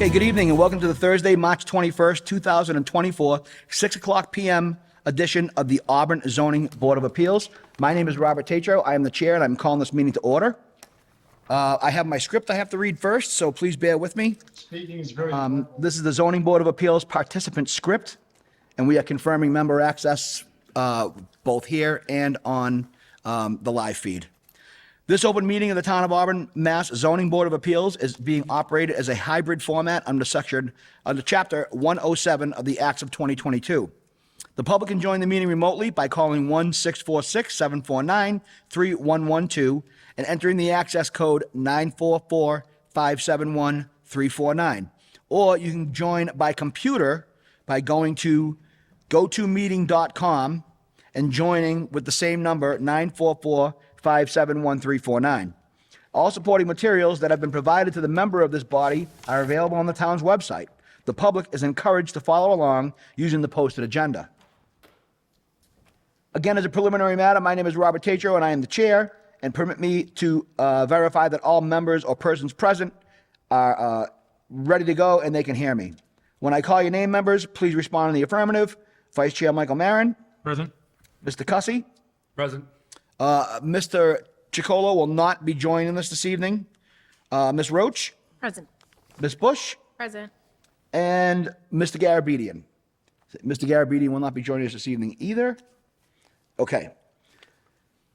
Okay, good evening and welcome to the Thursday, March 21st, 2024, 6 o'clock p.m. edition of the Auburn Zoning Board of Appeals. My name is Robert Tatro. I am the chair and I'm calling this meeting to order. I have my script I have to read first, so please bear with me. Speaking is very This is the Zoning Board of Appeals participant script, and we are confirming member access both here and on the live feed. This open meeting of the Town of Auburn, Mass Zoning Board of Appeals is being operated as a hybrid format under Chapter 107 of the Acts of 2022. The public can join the meeting remotely by calling 1-646-749-3112 and entering the access code 944-571-349. Or you can join by computer by going to gotomeeting.com and joining with the same number, 944-571-349. All supporting materials that have been provided to the member of this body are available on the town's website. The public is encouraged to follow along using the posted agenda. Again, as a preliminary matter, my name is Robert Tatro and I am the chair, and permit me to verify that all members or persons present are ready to go and they can hear me. When I call your name, members, please respond in the affirmative. Vice Chair Michael Marin. present. Mr. Cussy. Present. Mr. Chicolo will not be joining us this evening. Ms. Roach, Present. Ms. Bush, Present. and Mr. Garabedian. Mr. Garabedian will not be joining us this evening either. Okay.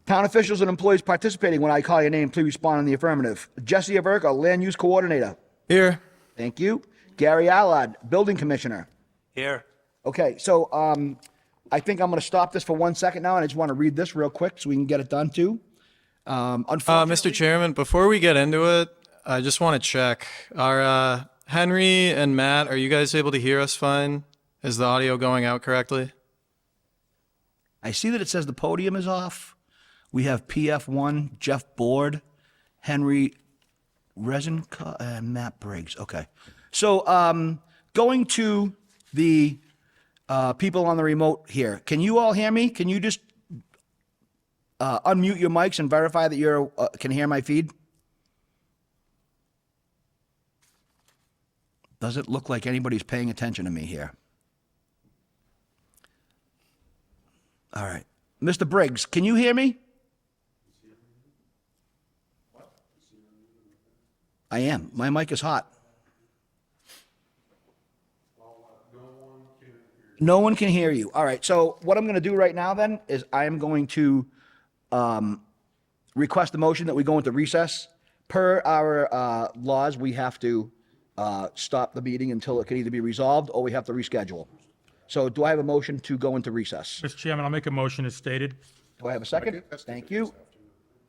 Town officials and employees participating, when I call your name, please respond in the affirmative. Jesse Averka, Land Use Coordinator. Here. Thank you. Gary Allard, Building Commissioner. Here. Okay, so I think I'm going to stop this for 1 second now, and I just want to read this real quick so we can get it done too. Mr. Chairman, before we get into it, I just want to check. Are Henry and Matt, are you guys able to hear us fine? Is the audio going out correctly? I see that it says the podium is off. We have PF1, Jeff Board, Henry Resinka, and Matt Briggs. Okay. So going to the people on the remote here. Can you all hear me? Can you just unmute your mics and verify that you can hear my feed? Does it look like anybody's paying attention to me here? All right. Mr. Briggs, can you hear me? I am. My mic is hot. No one can hear you. All right. So what I'm going to do right now then is I am going to request a motion that we go into recess. Per our laws, we have to stop the meeting until it can either be resolved or we have to reschedule. So do I have a motion to go into recess? Mr. Chairman, I'll make a motion as stated. Do I have a second? Thank you.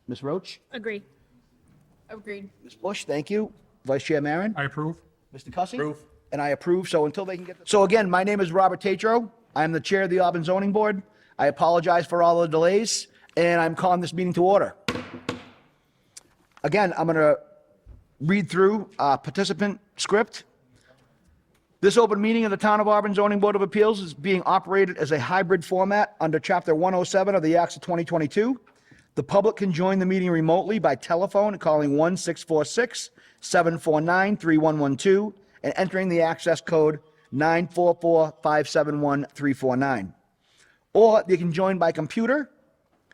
Ms. Roach? Agree. Agreed. Ms. Bush, thank you. Vice Chair Marin? I approve. Mr. Cussy? Approve. And I approve, so until they can get... So again, my name is Robert Tatro. I am the chair of the Auburn Zoning Board. I apologize for all the delays, and I'm calling this meeting to order. Again, I'm going to read through participant script. This open meeting of the Town of Auburn Zoning Board of Appeals is being operated as a hybrid format under Chapter 107 of the Acts of 2022. The public can join the meeting remotely by telephone calling 1-646-749-3112 and entering the access code 944-571-349. Or they can join by computer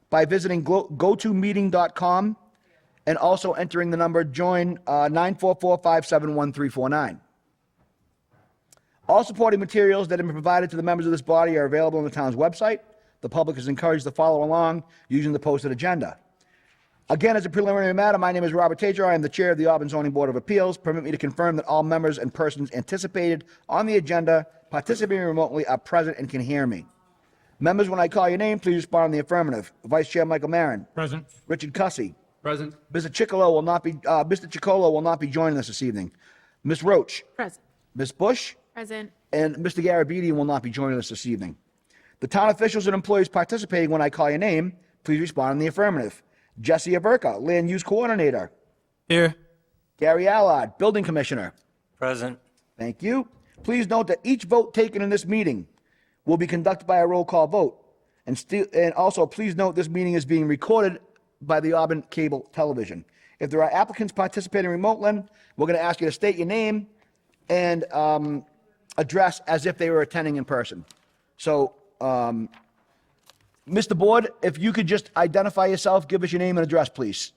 by visiting gotomeeting.com and also entering the number join 944-571-349. All supporting materials that have been provided to the members of this body are available on the town's website. The public is encouraged to follow along using the posted agenda. Again, as a preliminary matter, my name is Robert Tatro. I am the chair of the Auburn Zoning Board of Appeals. Permit me to confirm that all members and persons anticipated on the agenda participating remotely are present and can hear me. Members, when I call your name, please respond in the affirmative. Vice Chair Michael Marin. Present. Richard Cussy. Present. Mr. Chicolo will not be joining us this evening. Ms. Roach. Present. Ms. Bush. Present. And Mr. Garabedian will not be joining us this evening. The town officials and employees participating when I call your name, please respond in the affirmative. Jesse Averka, Land Use Coordinator. Here. Gary Allard, Building Commissioner. Present. Thank you. Please note that each vote taken in this meeting will be conducted by a roll call vote. And also, please note this meeting is being recorded by the Auburn Cable Television. If there are applicants participating remotely, we're going to ask you to state your name and address as if they were attending in person. So, Mr. Board, if you could just identify yourself, give us your name and address, please.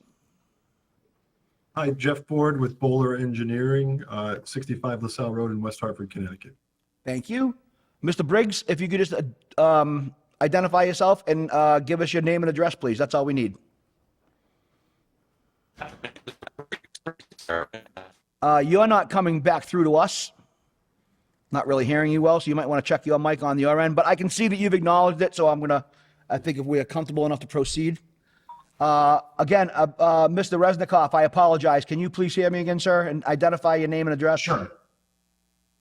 Hi, Jeff Ford with Bowler Engineering, 65 LaSalle Road in West Hartford, Connecticut. Thank you. Mr. Briggs, if you could just identify yourself and give us your name and address, please. That's all we need. You're not coming back through to us. Not really hearing you well, so you might want to check your mic on your end. But I can see that you've acknowledged it, so I think if we are comfortable enough to proceed. Again, Mr. Resnikoff, I apologize. Can you please hear me again, sir, and identify your name and address? Sure.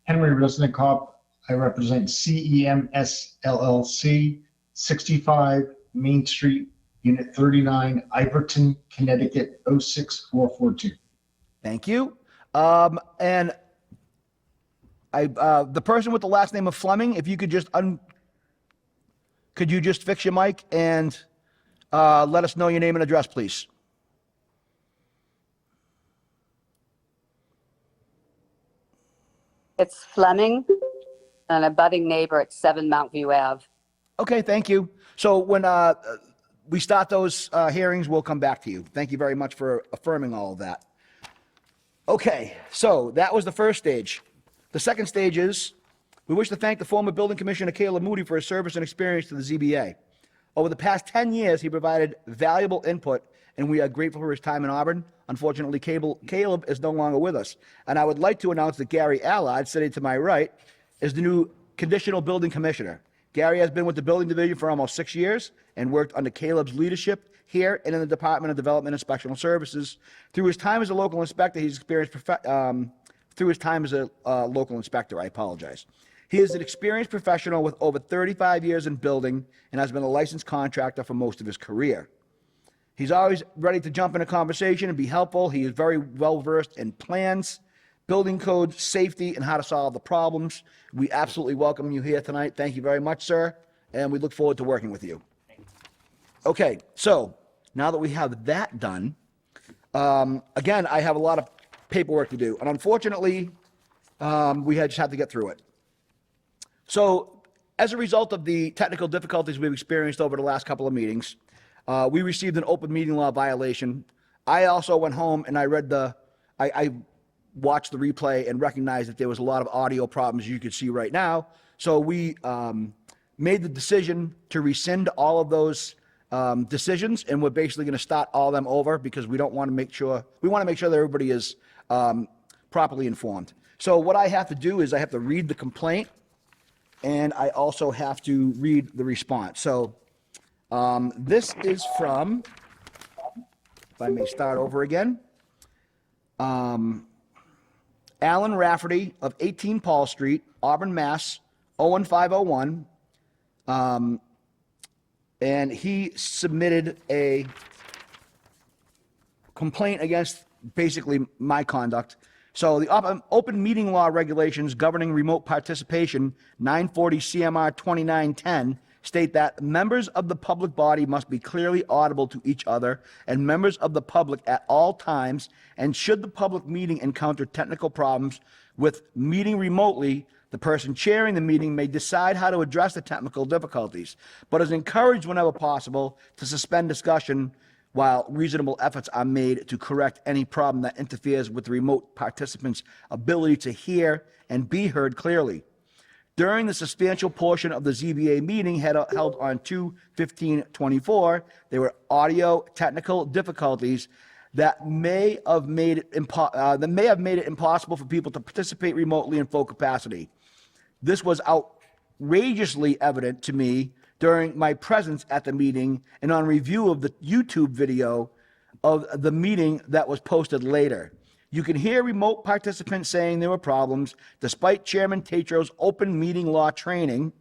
Henry Resnikoff. I represent CEMS LLC, 65 Main Street, Unit 39, Iverton, Connecticut, 06442. Thank you. And the person with the last name of Fleming, if you could just could you just fix your mic and let us know your name and address, please? It's Fleming, an abutting neighbor at 7 Mount View Ave. Okay, thank you. So when we start those hearings, we'll come back to you. Thank you very much for affirming all of that. Okay, so that was the first stage. The second stage is, we wish to thank the former building commissioner Caleb Moody for his service and experience to the ZBA. Over the past 10 years, he provided valuable input, and we are grateful for his time in Auburn. Unfortunately, Caleb is no longer with us. And I would like to announce that Gary Allard, sitting to my right, is the new conditional building commissioner. Gary has been with the building division for almost 6 years and worked under Caleb's leadership here and in the Department of Development and Inspectional Services. Through his time as a local inspector, he's experienced He is an experienced professional with over 35 years in building and has been a licensed contractor for most of his career. He's always ready to jump in a conversation and be helpful. He is very well versed in plans, building codes, safety, and how to solve the problems. We absolutely welcome you here tonight. Thank you very much, sir, and we look forward to working with you. Okay, so now that we have that done, again, I have a lot of paperwork to do, and unfortunately, we just have to get through it. So, as a result of the technical difficulties we've experienced over the last couple of meetings, we received an open meeting law violation. I also went home and I read I watched the replay and recognized that there was a lot of audio problems you could see right now. So we made the decision to rescind all of those decisions, and we're basically going to start all of them over because we want to make sure that everybody is properly informed. So what I have to do is I have to read the complaint, and I also have to read the response. So this is from, if I may start over again, Alan Rafferty of 18 Paul Street, Auburn, Mass. 01501. And he submitted a complaint against basically my conduct. So the open meeting law regulations governing remote participation, 940 CMR 2910, state that members of the public body must be clearly audible to each other and members of the public at all times, and should the public meeting encounter technical problems with meeting remotely, the person chairing the meeting may decide how to address the technical difficulties, but is encouraged whenever possible to suspend discussion while reasonable efforts are made to correct any problem that interferes with the remote participants' ability to hear and be heard clearly. During the substantial portion of the ZBA meeting held on 2/15/24, there were audio technical difficulties that may have made it impossible for people to participate remotely in full capacity. This was outrageously evident to me during my presence at the meeting and on review of the YouTube video of the meeting that was posted later. You can hear remote participants saying there were problems. Despite Chairman Tetro's open meeting law training,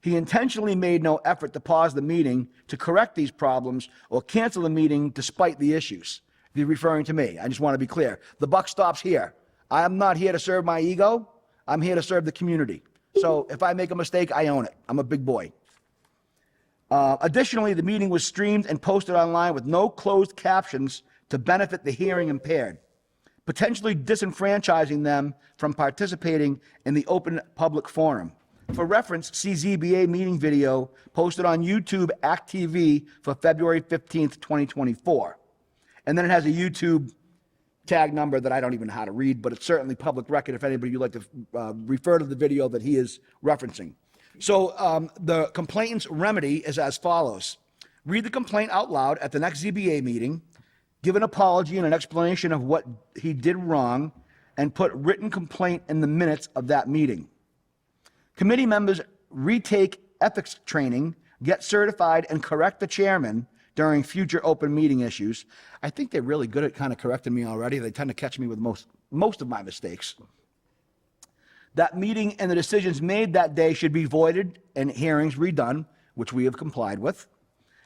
he intentionally made no effort to pause the meeting to correct these problems or cancel the meeting despite the issues. You're referring to me. I just want to be clear. The buck stops here. I'm not here to serve my ego. I'm here to serve the community. So if I make a mistake, I own it. I'm a big boy. Additionally, the meeting was streamed and posted online with no closed captions to benefit the hearing impaired. potentially disenfranchising them from participating in the open public forum. For reference, see ZBA meeting video posted on YouTube Act TV for February 15th, 2024. And then it has a YouTube tag number that I don't even know how to read, but it's certainly public record if anybody would like to refer to the video that he is referencing. So the complainant's remedy is as follows. Read the complaint out loud at the next ZBA meeting, give an apology and an explanation of what he did wrong, and put written complaint in the minutes of that meeting. Committee members retake ethics training, get certified, and correct the chairman during future open meeting issues. I think they're really good at kind of correcting me already. They tend to catch me with most of my mistakes. That meeting and the decisions made that day should be voided and hearings redone, which we have complied with.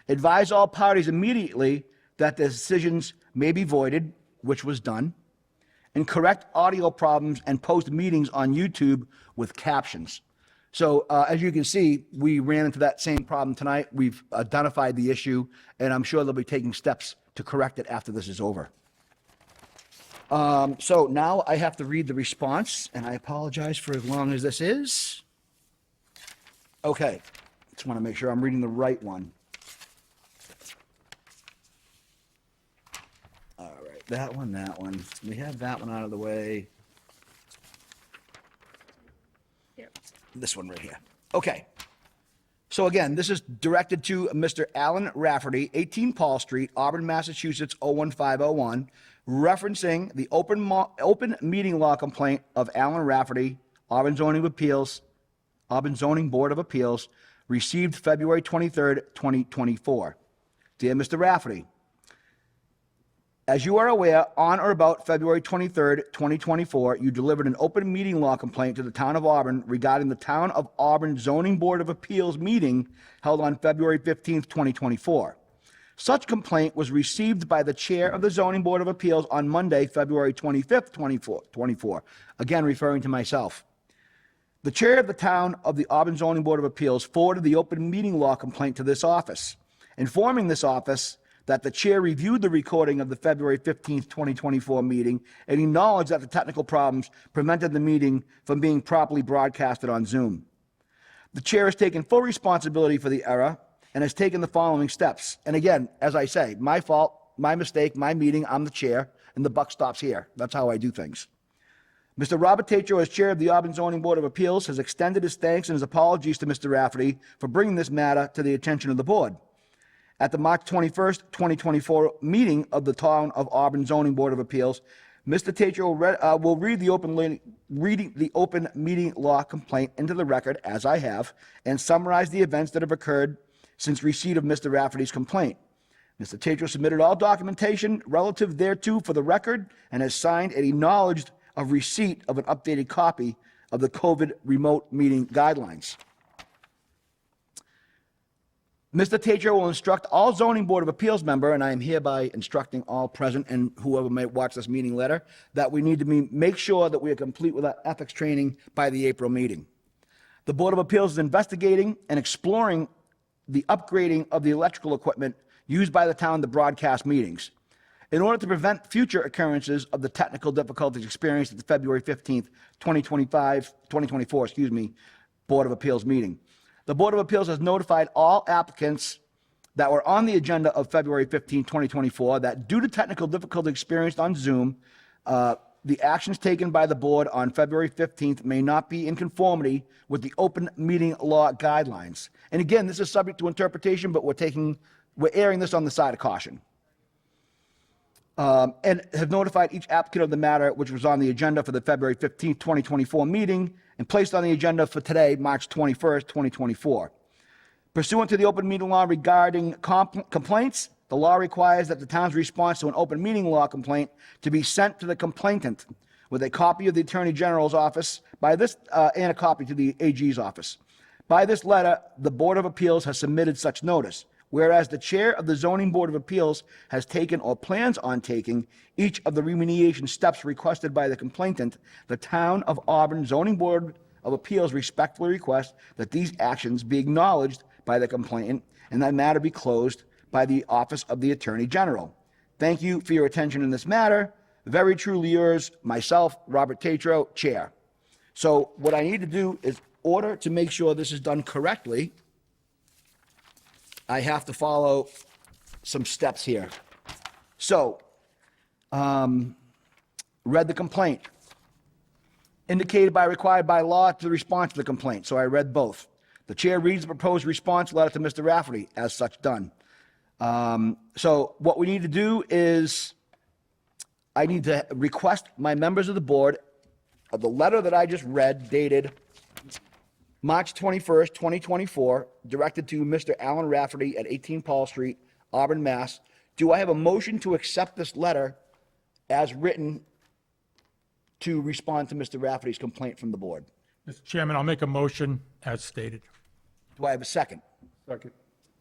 Advise all parties immediately that the decisions may be voided, which was done. And correct audio problems and post meetings on YouTube with captions. So as you can see, we ran into that same problem tonight. We've identified the issue, and I'm sure they'll be taking steps to correct it after this is over. So now I have to read the response, and I apologize for as long as this is. Okay, just want to make sure I'm reading the right one. All right, that one. We have that one out of the way. This one right here. Okay. So again, this is directed to Mr. Alan Rafferty, 18 Paul Street, Auburn, Massachusetts, 01501, referencing the open meeting law complaint of Alan Rafferty, Auburn Zoning Board of Appeals, received February 23rd, 2024. Dear Mr. Rafferty, as you are aware, on or about February 23rd, 2024, you delivered an open meeting law complaint to the town of Auburn regarding the town of Auburn Zoning Board of Appeals meeting held on February 15th, 2024. Such complaint was received by the chair of the Zoning Board of Appeals on Monday, February 25th, 2024. Again, referring to myself. The chair of the town of the Auburn Zoning Board of Appeals forwarded the open meeting law complaint to this office, informing this office that the chair reviewed the recording of the February 15th, 2024 meeting and acknowledged that the technical problems prevented the meeting from being properly broadcasted on Zoom. The chair has taken full responsibility for the error and has taken the following steps. And again, as I say, my fault, my mistake, my meeting, I'm the chair, and the buck stops here. That's how I do things. Mr. Robert Tatro, as chair of the Auburn Zoning Board of Appeals, has extended his thanks and his apologies to Mr. Rafferty for bringing this matter to the attention of the board. At the March 21st, 2024 meeting of the town of Auburn Zoning Board of Appeals, Mr. Tatro will read the open meeting law complaint into the record, as I have, and summarize the events that have occurred since receipt of Mr. Rafferty's complaint. Mr. Tatro submitted all documentation relative thereto for the record and has signed and acknowledged of receipt of an updated copy of the COVID remote meeting guidelines. Mr. Tatro will instruct all Zoning Board of Appeals member, and I am hereby instructing all present and whoever may watch this meeting later, that we need to make sure that we are complete with our ethics training by the April meeting. The Board of Appeals is investigating and exploring the upgrading of the electrical equipment used by the town to broadcast meetings. In order to prevent future occurrences of the technical difficulties experienced at the February 15th, 2024, Board of Appeals meeting. The Board of Appeals has notified all applicants that were on the agenda of February 15, 2024, that due to technical difficulty experienced on Zoom, the actions taken by the board on February 15th may not be in conformity with the open meeting law guidelines. And again, this is subject to interpretation, but we're airing this on the side of caution. And have notified each applicant of the matter which was on the agenda for the February 15th, 2024 meeting and placed on the agenda for today, March 21st, 2024. Pursuant to the open meeting law regarding complaints, the law requires that the town's response to an open meeting law complaint to be sent to the complainant with a copy of the Attorney General's office and a copy to the AG's office. By this letter, the Board of Appeals has submitted such notice. Whereas the chair of the Zoning Board of Appeals has taken or plans on taking each of the remediation steps requested by the complainant, the town of Auburn Zoning Board of Appeals respectfully requests that these actions be acknowledged by the complainant and that matter be closed by the Office of the Attorney General. Thank you for your attention in this matter. Very truly yours, myself, Robert Tatro, Chair. So what I need to do is, order to make sure this is done correctly, I have to follow some steps here. So, read the complaint. Indicated by required by law to the response to the complaint. So I read both. The chair reads the proposed response letter to Mr. Rafferty, as such done. So what we need to do is, I need to request my members of the board of the letter that I just read, dated March 21st, 2024, directed to Mr. Alan Rafferty at 18 Paul Street, Auburn, Mass. Do I have a motion to accept this letter as written to respond to Mr. Rafferty's complaint from the board? Mr. Chairman, I'll make a motion as stated. Do I have a second? Second.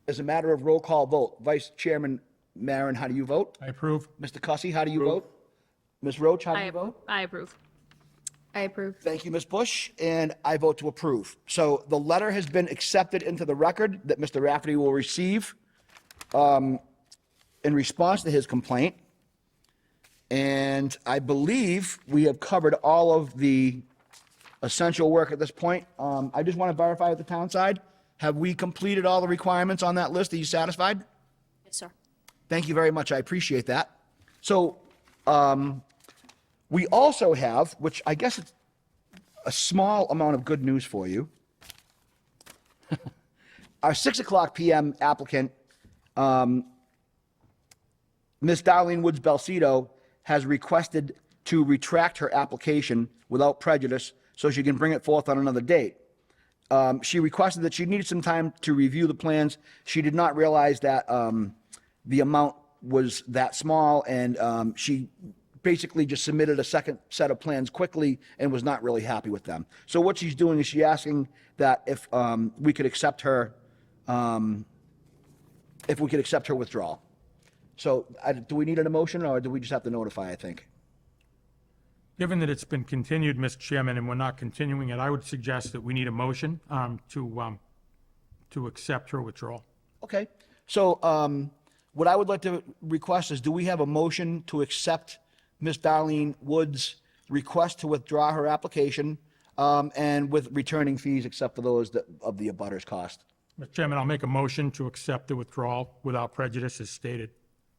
As a matter of roll call vote, Vice Chairman Maron, how do you vote? I approve. Mr. Cussy, how do you vote? Ms. Roach, how do you vote? I approve. I approve. Thank you, Ms. Bush, and I vote to approve. So the letter has been accepted into the record that Mr. Rafferty will receive in response to his complaint. And I believe we have covered all of the essential work at this point. I just want to verify with the town side, have we completed all the requirements on that list? Are you satisfied? Yes, sir. Thank you very much. I appreciate that. So we also have, which I guess it's a small amount of good news for you. Our 6:00 p.m. applicant, Ms. Darlene Woods Belcedo, has requested to retract her application without prejudice so she can bring it forth on another date. She requested that she needed some time to review the plans. She did not realize that the amount was that small, and she basically just submitted a second set of plans quickly and was not really happy with them. So what she's doing is she's asking that if we could accept her withdrawal. So do we need an emotion, or do we just have to notify, I think? Given that it's been continued, Mr. Chairman, and we're not continuing it, I would suggest that we need a motion to accept her withdrawal. Okay. So what I would like to request is, do we have a motion to accept Ms. Darlene Woods' request to withdraw her application and with returning fees except for those of the abutters cost? Mr. Chairman, I'll make a motion to accept the withdrawal without prejudice as stated.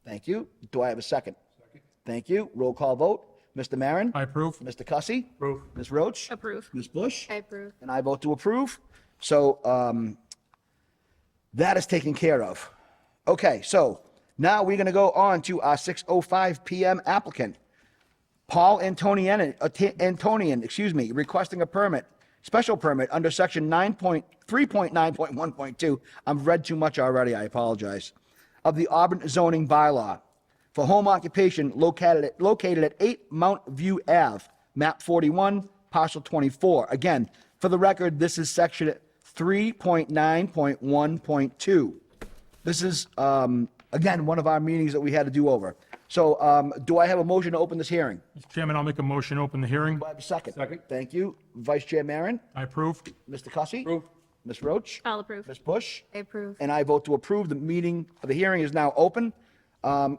Thank you. Do I have a second? Second. Thank you. Roll call vote. Mr. Maron? I approve. Mr. Cussy? Approve. Ms. Roach? Approve. Ms. Bush? I approve. And I vote to approve. So that is taken care of. Okay, so now we're going to go on to our 6:05 p.m. applicant, Paul Antonian, requesting a permit, special permit under section 3.9.1.2. I've read too much already, I apologize, of the Auburn zoning bylaw for home occupation located at 8 Mount View Ave, map 41, parcel 24. Again, for the record, this is section 3.9.1.2. This is, again, one of our meetings that we had to do over. So do I have a motion to open this hearing? Mr. Chairman, I'll make a motion to open the hearing. Do I have a second? Second. Thank you. Vice Chair Maron? I approve. Mr. Cussy? Approve. Ms. Roach? I'll approve. Ms. Bush? I approve. And I vote to approve. The hearing is now open.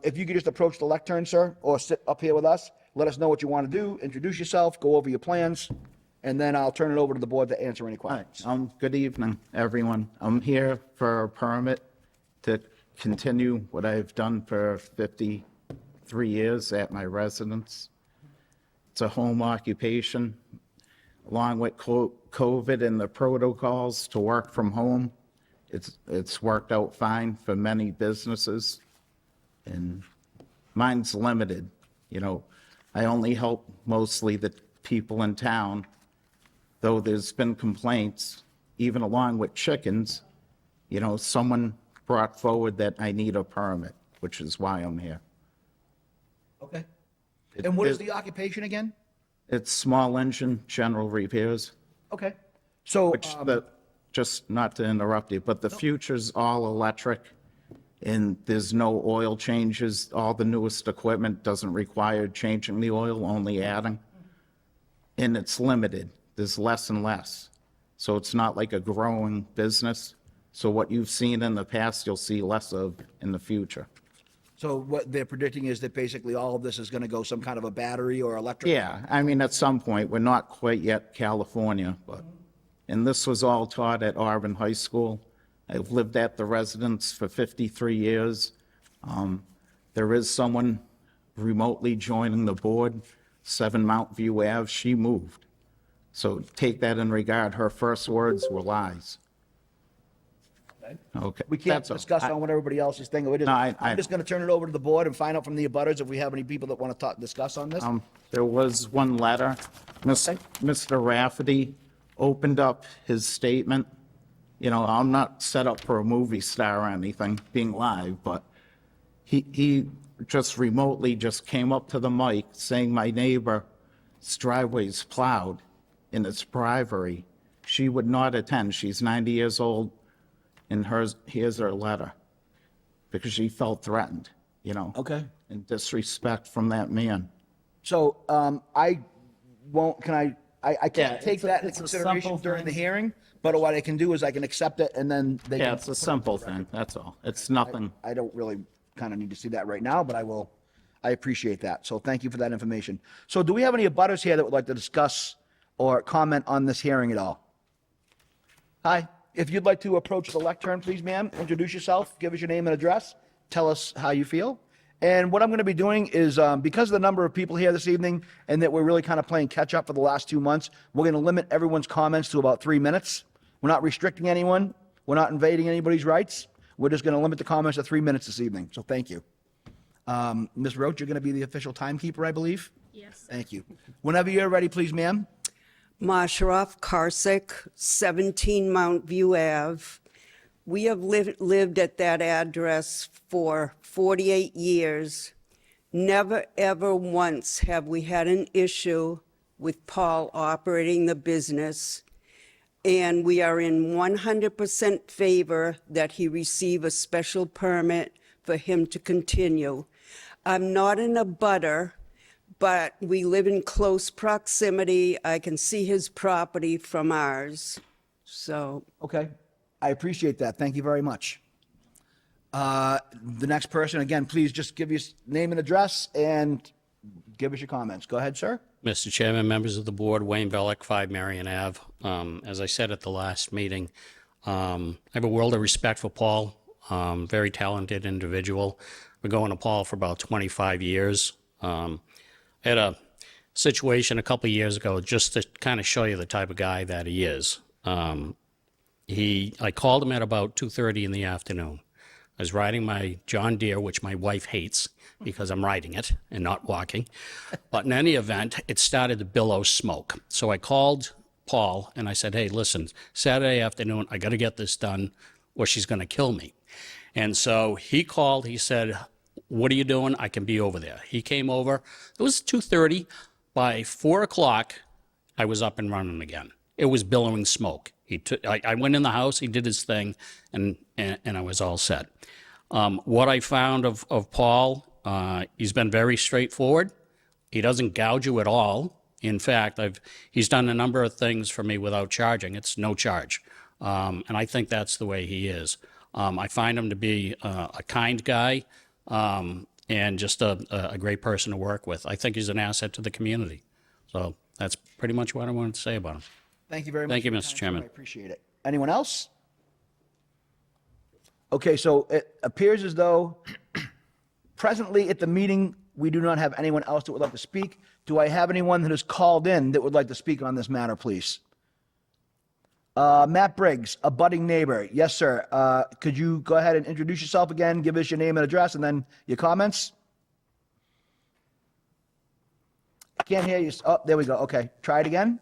If you could just approach the lectern, sir, or sit up here with us, let us know what you want to do, introduce yourself, go over your plans, and then I'll turn it over to the board to answer any Hi, questions. good evening, everyone. I'm here for a permit to continue what I've done for 53 years at my residence. It's a home occupation. Along with COVID and the protocols to work from home, it's worked out fine for many businesses, and mine's limited. You know, I only help mostly the people in town, though there's been complaints, even along with chickens. You know, someone brought forward that I need a permit, which is why I'm here. Okay. And what is the occupation again? It's small engine general repairs, Okay. So, which just not to interrupt you, but the future's all electric, and there's no oil changes. All the newest equipment doesn't require changing the oil, only adding. And it's limited. There's less and less. So it's not like a growing business. So what you've seen in the past, you'll see less of in the future. So what they're predicting is that basically all of this is going to go some kind of a battery or electric? Yeah, I mean, at some point, we're not quite yet California, but, and this was all taught at Auburn High School. I've lived at the residence for 53 years. There is someone remotely joining the board, 7 Mount View Ave, she moved. So take that in regard, her first words were lies. Okay. We can't that's all. discuss on what everybody else is thinking. No, I- I'm just going to turn it over to the board and find out from the abutters if we have any people that want to talk, discuss on this. There was one letter. Mr. Rafferty opened up his statement. You know, I'm not set up for a movie star or anything, being live, but he just remotely just came up to the mic saying my neighbor's driveway's plowed in its private. She would not attend. She's 90 years old, and here's her letter, because she felt threatened, you know. Okay. And disrespect from that man. So I won't, can I can't Yeah, take that into it's a consideration simple during the thing. hearing, but what I can do is I can accept it and then they Yeah, can. it's a simple thing, that's all. It's nothing. I don't really kind of need to see that right now, but I appreciate that. So thank you for that information. So do we have any abutters here that would like to discuss or comment on this hearing at all? Hi, if you'd like to approach the lectern, please, ma'am, introduce yourself, give us your name and address, tell us how you feel. And what I'm going to be doing is, because of the number of people here this evening and that we're really kind of playing catch up for the last 2 months, we're going to limit everyone's comments to about 3 minutes. We're not restricting anyone. We're not invading anybody's rights. We're just going to limit the comments to 3 minutes this evening. So thank you. Ms. Roach, you're going to be the official timekeeper, I believe? Yes. Thank you. Whenever you're ready, please, ma'am. Masharoff Karsick, 17 Mount View Ave. We have lived at that address for 48 years. Never, ever once have we had an issue with Paul operating the business. And we are in 100% favor that he receive a special permit for him to continue. I'm not in a butter, but we live in close proximity. I can see his property from ours. So Okay. I appreciate that. Thank you very much. The next person, again, please just give your name and address and give us your comments. Go ahead, sir. Mr. Chairman, members of the board, Wayne Bellick, 5 Marion Ave. As I said at the last meeting, I have a world of respect for Paul, very talented individual. We're going to Paul for about 25 years. I had a situation a couple of years ago just to kind of show you the type of guy that he is. I called him at about 2:30 in the afternoon. I was riding my John Deere, which my wife hates because I'm riding it and not walking. But in any event, it started to billow smoke. So I called Paul and I said, hey, listen, Saturday afternoon, I got to get this done or she's going to kill me. And so he called, he said, what are you doing? I can be over there. He came over. It was 2:30. By 4 o'clock, I was up and running again. It was billowing smoke. I went in the house, he did his thing, and I was all set. What I found of Paul, he's been very straightforward. He doesn't gouge you at all. In fact, he's done a number of things for me without charging. It's no charge. And I think that's the way he is. I find him to be a kind guy and just a great person to work with. I think he's an asset to the community. So that's pretty much what I wanted to say about him. Thank you very much. Thank you, for your Mr. time, sir. Chairman. I appreciate it. Anyone else? Okay, so it appears as though presently at the meeting, we do not have anyone else that would like to speak. Do I have anyone that has called in that would like to speak on this matter, please? Matt Briggs, a budding neighbor. Yes, sir. Could you go ahead and introduce yourself again, give us your name and address, and then your comments? I can't hear you. Oh, there we go. Okay, try it again.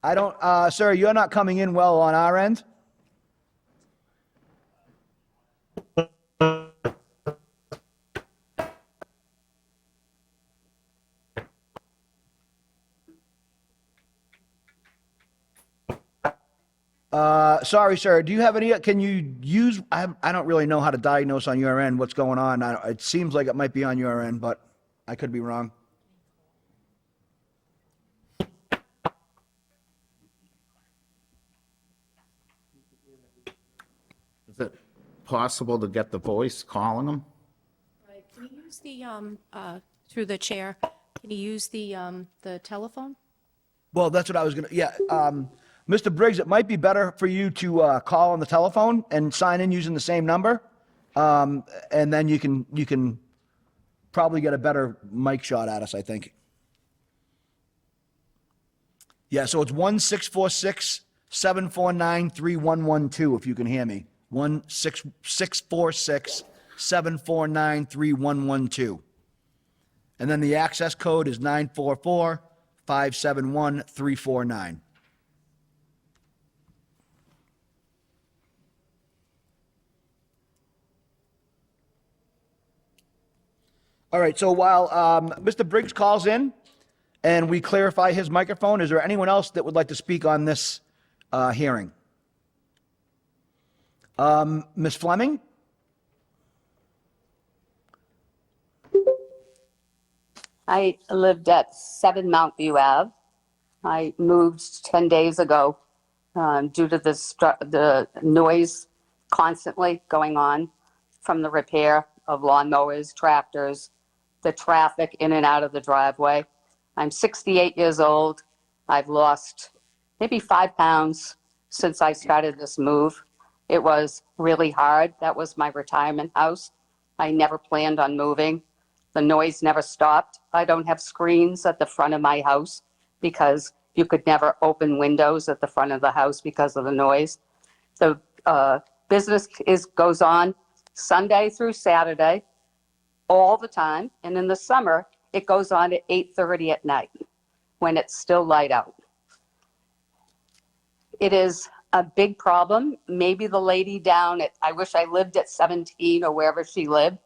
I don't, sir, you're not coming in well on our end. Sorry, sir. Do you have any, can you use, I don't really know how to diagnose on your end what's going on. It seems like it might be on your end, but I could be wrong. possible to get the voice calling them? Can you use through the chair, can you use the telephone? Well, that's what I was gonna, yeah. Mr. Briggs, it might be better for you to call on the telephone and sign in using the same number. And then you can probably get a better mic shot at us, I think. Yeah, so it's 1-646-749-3112, if you can hear me. 1-646-749-3112. And then the access code is 944-571-349. All right, so while Mr. Briggs calls in and we clarify his microphone, is there anyone else that would like to speak on this hearing? Ms. Fleming? I lived at 7 Mount View Ave. I moved 10 days ago due to the noise constantly going on from the repair of lawnmowers, tractors, the traffic in and out of the driveway. I'm 68 years old. I've lost maybe 5 pounds since I started this move. It was really hard. That was my retirement house. I never planned on moving. The noise never stopped. I don't have screens at the front of my house because you could never open windows at the front of the house because of the noise. The business goes on Sunday through Saturday all the time. And in the summer, it goes on at 8:30 at night when it's still light out. It is a big problem. Maybe the lady down at, I wish I lived at 17 or wherever she lived,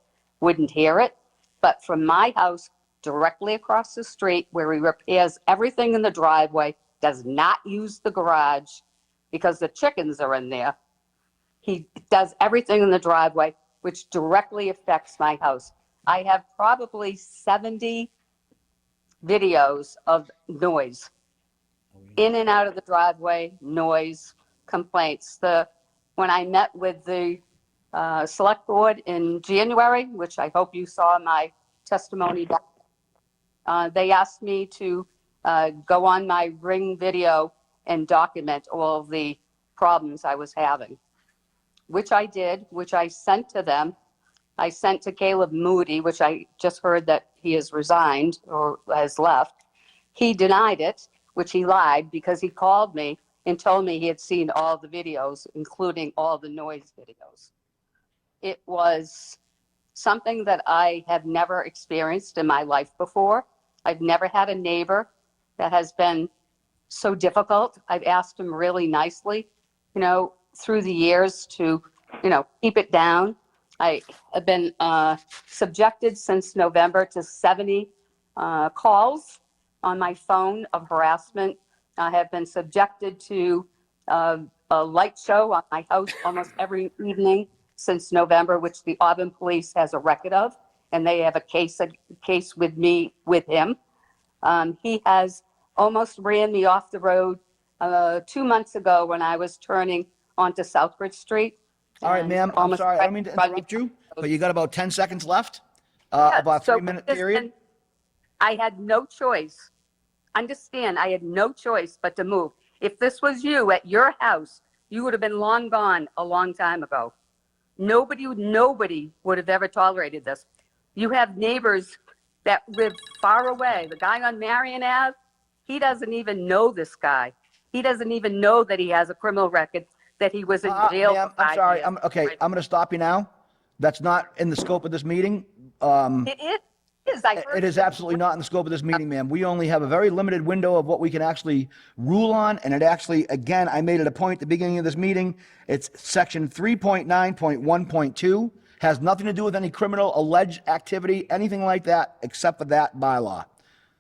wouldn't hear it. But from my house directly across the street where he repairs everything in the driveway, does not use the garage because the chickens are in there. He does everything in the driveway, which directly affects my house. I have probably 70 videos of noise in and out of the driveway, noise complaints. When I met with the select board in January, which I hope you saw my testimony, they asked me to go on my Ring video and document all the problems I was having, which I did, which I sent to them. I sent to Caleb Moody, which I just heard that he has resigned or has left. He denied it, which he lied because he called me and told me he had seen all the videos, including all the noise videos. It was something that I have never experienced in my life before. I've never had a neighbor that has been so difficult. I've asked him really nicely, through the years to, keep it down. I have been subjected since November to 70 calls on my phone of harassment. I have been subjected to a light show on my house almost every evening since November, which the Auburn Police has a record of, and they have a case with me with him. He has almost ran me off the road 2 months ago when I was turning onto Southbridge Street. All right, And ma'am, I'm almost sorry, I don't mean to interrupt you, but you got about 10 seconds left, Yeah, about a so 3-minute listen, period. I had no choice. Understand, I had no choice but to move. If this was you at your house, you would have been long gone a long time ago. Nobody would have ever tolerated this. You have neighbors that live far away. The guy on Marion Ave, he doesn't even know this guy. He doesn't even know that he has a criminal record, that he was in jail Ma'am, for 5 I'm sorry, years. I'm going to stop you now. That's not in the scope of this meeting. It is. I heard It is absolutely not in the scope of this meeting, ma'am. We only have a very limited window of what we can actually rule on, and it actually, again, I made it a point at the beginning of this meeting. It's section 3.9.1.2, has nothing to do with any criminal alleged activity, anything like that, except for that bylaw.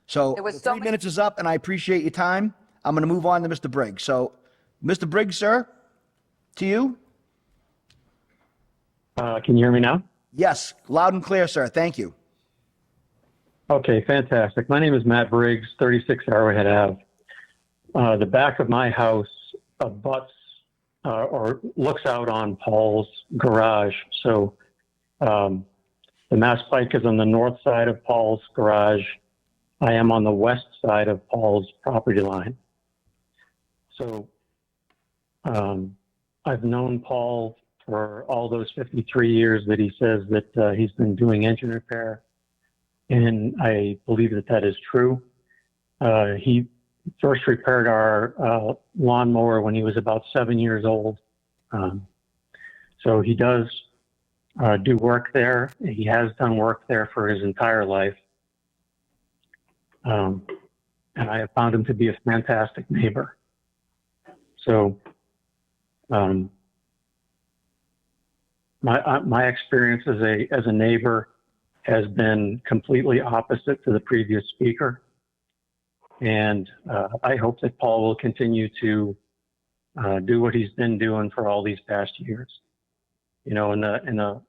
So There was the so 3 many- minutes is up, and I appreciate your time. I'm going to move on to Mr. Briggs. So, Mr. Briggs, sir, to you? Can you hear me now? Yes, loud and clear, sir. Thank you. Okay, fantastic. My name is Matt Briggs, 36 Arrowhead Ave. The back of my house abuts or looks out on Paul's garage. So the Mass Pike is on the north side of Paul's garage. I am on the west side of Paul's property line. So I've known Paul for all those 53 years that he says that he's been doing engine repair. And I believe that that is true. He first repaired our lawnmower when he was about 7 years old. So he does do work there. He has done work there for his entire life. And I have found him to be a fantastic neighbor. So my experience as a neighbor has been completely opposite to the previous speaker. And I hope that Paul will continue to do what he's been doing for all these past years. You know, in the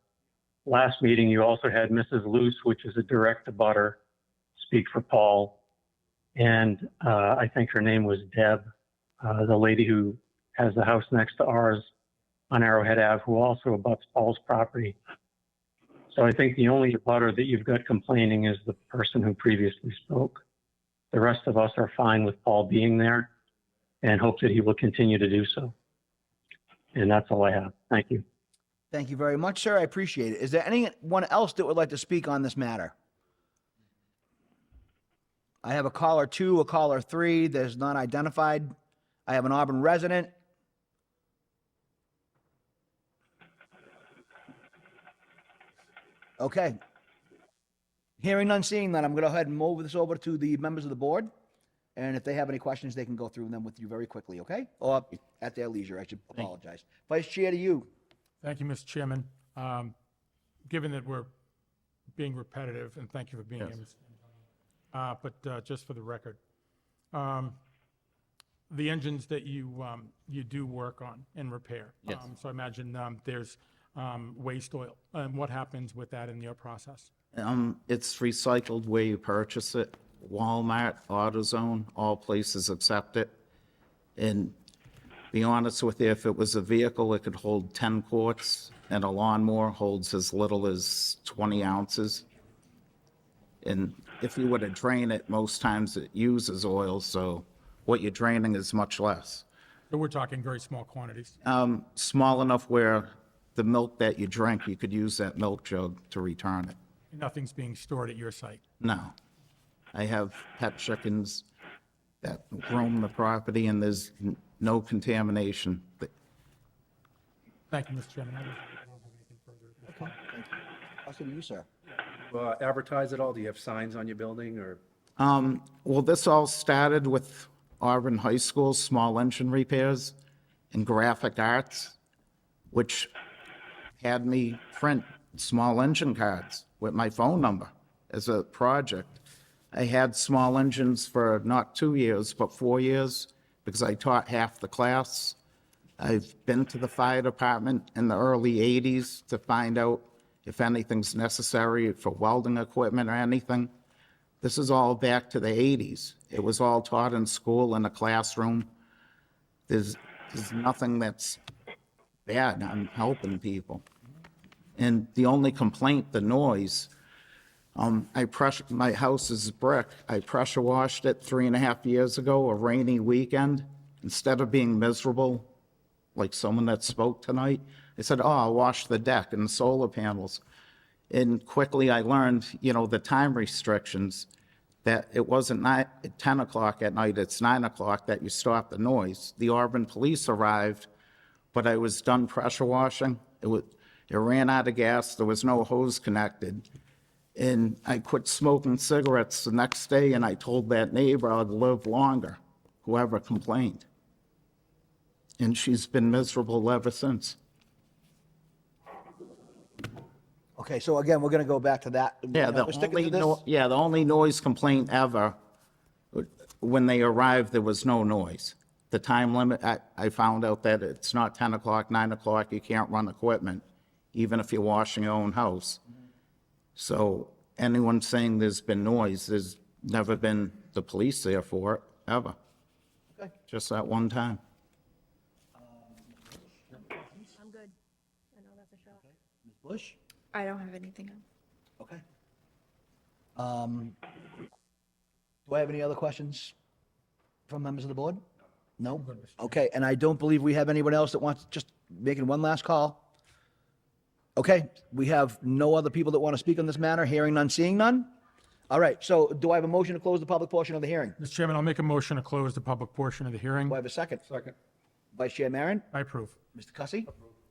last meeting, you also had Mrs. Luce, which is a direct abutter, speak for Paul. And I think her name was Deb, the lady who has the house next to ours on Arrowhead Ave, who also abuts Paul's property. So I think the only abutter that you've got complaining is the person who previously spoke. The rest of us are fine with Paul being there and hope that he will continue to do so. And that's all I have. Thank you. Thank you very much, sir. I appreciate it. Is there anyone else that would like to speak on this matter? I have a caller 2, a caller 3. There's none identified. I have an Auburn resident. Okay. Hearing none, seeing none, I'm going to go ahead and move this over to the members of the board. And if they have any questions, they can go through them with you very quickly, okay? Or at their leisure, I should apologize. Vice Chair, to you. Thank you, Mr. Chairman. Given that we're being repetitive, and thank you for being here, Mr. But just for the record, the engines that you do work on and repair. Yes. So I imagine there's waste oil. And what happens with that in your process? It's recycled where you purchase it. Walmart, AutoZone, all places accept it. And be honest with you, if it was a vehicle, it could hold 10 quarts, and a lawnmower holds as little as 20 ounces. And if you were to drain it, most times it uses oil, so what you're draining is much less. So we're talking very small quantities. Small enough where the milk that you drink, you could use that milk jug to return it. Nothing's being stored at your site. No. I have pet chickens that roam the property, and there's no contamination. Thank you, Mr. Chairman. I don't have anything further. I'll say to you, sir. Advertise it all? Do you have signs on your building or? Well, this all started with Auburn High School, small engine repairs and graphic arts, which had me print small engine cards with my phone number as a project. I had small engines for not 2 years, but 4 years, because I taught half the class. I've been to the fire department in the early 80s to find out if anything's necessary for welding equipment or anything. This is all back to the 80s. It was all taught in school in a classroom. There's nothing that's bad. I'm helping people. And the only complaint, the noise, my house is brick. I pressure washed it 3.5 years ago, a rainy weekend. Instead of being miserable, like someone that spoke tonight, I said, oh, I'll wash the deck and the solar panels. And quickly I learned, the time restrictions, that it wasn't 10 o'clock at night, it's 9 o'clock that you stop the noise. The Auburn police arrived, but I was done pressure washing. It ran out of gas. There was no hose connected. And I quit smoking cigarettes the next day, and I told that neighbor I'd live longer, whoever complained. And she's been miserable ever since. Okay, so again, we're going to go back to that. Yeah, We're sticking to this. the only noise complaint ever, when they arrived, there was no noise. The time limit, I found out that it's not 10 o'clock, 9 o'clock, you can't run equipment, even if you're washing your own house. So anyone saying there's been noise, there's never been the police there for it, ever. Okay. Just that one time. Bush? I don't have anything else. Okay. Do I have any other questions from members of the board? No? Okay, and I don't believe we have anyone else that wants, just making one last call. Okay, we have no other people that want to speak on this matter, hearing none, seeing none? All right, so do I have a motion to close the public portion of the hearing? Mr. Chairman, I'll make a motion to close the public portion of the hearing. Do I have a second? Second. Vice Chair Maron? I approve. Mr. Cussy?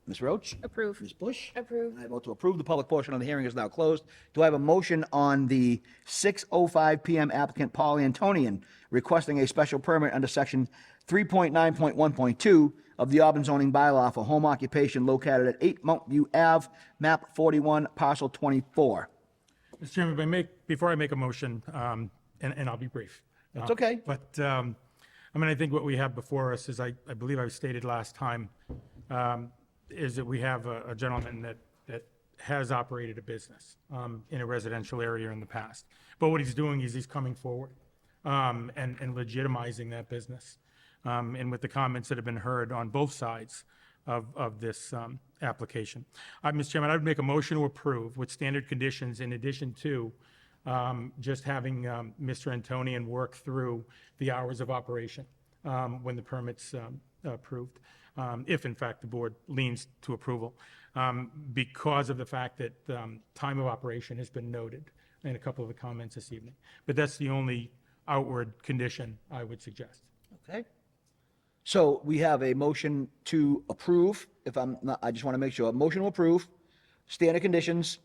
Ms. Roach? Approve. Ms. Bush? Approve. And I vote to approve. The public portion of the hearing is now closed. Do I have a motion on the 6:05 PM applicant Paul Antonian requesting a special permit under section 3.9.1.2 of the Auburn zoning bylaw for home occupation located at 8 Mount View Ave, map 41, parcel 24? Mr. Chairman, before I make a motion, and I'll be brief. That's okay. But, I mean, I think what we have before us is, I believe I stated last time, is that we have a gentleman that has operated a business in a residential area in the past. But what he's doing is he's coming forward and legitimizing that business. And with the comments that have been heard on both sides of this application. Mr. Chairman, I would make a motion to approve with standard conditions in addition to just having Mr. Antonian work through the hours of operation when the permit's approved, if in fact the board leans to approval, because of the fact that time of operation has been noted in a couple of the comments this evening. But that's the only outward condition I would suggest. Okay. So we have a motion to approve, if I'm not, I just want to make sure, a motion to approve, standard conditions,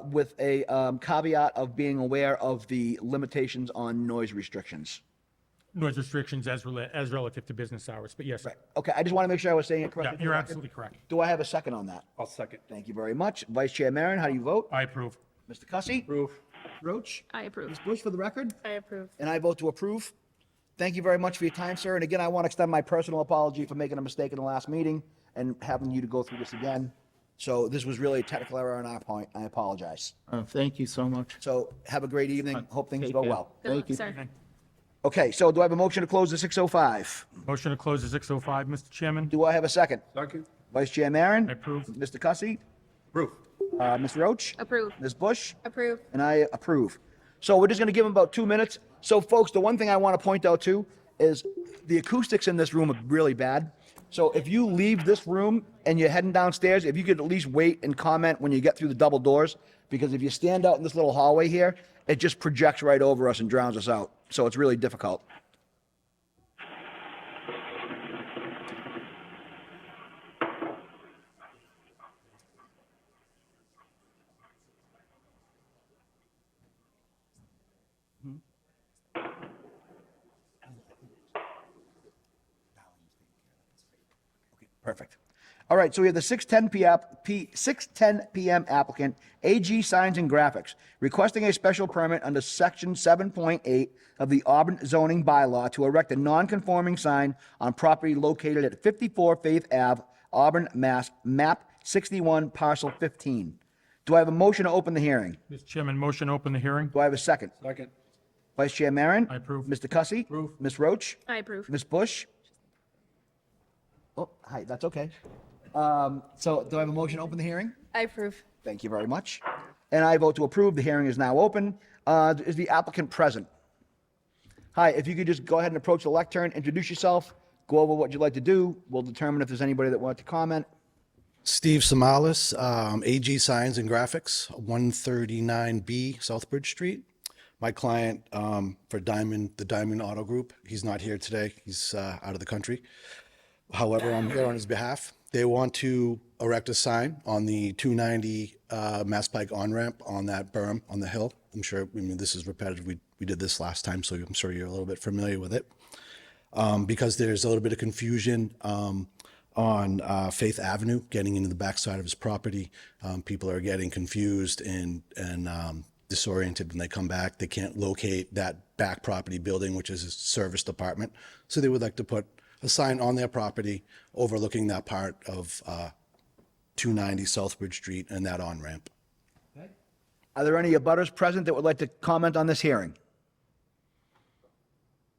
with a caveat of being aware of the limitations on noise restrictions. Noise restrictions as relative to business hours, but yes. Right. Okay, I just want to make sure I was saying it Yeah, correctly. for you're the record. absolutely correct. Do I have a second on that? I'll second. Thank you very much. Vice Chair Maron, how do you vote? I approve. Mr. Cussy? Approve. Roach? I approve. Ms. Bush, for the record? I approve. And I vote to approve. Thank you very much for your time, sir. And again, I want to extend my personal apology for making a mistake in the last meeting and having you to go through this again. So this was really a technical error on our point. I apologize. Thank you so much. So have a great evening. Hope things Take go care. well. Good Thank luck, you. sir. Okay, so do I have a motion to close the 6:05? Motion to close at 6:05, Mr. Chairman. Do I have a second? Second. Vice Chair Maron? I approve. Mr. Cussy? Approve. Ms. Roach? Approve. Ms. Bush? Approve. And I approve. So we're just going to give them about 2 minutes. So folks, the one thing I want to point out too is the acoustics in this room are really bad. So if you leave this room and you're heading downstairs, if you could at least wait and comment when you get through the double doors, because if you stand out in this little hallway here, it just projects right over us and drowns us out. So it's really difficult. Perfect. All right, so we have the 6:10 PM applicant, AG Signs and Graphics, requesting a special permit under section 7.8 of the Auburn zoning bylaw to erect a non-conforming sign on property located at 54 Faith Ave, Auburn, Mass, map 61, parcel 15. Do I have a motion to open the hearing? Mr. Chairman, motion to open the hearing. Do I have a second? Second. Vice Chair Maron? I approve. Mr. Cussy? Approve. Ms. Roach? I approve. Ms. Bush? Oh, hi, that's okay. So do I have a motion to open the hearing? I approve. Thank you very much. And I vote to approve. The hearing is now open. Is the applicant present? Hi, if you could just go ahead and approach the lectern, introduce yourself, go over what you'd like to do. We'll determine if there's anybody that wants to comment. Steve Samalis, AG Signs and Graphics, 139B Southbridge Street. My client for the Diamond Auto Group, he's not here today. He's out of the country. However, I'm here on his behalf. They want to erect a sign on the 290 Mass Pike on-ramp on that berm on the hill. I'm sure, I mean, this is repetitive. We did this last time, so I'm sure you're a little bit familiar with it. Because there's a little bit of confusion on Faith Avenue, getting into the backside of his property. People are getting confused and disoriented when they come back. They can't locate that back property building, which is a service department. So they would like to put a sign on their property overlooking that part of 290 Southbridge Street and that on-ramp. Are there any abutters present that would like to comment on this hearing?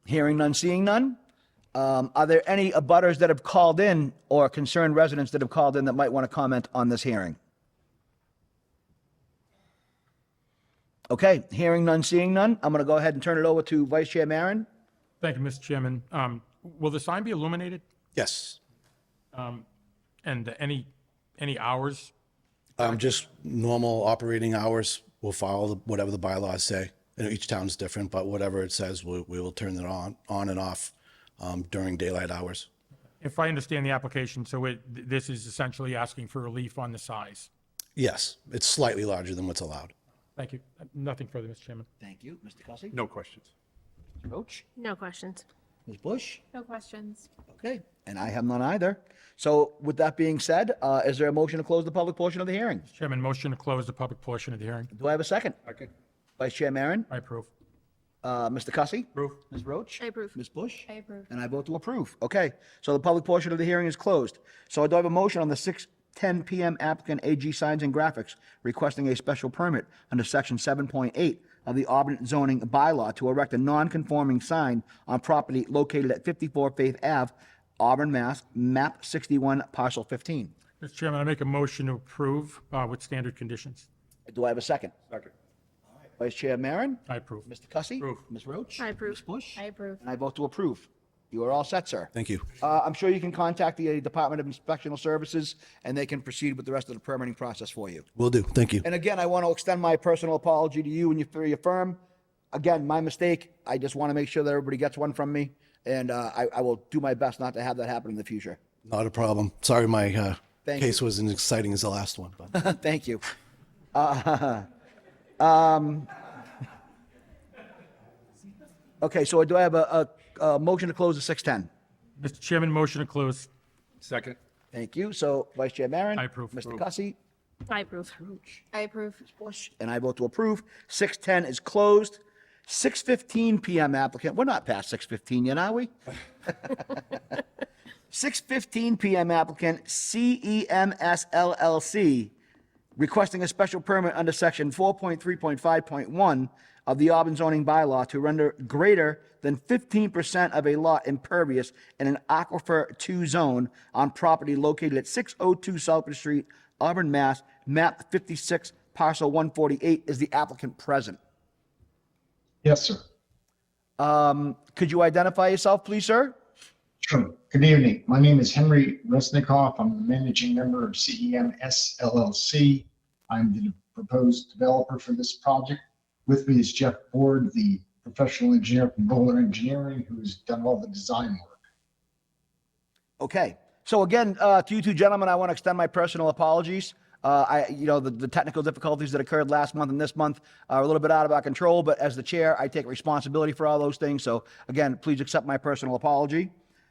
Hearing none, seeing none. Are there any abutters that have called in or concerned residents that have called in that might want to comment on this hearing? Okay, hearing none, seeing none, I'm going to go ahead and turn it over to Vice Chair Maron. Thank you, Mr. Chairman. Will the sign be illuminated? Yes. And any hours? Just normal operating hours. We'll follow whatever the bylaws say. And each town's different, but whatever it says, we will turn it on and off during daylight hours. If I understand the application, so this is essentially asking for relief on the size. Yes, it's slightly larger than what's allowed. Thank you. Nothing further, Mr. Chairman. Thank you. Mr. Cussy? No questions. Mr. Roach? No questions. Ms. Bush? No questions. Okay, and I have none either. So with that being said, is there a motion to close the public portion of the hearing? Mr. Chairman, motion to close the public portion of the hearing. Do I have a second? Second. Vice Chair Maron? I approve. Mr. Cussy? Approve. Ms. Roach? I approve. Ms. Bush? I approve. And I vote to approve. Okay, so the public portion of the hearing is closed. So do I have a motion on the 6:10 PM applicant AG Signs and Graphics requesting a special permit under section 7.8 of the Auburn zoning bylaw to erect a non-conforming sign on property located at 54 Faith Ave, Auburn, Mass., map 61, parcel 15. Mr. Chairman, I make a motion to approve with standard conditions. Do I have a second? Second. Vice Chair Maron? I approve. Mr. Cussy? Approve. Ms. Roach? I approve. Ms. Bush? I approve. And I vote to approve. You are all set, sir. Thank you. I'm sure you can contact the Department of Inspectional Services, and they can proceed with the rest of the permitting process for you. Will do. Thank you. And again, I want to extend my personal apology to you and your firm. Again, my mistake. I just want to make sure that everybody gets one from me, and I will do my best not to have that happen in the future. Not a problem. Sorry my Thank case wasn't as exciting as the last one. But Thank you. Okay, so do I have a motion to close at 6:10? Mr. Chairman, motion to close. Second. Thank you. So Vice Chair Maron? I approve. Mr. Cussy? I approve. I approve. Bush? And I vote to approve. 6:10 is closed. 6:15 PM applicant. We're not past 6:15 yet, are we? 6:15 PM applicant CEMS LLC requesting a special permit under section 4.3.5.1 of the Auburn zoning bylaw to render greater than 15% of a lot impervious in an Aquifer 2 zone on property located at 602 Southbridge Street, Auburn, Mass., map 56, parcel 148. Is the applicant present? Yes, sir. Could you identify yourself, please, sir? Sure. Good evening. My name is Henry Resnikoff. I'm the managing member of CEMS LLC. I'm the proposed developer for this project. With me is Jeff Ford, the professional engineer from Bowler Engineering, who's done all the design work. Okay. So again, to you two gentlemen, I want to extend my personal apologies. The technical difficulties that occurred last month and this month are a little bit out of our control, but as the chair, I take responsibility for all those things. So again, please accept my personal apology.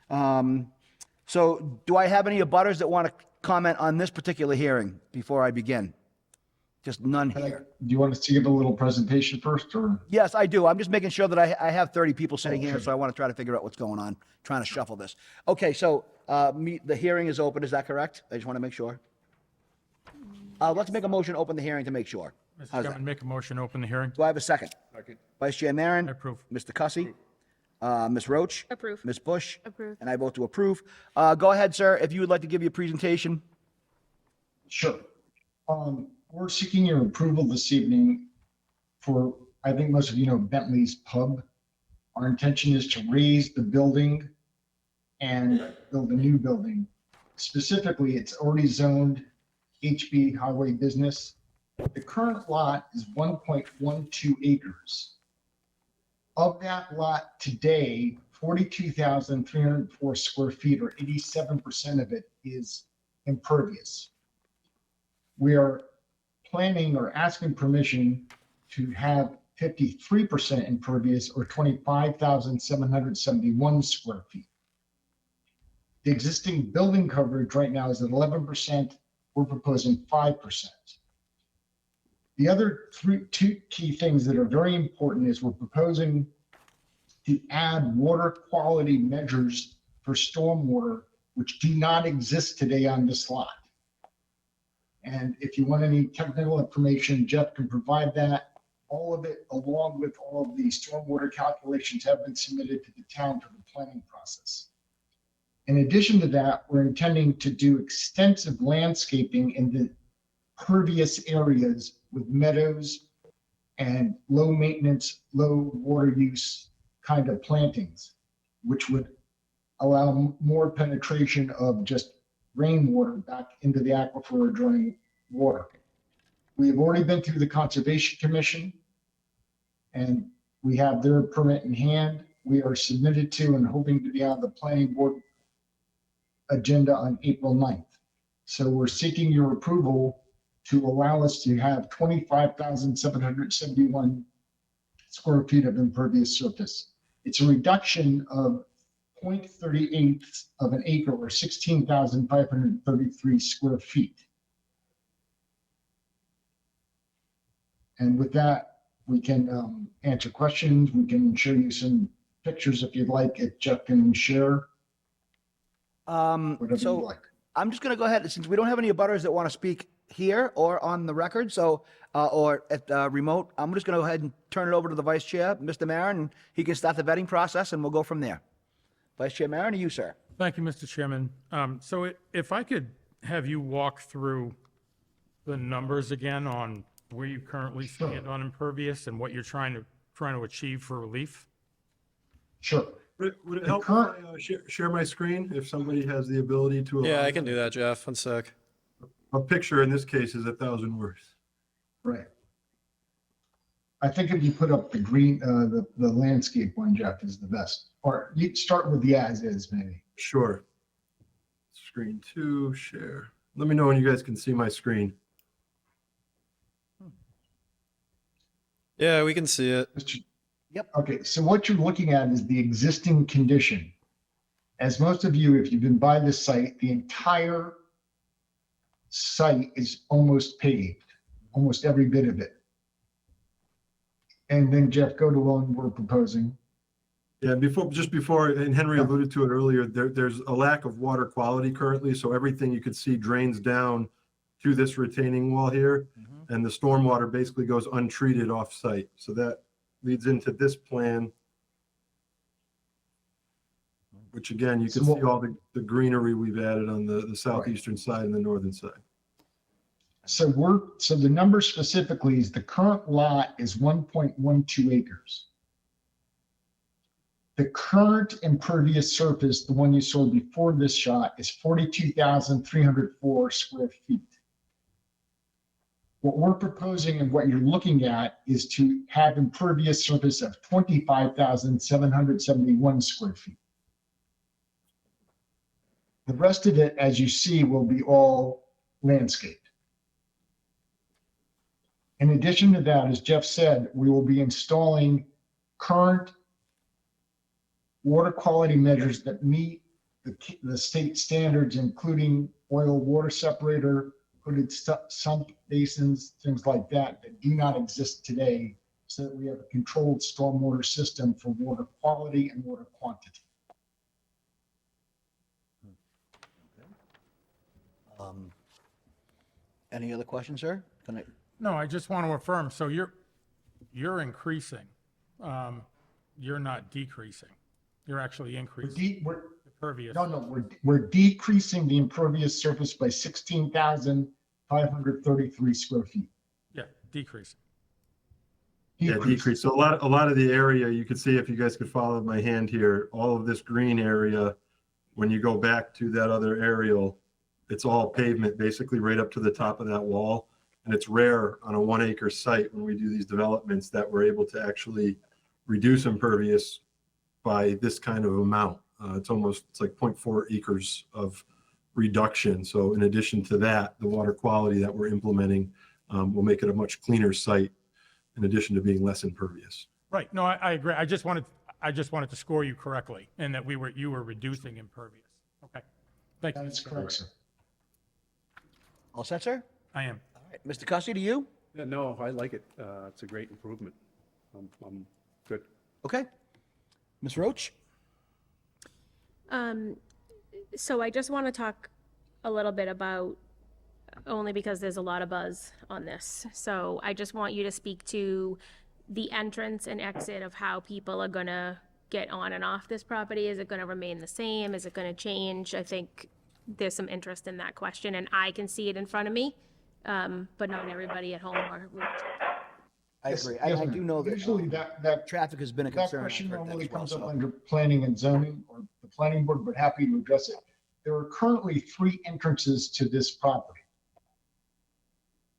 So do I have any abutters that want to comment on this particular hearing before I begin? Just none here. Do you want us to give a little presentation first, or? Yes, I do. I'm just making sure that I have 30 people sitting here, so I want to try to figure out what's going on, trying to shuffle this. Okay, so the hearing is open, is that correct? I just want to make sure. Let's make a motion to open the hearing to make sure. Mr. How's Chairman, that? make a motion to open the hearing. Do I have a second? Second. Vice Chair Maron? I approve. Mr. Cussy? Ms. Roach? Approve. Ms. Bush? Approve. And I vote to approve. Go ahead, sir, if you would like to give your presentation. Sure. We're seeking your approval this evening for, I think most of you know, Bentley's Pub. Our intention is to raise the building and build a new building. Specifically, it's already zoned HB Highway Business. The current lot is 1.12 acres. Of that lot today, 42,304 square feet, or 87% of it, is impervious. We are planning or asking permission to have 53% impervious, or 25,771 square feet. The existing building coverage right now is at 11%. We're proposing 5%. The other two key things that are very important is we're proposing to add water quality measures for stormwater, which do not exist today on this lot. And if you want any technical information, Jeff can provide that. All of it, along with all of the stormwater calculations, have been submitted to the town for the planning process. In addition to that, we're intending to do extensive landscaping in the pervious areas with meadows and low maintenance, low water use kind of plantings, which would allow more penetration of just rainwater back into the aquifer during water. We have already been through the Conservation Commission, and we have their permit in hand. We are submitted to and hoping to be on the planning board agenda on April 9th. So we're seeking your approval to allow us to have 25,771 square feet of impervious surface. It's a reduction of 0.38 of an acre or 16,533 square feet. And with that, we can answer questions. We can show you some pictures if you'd like, if Jeff can share. Whatever So you like. I'm just going to go ahead, since we don't have any abutters that want to speak here or on the record, so, or at remote, I'm just going to go ahead and turn it over to the Vice Chair, Mr. Maron, and he can start the vetting process and we'll go from there. Vice Chair Maron, to you, sir. Thank you, Mr. Chairman. So if I could have you walk through the numbers again on where you currently stand on impervious and what you're trying to achieve for relief? Sure. Would it help if I share my screen if somebody has the ability to? Yeah, allow I can do that, Jeff. One sec. A picture in this case is 1,000 words. Right. I think if you put up the green, the landscape one, Jeff, is the best. Or you start with the as is, maybe. Sure. Screen 2, share. Let me know when you guys can see my screen. Yeah, we can see it. Yep. Okay, so what you're looking at is the existing condition. As most of you, if you've been by this site, the entire site is almost paved, almost every bit of it. And then Jeff, go to one we're proposing. Yeah, just before, and Henry alluded to it earlier, there's a lack of water quality currently, so everything you could see drains down to this retaining wall here, and the stormwater basically goes untreated off-site. So that leads into this plan, which again, you can see all the greenery we've added on the southeastern side and the northern side. So the number specifically is the current lot is 1.12 acres. The current impervious surface, the one you saw before this shot, is 42,304 square feet. What we're proposing and what you're looking at is to have impervious surface of 25,771 square feet. The rest of it, as you see, will be all landscaped. In addition to that, as Jeff said, we will be installing current water quality measures that meet the state standards, including oil water separator, hooded sump basins, things like that, that do not exist today, so that we have a controlled stormwater system for water quality and water quantity. Any other questions, sir? Can I? No, I just want to affirm, so you're increasing. You're not decreasing. You're actually increasing impervious. No, we're decreasing the impervious surface by 16,533 square feet. Yeah, decreasing. Yeah, decrease. So a lot of the area, you can see if you guys could follow my hand here, all of this green area, when you go back to that other aerial, it's all pavement, basically right up to the top of that wall. And it's rare on a 1 acre site when we do these developments that we're able to actually reduce impervious by this kind of amount. It's like 0.4 acres of reduction. So in addition to that, the water quality that we're implementing will make it a much cleaner site in addition to being less impervious. Right. No, I agree. I just wanted to score you correctly and that you were reducing impervious. Okay. Thank you. That's correct, sir. All set, sir? I am. All right. Mr. Cussy, to you? Yeah, no, I like it. It's a great improvement. I'm good. Okay. Ms. Roach? So I just want to talk a little bit about, only because there's a lot of buzz on this. So I just want you to speak to the entrance and exit of how people are going to get on and off this property. Is it going to remain the same? Is it going to change? I think there's some interest in that question, and I can see it in front of me, but not everybody at home or. I Yes, agree. yes, I ma'am. do know that Usually that traffic has been a that concern. question I've heard that normally as well, comes up so. under planning and zoning or the planning board, but happy to address it. There are currently 3 entrances to this property.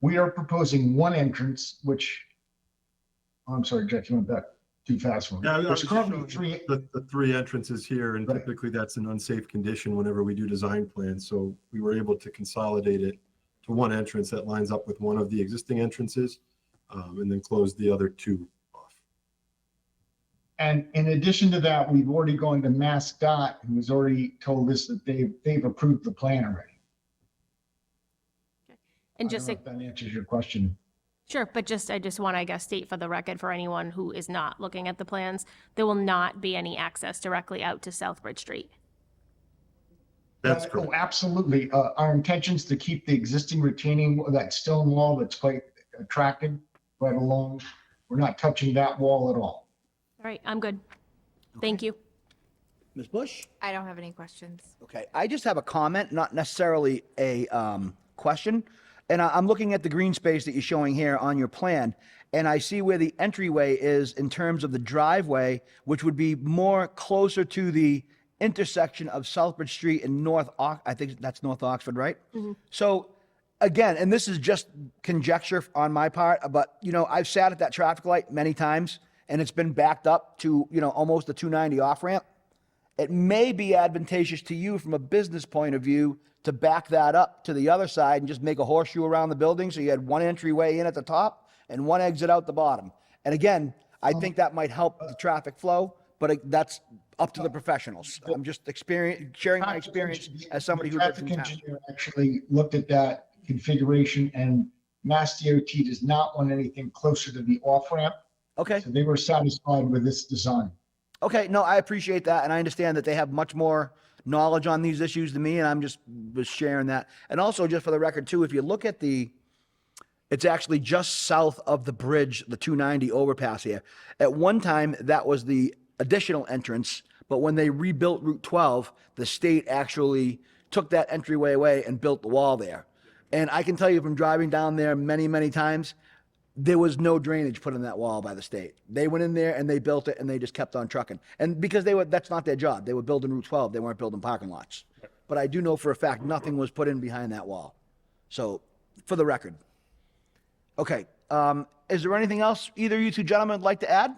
We are proposing one entrance, which, oh, I'm sorry, Jeff, you went back too fast for me. Yeah, I was There's just currently showing 3, the 3 entrances here, and Right. typically that's an unsafe condition whenever we do design plans. So we were able to consolidate it to one entrance that lines up with one of the existing entrances, and then close the other 2 off. and in addition to that, we've already gone to MassDOT, who has already told us that they've approved the plan already. And I just, don't know if that answers your question. sure, but just, I just want to, I guess, state for the record for anyone who is not looking at the plans, there will not be any access directly out to Southbridge Street. That's Oh, correct. absolutely. Our intention is to keep the existing retaining, that stone wall that's quite attractive right along. We're not touching that wall at all. All right, I'm good. Thank you. Ms. Bush? I don't have any questions. Okay, I just have a comment, not necessarily a question. And I'm looking at the green space that you're showing here on your plan, and I see where the entryway is in terms of the driveway, which would be more closer to the intersection of Southbridge Street and I think that's North Oxford, right? So again, and this is just conjecture on my part, but I've sat at that traffic light many times and it's been backed up to, almost a 290 off ramp. It may be advantageous to you from a business point of view to back that up to the other side and just make a horseshoe around the building. So you had one entryway in at the top and one exit out the bottom. And again, I think that might help the traffic flow, but that's up to the professionals. I'm just sharing my experience as somebody who lives in The town. traffic engineer actually looked at that configuration, and Mass DOT does not want anything closer to the off-ramp. Okay. So they were satisfied with this design. Okay, no, I appreciate that, and I understand that they have much more knowledge on these issues than me, and I'm just was sharing that. And also, just for the record too, if you look at it's actually just south of the bridge, the 290 overpass here. At one time, that was the additional entrance, but when they rebuilt Route 12, the state actually took that entryway away and built the wall there. And I can tell you from driving down there many, many times, there was no drainage put in that wall by the state. They went in there and they built it and they just kept on trucking. And because that's not their job. They were building Route 12. They weren't building parking lots. But I do know for a fact nothing was put in behind that wall. So for the record. Okay. Is there anything else either of you two gentlemen would like to add?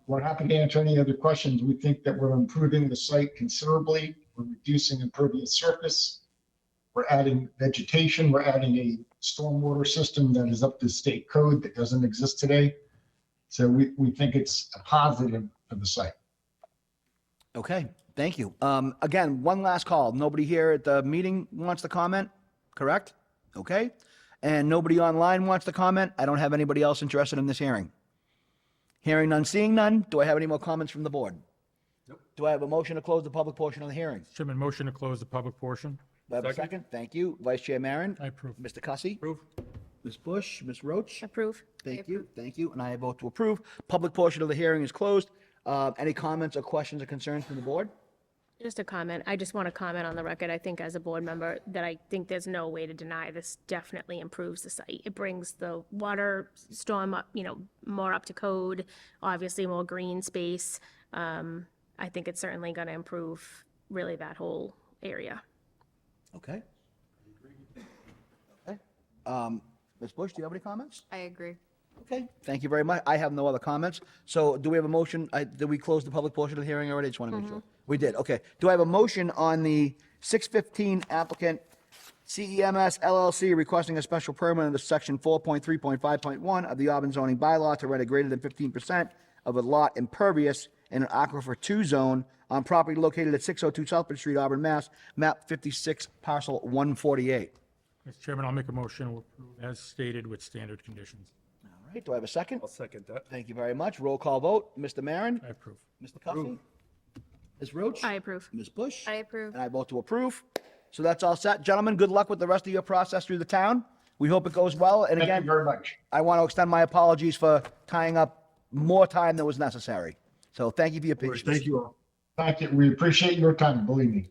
We're happy to answer any other questions. We think that we're improving the site considerably. We're reducing impervious surface. We're adding vegetation. We're adding a stormwater system that is up to state code that doesn't exist today. So we think it's a positive for the site. Okay. Thank you. Again, one last call. Nobody here at the meeting wants to comment, correct? Okay. And nobody online wants to comment. I don't have anybody else interested in this hearing. Hearing none, seeing none. Do I have any more comments from the board? Nope. Do I have a motion to close the public portion of the hearing? Chairman, motion to close the public portion. Do I have a second? Thank you. Vice Chair Maron? I approve. Mr. Cussy? Approve. Ms. Bush? Ms. Roach? Approve. Thank you. Thank you. And I vote to approve. Public portion of the hearing is closed. Any comments or questions or concerns from the board? Just a comment. I just want to comment on the record, I think as a board member, that I think there's no way to deny this definitely improves the site. It brings the water storm up, more up to code, obviously more green space. I think it's certainly going to improve really that whole area. Okay. Okay. Ms. Bush, do you have any comments? I agree. Okay, thank you very much. I have no other comments. So do we have a motion? Did we close the public portion of the hearing already? I just want to make sure. We did, okay. Do I have a motion on the 615 applicant CEMS LLC requesting a special permit under section 4.3.5.1 of the Auburn zoning bylaw to rent a greater than 15% of a lot impervious in an Aquifer 2 zone on property located at 602 Southbridge Street, Auburn, Mass., map 56, parcel 148. Mr. Chairman, I'll make a motion to approve as stated with standard conditions. All right, do I have a second? I'll second that. Thank you very much. Roll call vote. Mr. Maron? I approve. Mr. Cuffey? Ms. Roach? I approve. Ms. Bush? I approve. And I vote to approve. So that's all set. Gentlemen, good luck with the rest of your process through the town. We hope it goes well. And Thank you again, very much. I want to extend my apologies for tying up more time than was necessary. So thank you for your patience. Thank you all. Thank you. We appreciate your time, believe me.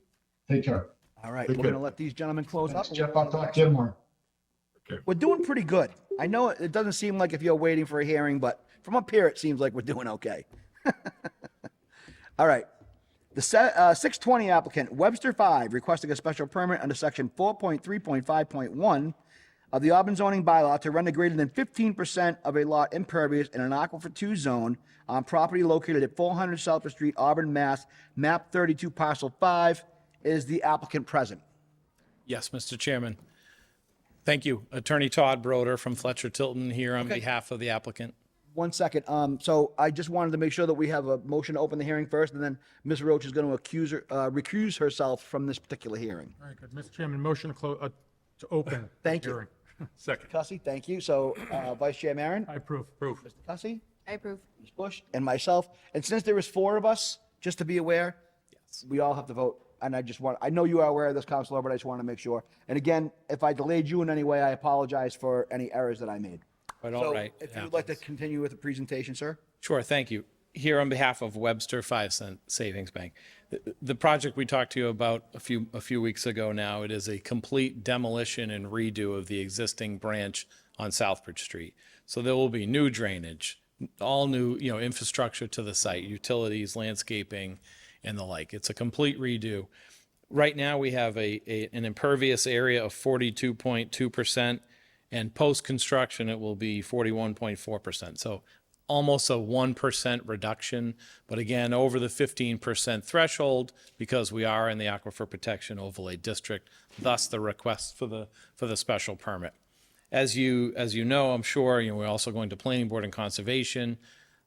Take care. All right, Take we're care. going to let these gentlemen close up. Thanks, Jeff. I'll talk to you tomorrow. We're doing pretty good. I know it doesn't seem like if you're waiting for a hearing, but from up here, it seems like we're doing okay. All right. The 620 applicant, Webster 5, requesting a special permit under section 4.3.5.1 of the Auburn zoning bylaw to render greater than 15% of a lot impervious in an Aquifer 2 zone on property located at 400 Southbridge Street, Auburn, Mass., map 32, parcel 5. Is the applicant present? Yes, Mr. Chairman. Thank you. Attorney Todd Broder from Fletcher Tilton here on behalf of the applicant. 1 second. So I just wanted to make sure that we have a motion to open the hearing first, and then Ms. Roach is going to recuse herself from this particular hearing. Very good. Mr. Chairman, motion to open. Thank the you. hearing. Second. Cussy, thank you. So Vice Chair Maron, I approve. Approve. Mr. Cussy, I approve. Ms. Bush, and myself. And since there is 4 of us, just to be aware, we all have to vote. And I know you are aware of this, Counselor, but I just want to make sure. And again, if I delayed you in any way, I apologize for any errors that I made. But So all right. if you would like to continue with the presentation, sir? Sure, thank you. Here on behalf of Webster 5 Cent Savings Bank. The project we talked to you about a few weeks ago now, it is a complete demolition and redo of the existing branch on Southbridge Street. So there will be new drainage, all new, infrastructure to the site, utilities, landscaping, and the like. It's a complete redo. Right now, we have an impervious area of 42.2%, and post-construction, it will be 41.4%. So almost a 1% reduction, but again, over the 15% threshold because we are in the Aquifer Protection Overlay District, thus the request for the special permit. As you know, I'm sure, we're also going to Planning Board and Conservation,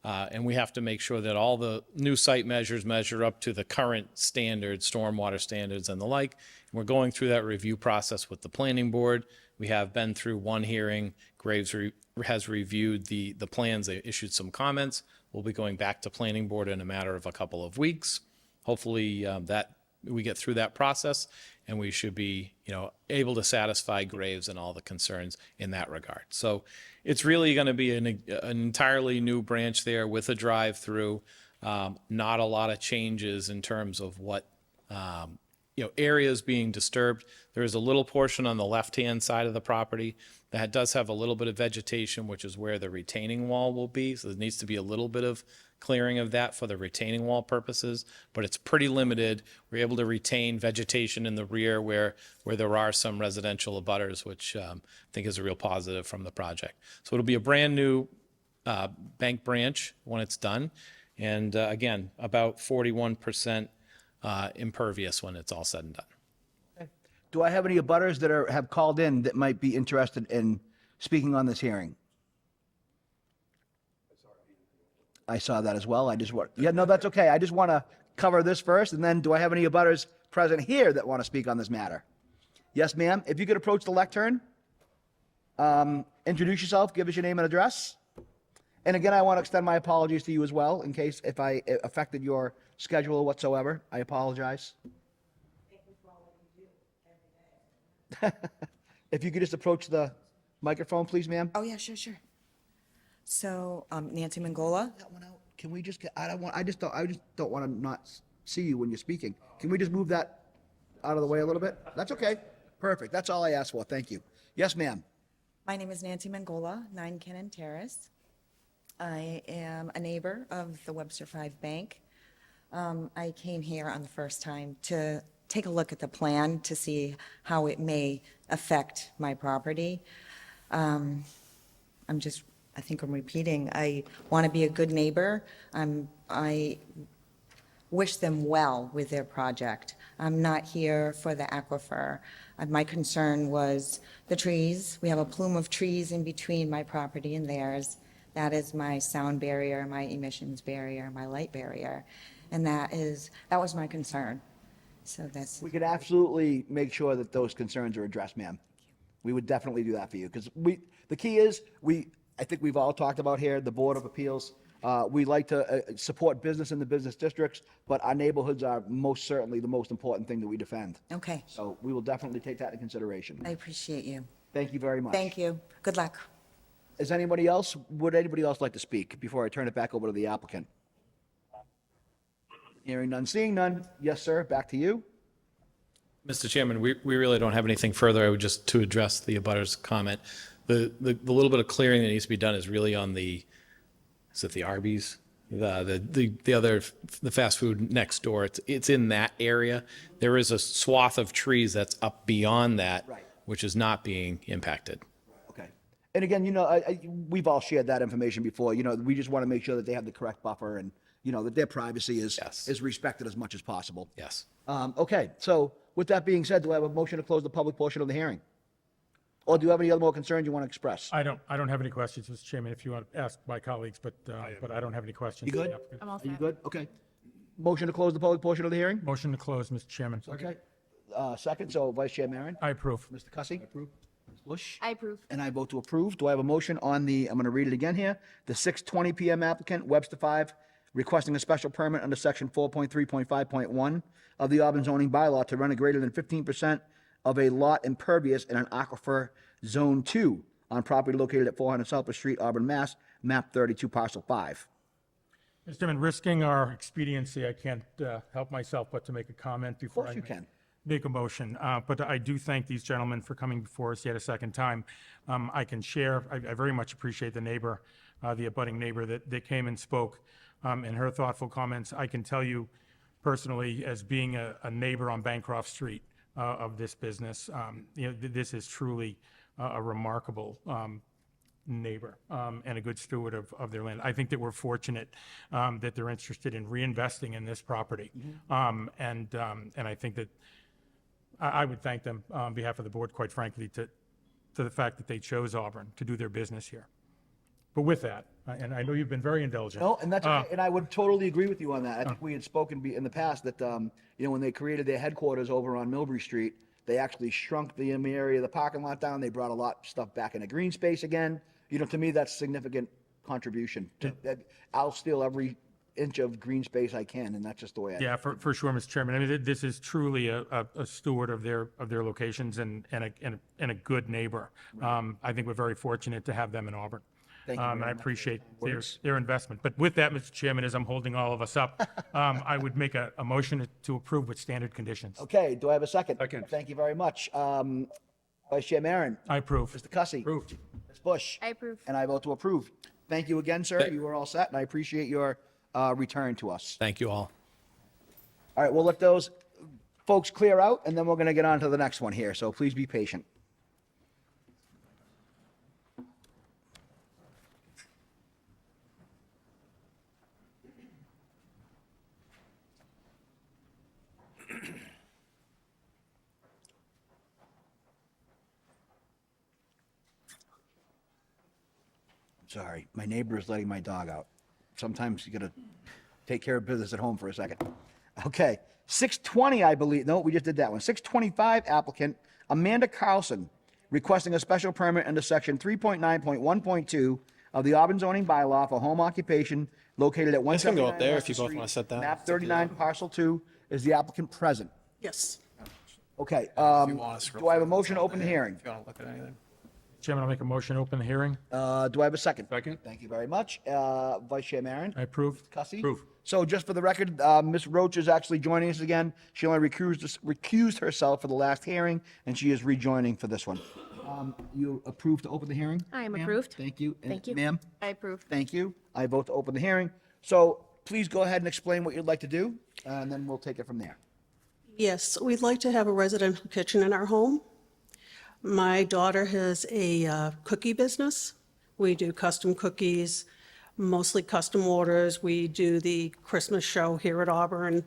and we have to make sure that all the new site measures measure up to the current standards, stormwater standards and the like. We're going through that review process with the Planning Board. We have been through one hearing. Graves has reviewed the plans. They issued some comments. We'll be going back to Planning Board in a matter of a couple of weeks. Hopefully that we get through that process and we should be, able to satisfy Graves and all the concerns in that regard. So it's really going to be an entirely new branch there with a drive-through. Not a lot of changes in terms of what, areas being disturbed. There is a little portion on the left-hand side of the property that does have a little bit of vegetation, which is where the retaining wall will be. So there needs to be a little bit of clearing of that for the retaining wall purposes, but it's pretty limited. We're able to retain vegetation in the rear where there are some residential abutters, which I think is a real positive from the project. So it'll be a brand new bank branch when it's done. And again, about 41% impervious when it's all said and done. Do I have any abutters that have called in that might be interested in speaking on this hearing? I saw that as well. That's okay. I just want to cover this first, and then do I have any abutters present here that want to speak on this matter? Yes, ma'am. If you could approach the lectern, introduce yourself, give us your name and address. And again, I want to extend my apologies to you as well, in case if I affected your schedule whatsoever. I apologize. If you could just approach the microphone, please, ma'am. Oh, yeah, sure. So, Nancy Mangola. That one out. Can we just get, I just don't want to not see you when you're speaking. Can we just move that out of the way a little bit? That's okay. Perfect. That's all I asked for. Thank you. Yes, ma'am. My name is Nancy Mangola, 9 Cannon Terrace. I am a neighbor of the Webster 5 Bank. I came here on the first time to take a look at the plan to see how it may affect my property. I think I'm repeating. I want to be a good neighbor. I wish them well with their project. I'm not here for the aquifer. My concern was the trees. We have a plume of trees in between my property and theirs. That is my sound barrier, my emissions barrier, my light barrier. And that was my concern. So that's. We could absolutely make sure that those concerns are addressed, ma'am. We would definitely do that for you, because the key is, I think we've all talked about here, the Board of Appeals. We like to support business in the business districts, but our neighborhoods are most certainly the most important thing that we defend. Okay. So we will definitely take that into consideration. I appreciate you. Thank you very much. Thank you. Good luck. Would anybody else like to speak before I turn it back over to the applicant? Hearing none, seeing none. Yes, sir, back to you. Mr. Chairman, we really don't have anything further. I would just, to address the abutters comment, the little bit of clearing that needs to be done is really on the, is it the Arby's? The other, the fast food next door. It's in that area. There is a swath of trees that's up beyond that, Right. which is not being impacted. Okay. And again, we've all shared that information before. We just want to make sure that they have the correct buffer and, that their privacy is respected as much as possible. Yes. Okay, so with that being said, do I have a motion to close the public portion of the hearing? Or do you have any other more concerns you want to express? I don't have any questions, Mr. Chairman, if you want to ask my colleagues, but I don't have any questions. You good? I'm all Are you set. good? Okay. Motion to close the public portion of the hearing? Motion to close, Mr. Chairman. Okay. Second, so Vice Chair Maron? I approve. Mr. Cussy? I approve. Ms. Bush? I approve. And I vote to approve. Do I have a motion on I'm going to read it again here. The 6:20 PM applicant, Webster 5, requesting a special permit under section 4.3.5.1 of the Auburn zoning bylaw to run a greater than 15% of a lot impervious in an aquifer zone 2 on property located at 400 Southbridge Street, Auburn, Mass, map 32, parcel 5. Mr. Chairman, risking our expediency, I can't help myself but to make a comment before course I you can. make a motion. But I do thank these gentlemen for coming before us yet a second time. I can share, I very much appreciate the neighbor, the abutting neighbor that came and spoke, and her thoughtful comments. I can tell you personally, as being a neighbor on Bancroft Street of this business, this is truly a remarkable neighbor and a good steward of their land. I think that we're fortunate that they're interested in reinvesting in this property. And I think that I would thank them on behalf of the board, quite frankly, to the fact that they chose Auburn to do their business here. But with that, and I know you've been very indulgent. No, and and I would totally agree with you on that. I think we had spoken in the past that, when they created their headquarters over on Millbury Street, they actually shrunk the area of the parking lot down. They brought a lot of stuff back into green space again. To me, that's significant contribution. I'll steal every inch of green space I can, and that's just the way I. Yeah, for sure, Mr. Chairman. I mean, this is truly a steward of their locations and a good neighbor. I think we're very fortunate to have them in Auburn. Thank you very And I much for appreciate your words. their investment. But with that, Mr. Chairman, as I'm holding all of us up, I would make a motion to approve with standard conditions. Okay, do I have a second? Second. Thank you very much. Vice Chair Maron? I approve. Mr. Cussy? Approved. Ms. Bush? I approve. And I vote to approve. Thank you again, sir. You are all set, and I appreciate your return to us. Thank you all. All right, we'll let those folks clear out, and then we're going to get on to the next one here, so please be patient. Sorry, my neighbor is letting my dog out. Sometimes you gotta take care of business at home for a second. Okay, 620, I believe, no, we just did that one. 625 applicant Amanda Carlson requesting a special permit under section 3.9.1.2 of the Auburn zoning bylaw for home occupation located at 179 Guys can go up there if Webster you both Street, wanna sit down. Map 39, parcel 2. Is the applicant present? Yes. Okay, want us to do I have a motion to open the hearing? If you want to look at anything. Chairman, I'll make a motion to open the hearing. Do I have a second? Second. Thank you very much. Vice Chair Maron? I approve. Cussy? Approve. So just for the record, Ms. Roach is actually joining us again. She only recused herself for the last hearing, and she is rejoining for this one. You approve to open the hearing? I am ma'am? approved. Thank you. And Thank you. Ma'am? I approve. Thank you. I vote to open the hearing. So please go ahead and explain what you'd like to do, and then we'll take it from there. Yes, we'd like to have a residential kitchen in our home. My daughter has a cookie business. We do custom cookies, mostly custom orders. We do the Christmas show here at Auburn,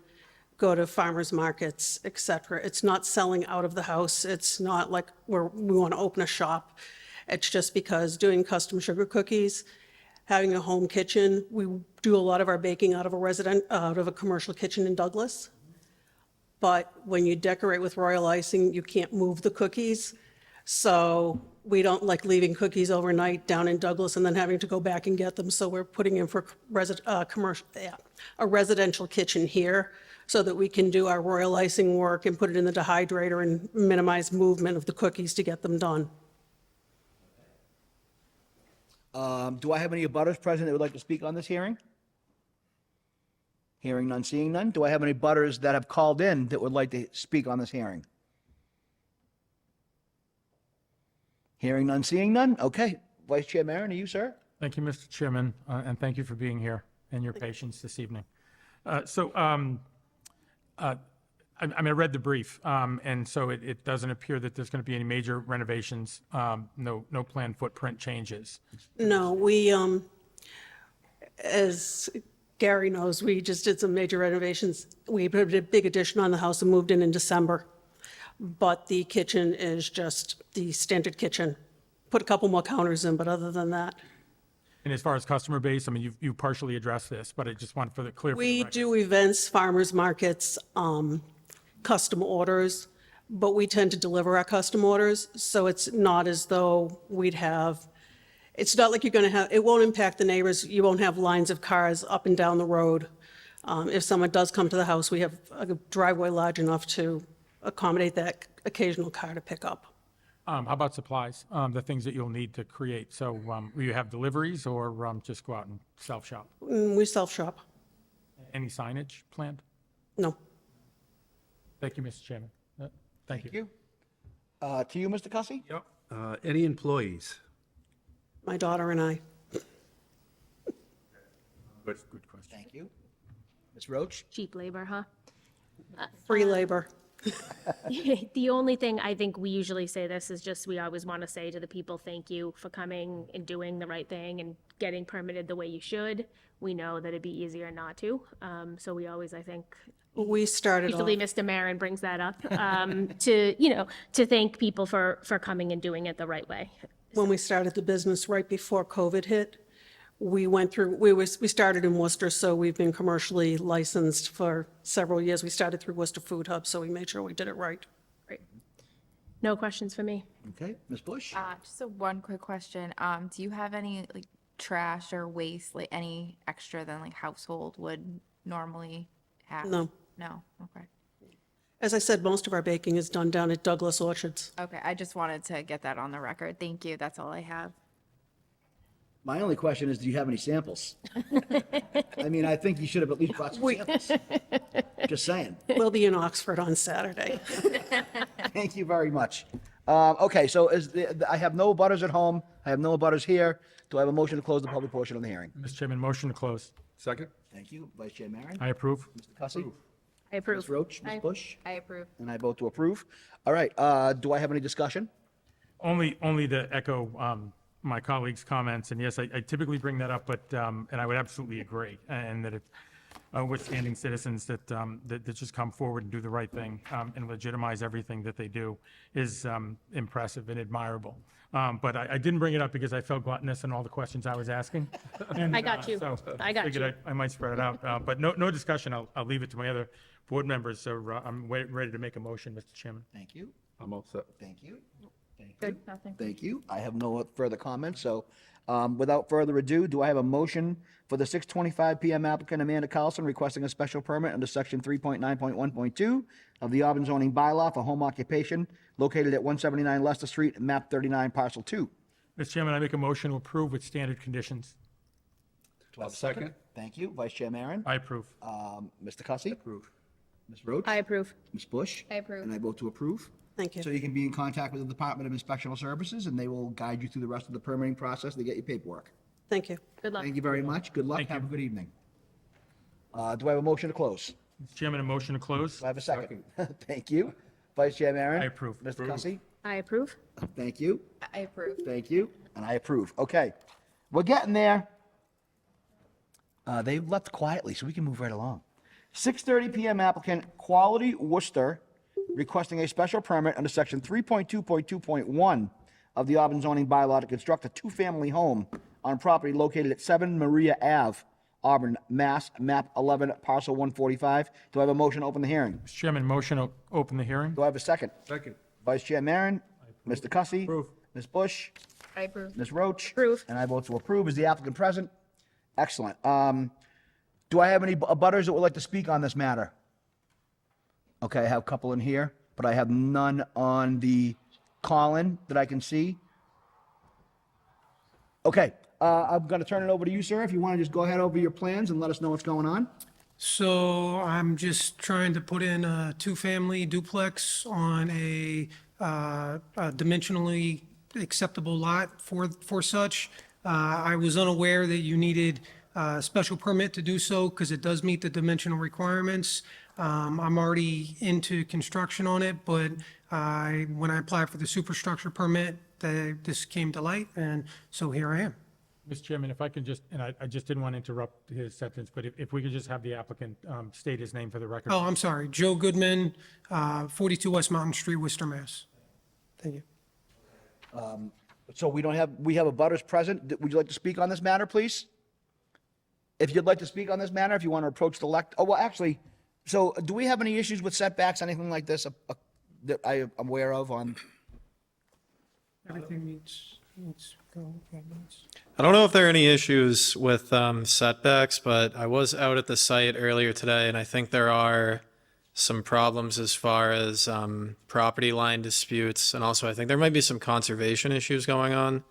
go to farmers markets, etc. It's not selling out of the house. It's not like we want to open a shop. It's just because doing custom sugar cookies, having a home kitchen, we do a lot of our baking out of a commercial kitchen in Douglas. But when you decorate with royal icing, you can't move the cookies. So we don't like leaving cookies overnight down in Douglas and then having to go back and get them. So we're putting in for a residential kitchen here so that we can do our royal icing work and put it in the dehydrator and minimize movement of the cookies to get them done. Do I have any abutters present that would like to speak on this hearing? Hearing none, seeing none. Do I have any butters that have called in that would like to speak on this hearing? Hearing none, seeing none. Okay. Vice Chair Maron, are you, sir? Thank you, Mr. Chairman, and thank you for being here and your patience this evening. I read the brief, and so it doesn't appear that there's going to be any major renovations, no planned footprint changes. No, as Gary knows, we just did some major renovations. We put a big addition on the house and moved in December. But the kitchen is just the standard kitchen. Put a couple more counters in, but other than that. And as far as customer base, I mean, you partially addressed this, but I just want for the clear. We do events, farmers markets, custom orders, but we tend to deliver our custom orders. So it's not as though it's not like you're going to have, it won't impact the neighbors. You won't have lines of cars up and down the road. If someone does come to the house, we have a driveway large enough to accommodate that occasional car to pick up. How about supplies, the things that you'll need to create? So will you have deliveries or just go out and self-shop? We self-shop. Any signage planned? No. Thank you, Mr. Chairman. Thank you. To you, Mr. Cussy? Yep. Any employees? My daughter and I. Good question. Thank you. Ms. Roach? Cheap labor, huh? Free labor. The only thing I think we usually say this is just we always want to say to the people, thank you for coming and doing the right thing and getting permitted the way you should. We know that it'd be easier not to. So we always, I think, We started usually off, Mr. Maron brings that up to thank people for coming and doing it the right way. when we started the business right before COVID hit, we started in Worcester, so we've been commercially licensed for several years. We started through Worcester Food Hub, so we made sure we did it right. Great. No questions for me. Okay, Ms. Bush? Just one quick question. Do you have any like trash or waste, like any extra than like household would normally have? No. No. Okay. As I said, most of our baking is done down at Douglas Orchards. Okay. I just wanted to get that on the record. Thank you. That's all I have. My only question is, do you have any samples? I mean, I think you should have at least brought some samples. Just saying. We'll be in Oxford on Saturday. Thank you very much. Okay, so I have no butters at home. I have no butters here. Do I have a motion to close the public portion of the hearing? Mr. Chairman, motion to close. Second? Thank you. Vice Chair Maron? I approve. Mr. Cussy? I approve. Ms. Roach? Ms. Bush? I approve. And I vote to approve. All right, do I have any discussion? Only to echo my colleagues' comments, and yes, I typically bring that up, but, and I would absolutely agree, and that it's withstanding citizens that just come forward and do the right thing and legitimize everything that they do is impressive and admirable. But I didn't bring it up because I felt gluttonous in all the questions I was asking. And, I got you. So I got figured you. I might spread it out, but no discussion. I'll leave it to my other board members, so I'm ready to make a motion, Mr. Chairman. Thank you. I'm all set. Thank you. Thank Good. you. Nothing. Thank you. I have no further comments, so without further ado, do I have a motion for the 6:25 PM applicant Amanda Carlson requesting a special permit under section 3.9.1.2 of the Auburn zoning bylaw for home occupation located at 179 Leicester Street, map 39, parcel 2? Mr. Chairman, I make a motion to approve with standard conditions. Do I have a second? Thank you. Vice Chair Maron? I approve. Mr. Cussy? Approve. Ms. Roach? I approve. Ms. Bush? I approve. And I vote to approve. Thank you. So you can be in contact with the Department of Inspectional Services, and they will guide you through the rest of the permitting process to get your paperwork. Thank you. Good luck. Thank you very much. Good luck. Thank Have you. a good evening. Do I have a motion to close? Mr. Chairman, a motion to close. Do I have a second? Thank you. Vice Chair Maron? I approve. Mr. Cussy? I approve. Thank you. I approve. Thank you. And I approve. Okay. We're getting there. They left quietly, so we can move right along. 6:30 PM applicant Quality Worcester requesting a special permit under section 3.2.2.1 of the Auburn zoning bylaw to construct a two-family home on property located at 7 Maria Ave, Auburn, Mass, map 11, parcel 145. Do I have a motion to open the hearing? Mr. Chairman, motion to open the hearing. Do I have a second? Second. Vice Chair Maron? Mr. Cussy? Approve. Ms. Bush? I approve. Ms. Roach? Approve. And I vote to approve. Is the applicant present? Excellent. Do I have any abutters that would like to speak on this matter? Okay, I have a couple in here, but I have none on the call-in that I can see. Okay, I'm going to turn it over to you, sir, if you want to just go ahead over your plans and let us know what's going on. So I'm just trying to put in a two-family duplex on a dimensionally acceptable lot for such. I was unaware that you needed a special permit to do so because it does meet the dimensional requirements. I'm already into construction on it, but when I applied for the superstructure permit, this came to light, and so here I am. Mr. Chairman, if I can just, and I just didn't want to interrupt his sentence, but if we could just have the applicant state his name for the record. Oh, I'm sorry, Joe Goodman, 42 West Mountain Street, Worcester, Mass. Thank you. So we have a butters present. Would you like to speak on this matter, please? If you'd like to speak on this matter, if you want to approach the oh, well, actually, so do we have any issues with setbacks, anything like this that I am aware of on? Everything needs go. I don't know if there are any issues with setbacks, but I was out at the site earlier today, and I think there are some problems as far as property line disputes, and also I think there might be some conservation issues going on.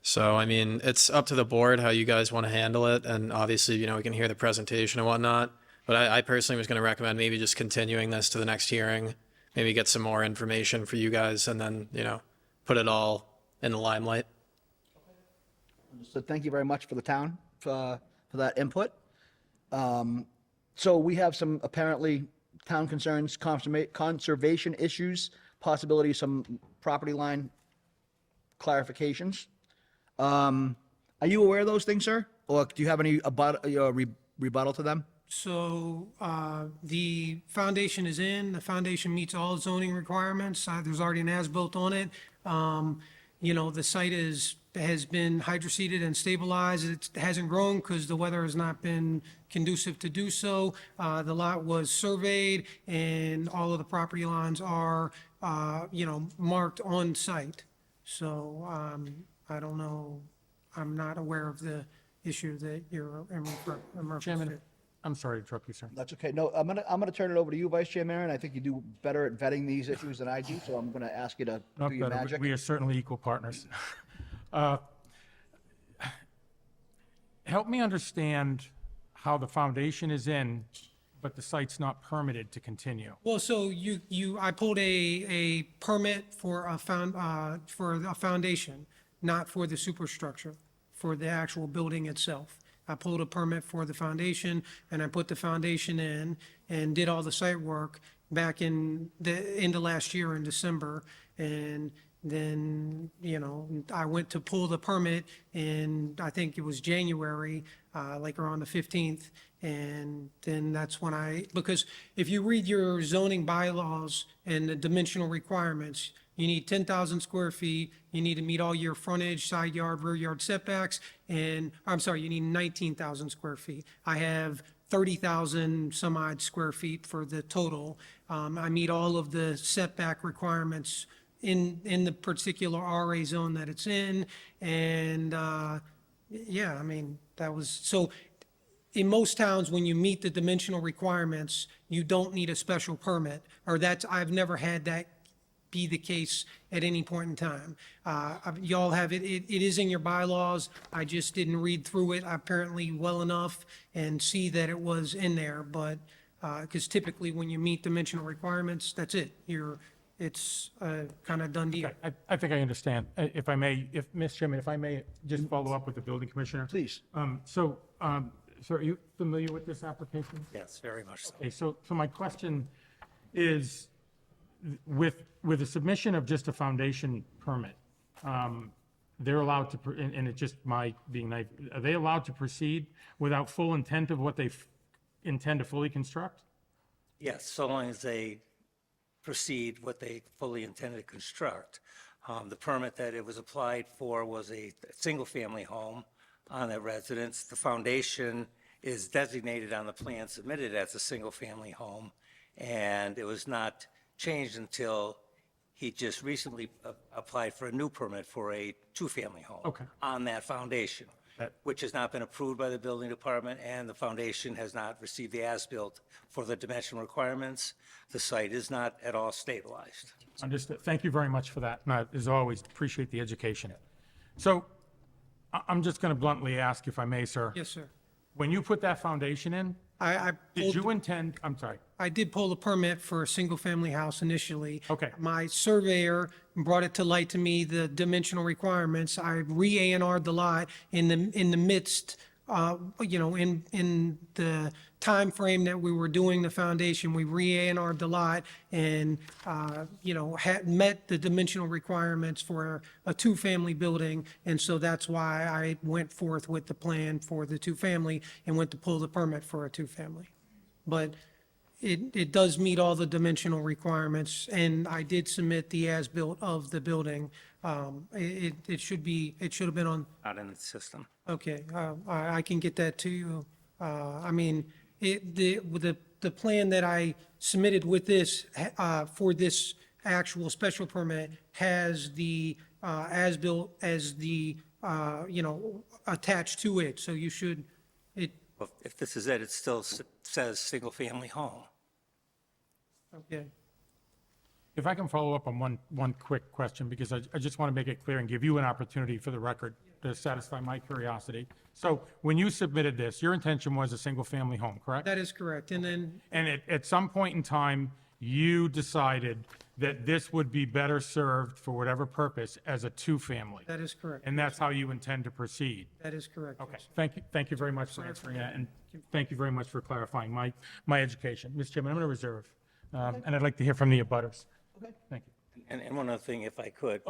So, I mean, it's up to the board how you guys want to handle it, and obviously, we can hear the presentation and whatnot, but I personally was going to recommend maybe just continuing this to the next hearing, maybe get some more information for you guys, and then, put it all in the limelight. So thank you very much for the town for that input. So we have some apparently town concerns, conservation issues, possibility of some property line clarifications. Are you aware of those things, sir? Or do you have any rebuttal to them? So the foundation is in. The foundation meets all zoning requirements. There's already an as-built on it. The site has been hydroseeded and stabilized. It hasn't grown because the weather has not been conducive to do so. The lot was surveyed, and all of the property lines are, marked on site. So I don't know. I'm not aware of the issue that you're referring Chairman, to. I'm sorry to interrupt you, sir. That's okay. No, I'm gonna turn it over to you, Vice Chair Maron. I think you do better at vetting these issues than I do, so I'm gonna ask you to Not do your better. magic. We are certainly equal partners. Help me understand how the foundation is in, but the site's not permitted to continue. Well, so I pulled a permit for a foundation, not for the superstructure, for the actual building itself. I pulled a permit for the foundation, and I put the foundation in and did all the site work back in the end of last year in December. And then, I went to pull the permit in, I think it was January, like around the 15th. And then that's when because if you read your zoning bylaws and the dimensional requirements, you need 10,000 square feet. You need to meet all your frontage, side yard, rear yard setbacks. And you need 19,000 square feet. I have 30,000 some odd square feet for the total. I meet all of the setback requirements in the particular RA zone that it's in. And that was, so in most towns, when you meet the dimensional requirements, you don't need a special permit, I've never had that be the case at any point in time. Y'all have it is in your bylaws. I just didn't read through it apparently well enough and see that it was in there, but, because typically when you meet dimensional requirements, that's it. It's kind of done deal. I think I understand. If I may, Mr. Chairman, if I may just follow up with the building commissioner? Please. So are you familiar with this application? Yes, very much so. Okay, so my question is, with the submission of just a foundation permit, they're allowed to, and it's just my being naive, are they allowed to proceed without full intent of what they intend to fully construct? Yes, so long as they proceed what they fully intended to construct. The permit that it was applied for was a single-family home on that residence. The foundation is designated on the plan submitted as a single-family home, and it was not changed until he just recently applied for a new permit for a two-family home on that foundation, which has not been approved by the building department, and the foundation has not received the as-built for the dimensional requirements. The site is not at all stabilized. Understood. Thank you very much for that. And as always, appreciate the education. So I'm just going to bluntly ask, if I may, sir. Yes, sir. When you put that foundation in, I Did pulled, you intend, I'm sorry, I did pull the permit for a single-family house initially. Okay. My surveyor brought it to light to me, the dimensional requirements. I re-A&R'd the lot in the midst, in the time frame that we were doing the foundation, we re-A&R'd the lot and, had met the dimensional requirements for a two-family building. And so that's why I went forth with the plan for the two-family and went to pull the permit for a two-family. But it does meet all the dimensional requirements, and I did submit the as-built of the building. It should have been on, Out in the system. okay, I can get that to you. I mean, the plan that I submitted with this, for this actual special permit has the as-built as the, attached to it, so you should, Well, if this is it, it still says single-family home. okay. if I can follow up on one quick question, because I just want to make it clear and give you an opportunity for the record to satisfy my curiosity. So when you submitted this, your intention was a single-family home, correct? That is correct, and then, And at some point in time, you decided that this would be better served for whatever purpose as a two-family. that is correct. And that's how you intend to proceed. That is correct. Okay, thank you very much for answering that, and thank you very much for clarifying my education. Mr. Chairman, I'm going to reserve, and I'd like to hear from the abutters. Okay. Thank you. And one other thing, if I could,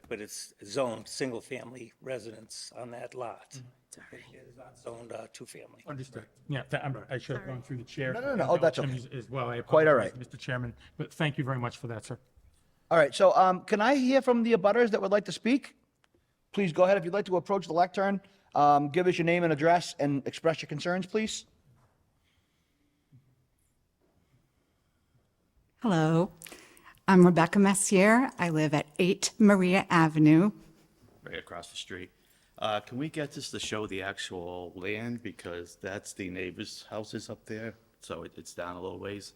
but it's zoned single-family residence on that lot. It is not zoned two-family. Understood. Yeah, I should have gone through the chair. No. Oh, that's okay. As well. I Quite all apologize, Mr. Chairman, but thank you very much for that, sir. All right, so can I hear from the abutters that would like to speak? Please go ahead. If you'd like to approach the lectern, give us your name and address and express your concerns, please. Hello, I'm Rebecca Messier. I live at 8 Maria Avenue. Right across the street. Can we get this to show the actual land, because that's the neighbor's houses up there, so it's down a little ways.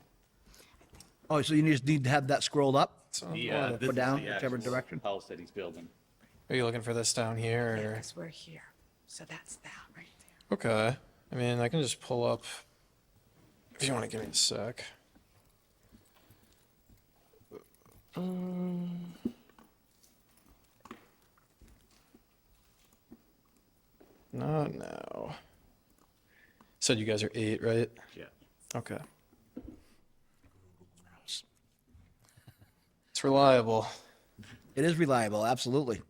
Oh, so you just need to have that scrolled up? Yeah, Or this is down, the whichever actual direction? house that he's building. Are you looking for this down here, or? Because we're here, so that's that right there. Okay, I mean, I can just pull up, if you want to give me a sec. Not now. Said you guys are 8, right? Yeah. Okay. It's reliable, It is reliable, absolutely.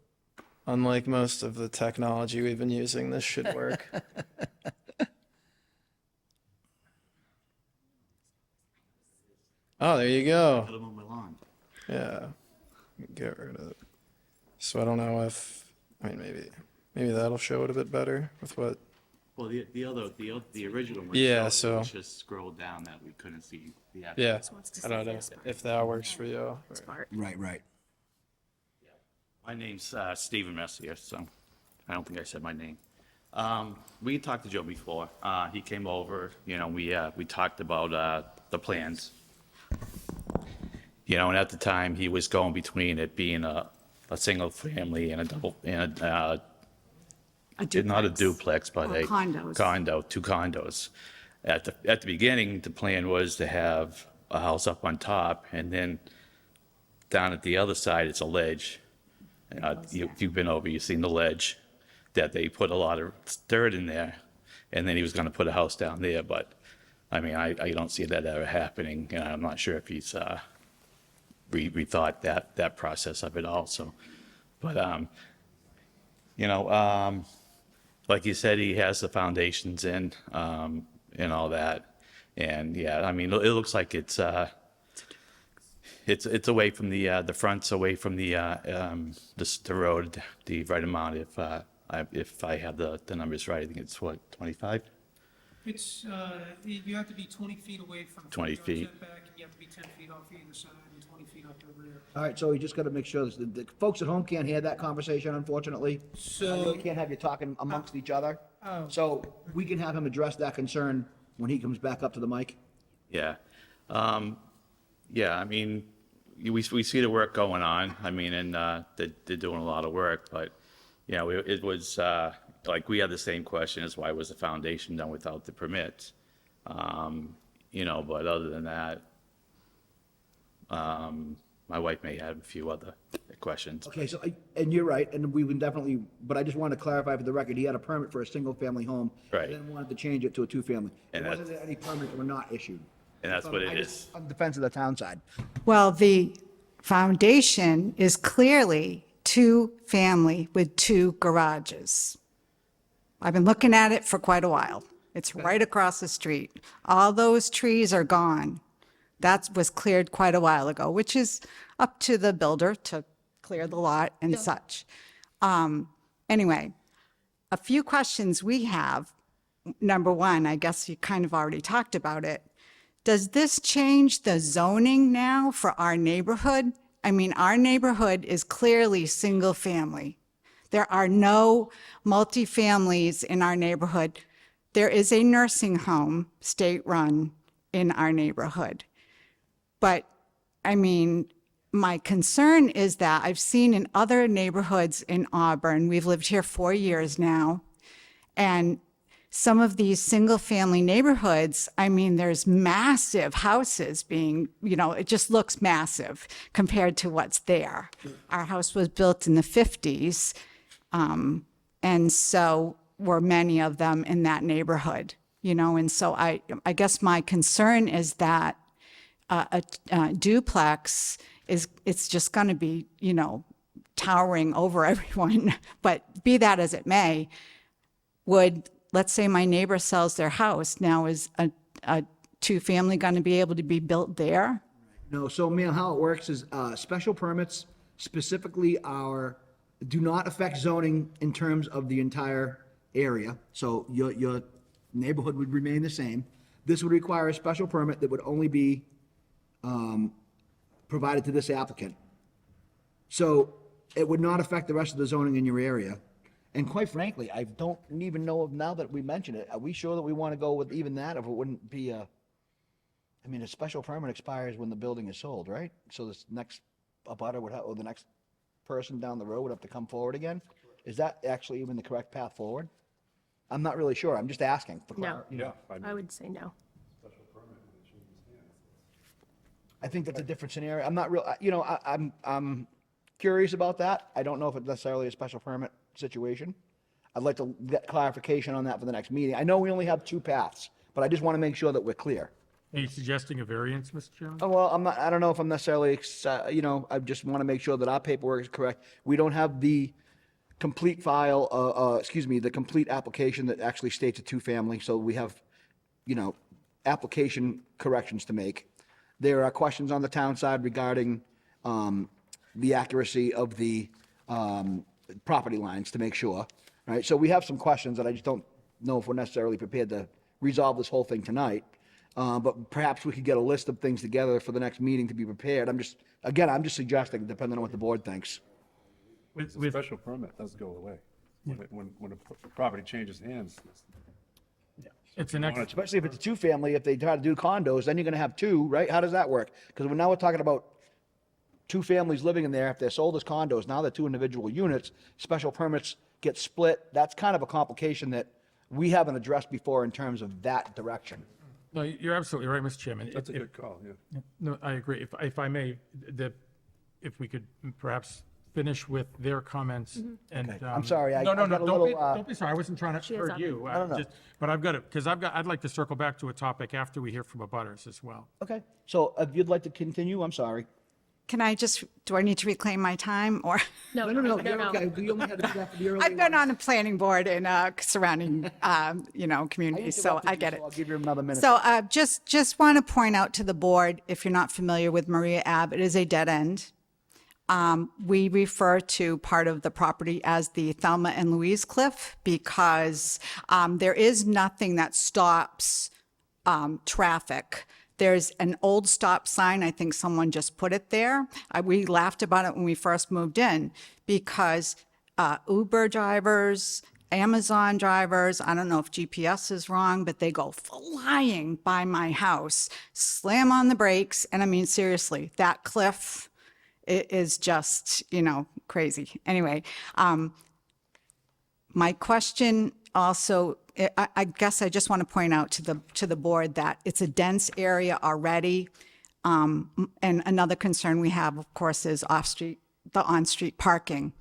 unlike most of the technology we've been using. This should work. Oh, there you go. Put 'em on my lawn. Yeah, get rid of it. So I don't know if, I mean, maybe that'll show it a bit better with what, Well, the original one. Yeah, showed it, so- was just scrolled down that we couldn't see the actual. yeah, I don't know if that works for you. or- Right. My name's Stephen Messier, so I don't think I said my name. We talked to Joe before. He came over, we talked about the plans. And at the time, he was going between it being a single family and a double, and not a duplex, but Or a condos. condo, 2 condos. At the beginning, the plan was to have a house up on top, and then down at the other side, it's a ledge. If you've been over, you've seen the ledge, that they put a lot of dirt in there, and then he was gonna put a house down there, but, I mean, I don't see that ever happening, and I'm not sure if he's rethought that process of it also. But, like you said, he has the foundations in, and all that. And yeah, I mean, it looks like it's away from the front's away from the road, the right amount. If I have the numbers right, I think it's what, 25? It's, you have to be 20 feet away from. 20 front yard feet. setback, and you have to be 10 feet off either side and 20 feet off the rear. All right, so we just got to make sure the folks at home can't hear that conversation, unfortunately. So- We can't have you talking amongst each other. Oh. So we can have him address that concern when he comes back up to the mic. Yeah. Yeah, I mean, we see the work going on. I mean, and they're doing a lot of work, but, it was, like, we had the same question as why was the foundation done without the permits? But other than that, my wife may have a few other questions. Okay, so, and you're right, and we would definitely, but I just want to clarify for the record, he had a permit for a single-family home. Right. And then wanted to change it to a two-family. There And wasn't any permits that were not issued. And that's what I it just- is. On defense of the town side. Well, the foundation is clearly two-family with two garages. I've been looking at it for quite a while. It's right across the street. All those trees are gone. That was cleared quite a while ago, which is up to the builder to clear the lot and such. Anyway, a few questions we have. Number one, I guess you kind of already talked about it. Does this change the zoning now for our neighborhood? I mean, our neighborhood is clearly single family. There are no multifamilies in our neighborhood. There is a nursing home, state-run, in our neighborhood. But, I mean, my concern is that I've seen in other neighborhoods in Auburn, we've lived here 4 years now, and some of these single-family neighborhoods, I mean, there's massive houses being, it just looks massive compared to what's there. Our house was built in the 50s, and so were many of them in that neighborhood, and so I guess my concern is that a duplex it's just going to be, towering over everyone. But be that as it may, let's say my neighbor sells their house, now is a two-family going to be able to be built there? No, so ma'am, how it works is, special permits specifically do not affect zoning in terms of the entire area. So your neighborhood would remain the same. This would require a special permit that would only be provided to this applicant. So it would not affect the rest of the zoning in your area. And quite frankly, I don't even know of, now that we mention it, are we sure that we want to go with even that, if it wouldn't be a special permit expires when the building is sold, right? So this next abutter would have, or the next person down the road would have to come forward again? Is that actually even the correct path forward? I'm not really sure. I'm just asking. No. Yeah. I would say no. I think that's a different scenario. I'm not real, I'm curious about that. I don't know if it's necessarily a special permit situation. I'd like to get clarification on that for the next meeting. I know we only have two paths, but I just want to make sure that we're clear. Are you suggesting a variance, Mr. Chairman? Oh, well, I don't know if I'm necessarily, I just want to make sure that our paperwork is correct. We don't have the complete file, the complete application that actually states a two-family, so we have, application corrections to make. There are questions on the town side regarding the accuracy of the property lines to make sure, right? So we have some questions that I just don't know if we're necessarily prepared to resolve this whole thing tonight. But perhaps we could get a list of things together for the next meeting to be prepared. I'm just suggesting, depending on what the board thinks. The special permit does go away. When a property changes hands. It's an extra, Especially if it's a two-family, if they try to do condos, then you're gonna have two, right? How does that work? Because now we're talking about two families living in there. If they're sold as condos, now they're two individual units, special permits get split. That's kind of a complication that we haven't addressed before in terms of that direction. no, you're absolutely right, Mr. Chairman. That's a good call, yeah. No, I agree. If I may, if we could perhaps finish with their comments and. I'm sorry, I No, got a little, don't be sorry. I wasn't trying to hurt you. No. But I'd like to circle back to a topic after we hear from abutters as well. Okay, so if you'd like to continue, I'm sorry. Can I do I need to reclaim my time or? No, No, you're okay. We only had to do that for the early I've been ones. on a planning board in surrounding, communities, so interrupted I you, get it. so I'll give you another minute. So just want to point out to the board, if you're not familiar with Maria Ave, it is a dead end. We refer to part of the property as the Thelma and Louise Cliff because there is nothing that stops traffic. There's an old stop sign. I think someone just put it there. We laughed about it when we first moved in because Uber drivers, Amazon drivers, I don't know if GPS is wrong, but they go flying by my house, slam on the brakes. And I mean, seriously, that cliff is just, crazy. Anyway, my question also, I guess I just want to point out to the board that it's a dense area already. And another concern we have, of course, is the on-street parking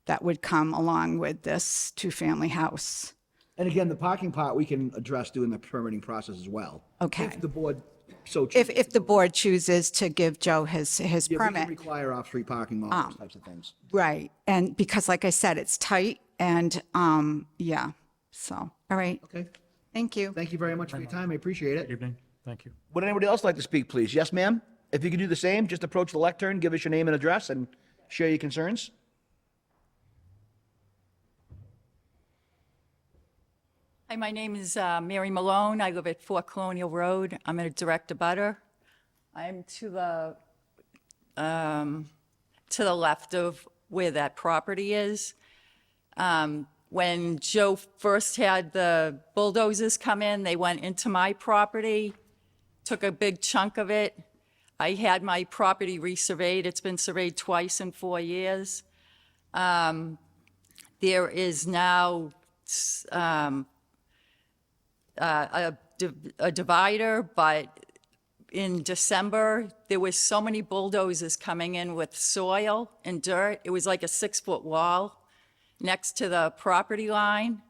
that would come along with this two-family house. And again, the parking part, we can address during the permitting process as well. Okay. If the board so chooses. If the board chooses to give Joe his Yeah, we can permit. require off-street parking, all those types of things. Right, and because like I said, it's tight and, yeah, so, all right. Okay. Thank you. Thank you very much for your time. I appreciate it. Evening. Thank you. Would anybody else like to speak, please? Yes, ma'am? If you could do the same, just approach the lectern, give us your name and address, and share your concerns. Hi, my name is Mary Malone. I live at 4 Colonial Road. I'm a direct abutter. I'm to the left of where that property is. When Joe first had the bulldozers come in, they went into my property, took a big chunk of it. I had my property resurveyed. It's been surveyed twice in 4 years. There is now a divider, but in December, there was so many bulldozers coming in with soil and dirt. It was like a 6-foot wall next to the property line.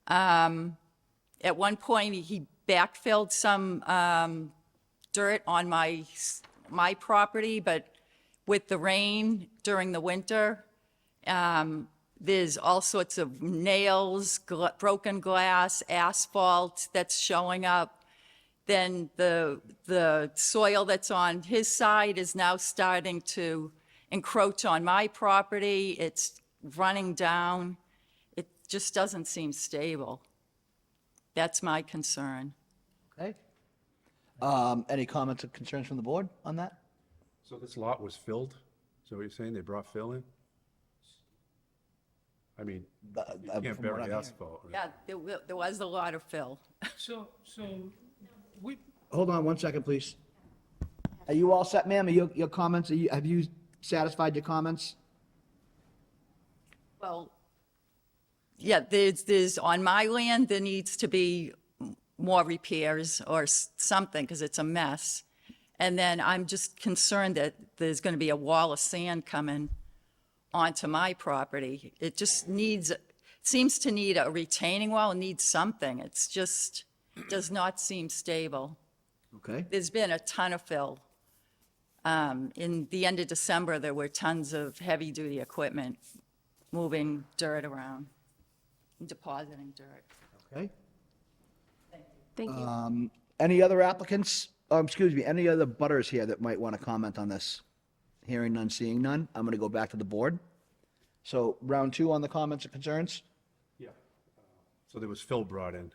At one point, he backfilled some dirt on my property, but with the rain during the winter, there's all sorts of nails, broken glass, asphalt that's showing up. Then the soil that's on his side is now starting to encroach on my property. It's running down. It just doesn't seem stable. That's my concern. Okay. Any comments or concerns from the board on that? So this lot was filled? Is that what you're saying? They brought fill in? I mean, you can't from what bury I'm asphalt. right? Yeah, there was a lot of fill. So we, Hold on one second, please. Are you all set, ma'am? Are your comments, have you satisfied your comments? Well, yeah, there's, on my land, there needs to be more repairs or something, because it's a mess. And then I'm just concerned that there's going to be a wall of sand coming onto my property. It just seems to need a retaining wall, it needs something. It's just, does not seem stable. Okay. There's been a ton of fill. In the end of December, there were tons of heavy-duty equipment moving dirt around, depositing dirt. Okay. Thank you. Any other applicants, excuse me, any other butters here that might want to comment on this? Hearing none, seeing none, I'm going to go back to the board. So round 2 on the comments and concerns? Yeah. So there was fill brought in.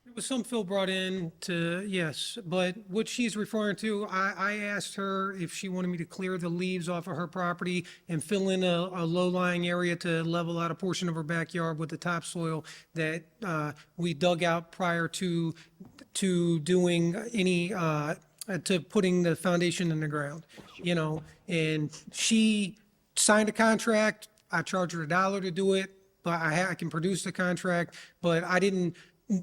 there was some fill brought in to, yes, but what she's referring to, I asked her if she wanted me to clear the leaves off of her property and fill in a low-lying area to level out a portion of her backyard with the topsoil that we dug out prior to doing any, to putting the foundation in the ground, you know, and she signed a contract. I charged her $1 to do it, but I can produce the contract, but I didn't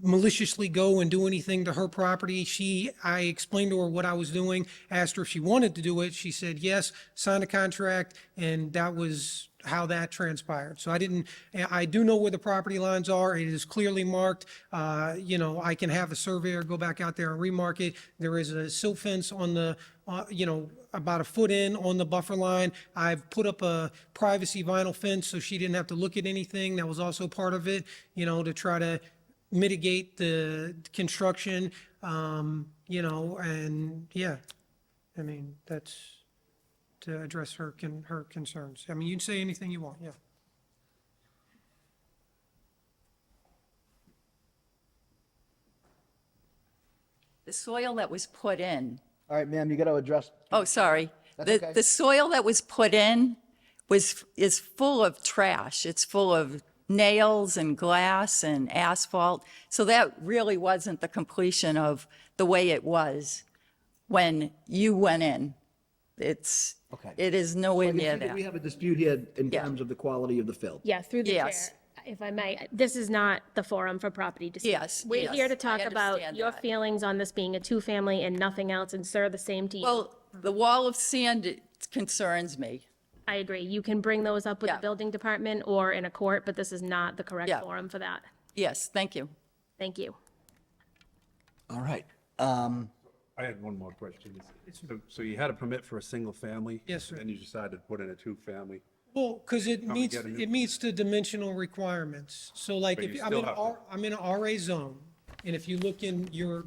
maliciously go and do anything to her property. I explained to her what I was doing, asked her if she wanted to do it. She said yes, signed a contract, and that was how that transpired. So I do know where the property lines are. It is clearly marked. You know, I can have a surveyor go back out there and remark it. There is a silt fence on the, you know, about a foot in on the buffer line. I've put up a privacy vinyl fence so she didn't have to look at anything. That was also part of it, you know, to try to mitigate the construction, you know, and yeah, I mean, that's to address her concerns. I mean, you can say anything you want, yeah. The soil that was put in. All right, ma'am, you got to address. Oh, sorry. That's okay. The soil that was put in is full of trash. It's full of nails and glass and asphalt. So that really wasn't the completion of the way it was when you went in. It is nowhere So you near see that that. we have a dispute here in Yeah. terms of the quality of the fill. Yeah, through the chair. Yes. if I may, this is not the forum for property disputes. Yes, We're here to yes, talk I about understand your that. feelings on this being a two-family and nothing else, and sir, the same to you. Well, the wall of sand concerns me. I agree. You can bring those up with the Yeah. building department or in a court, but this is not the correct Yeah. forum for that. Yes, thank you. Thank you. All right. I had one more question. So you had a permit for a single family? Yes, sir. And you decided to put in a two-family? Well, because it Come and meets, get a new- it meets the dimensional requirements. So like, But if you I'm still in, have R- I'm in an RA zone, and if you look in your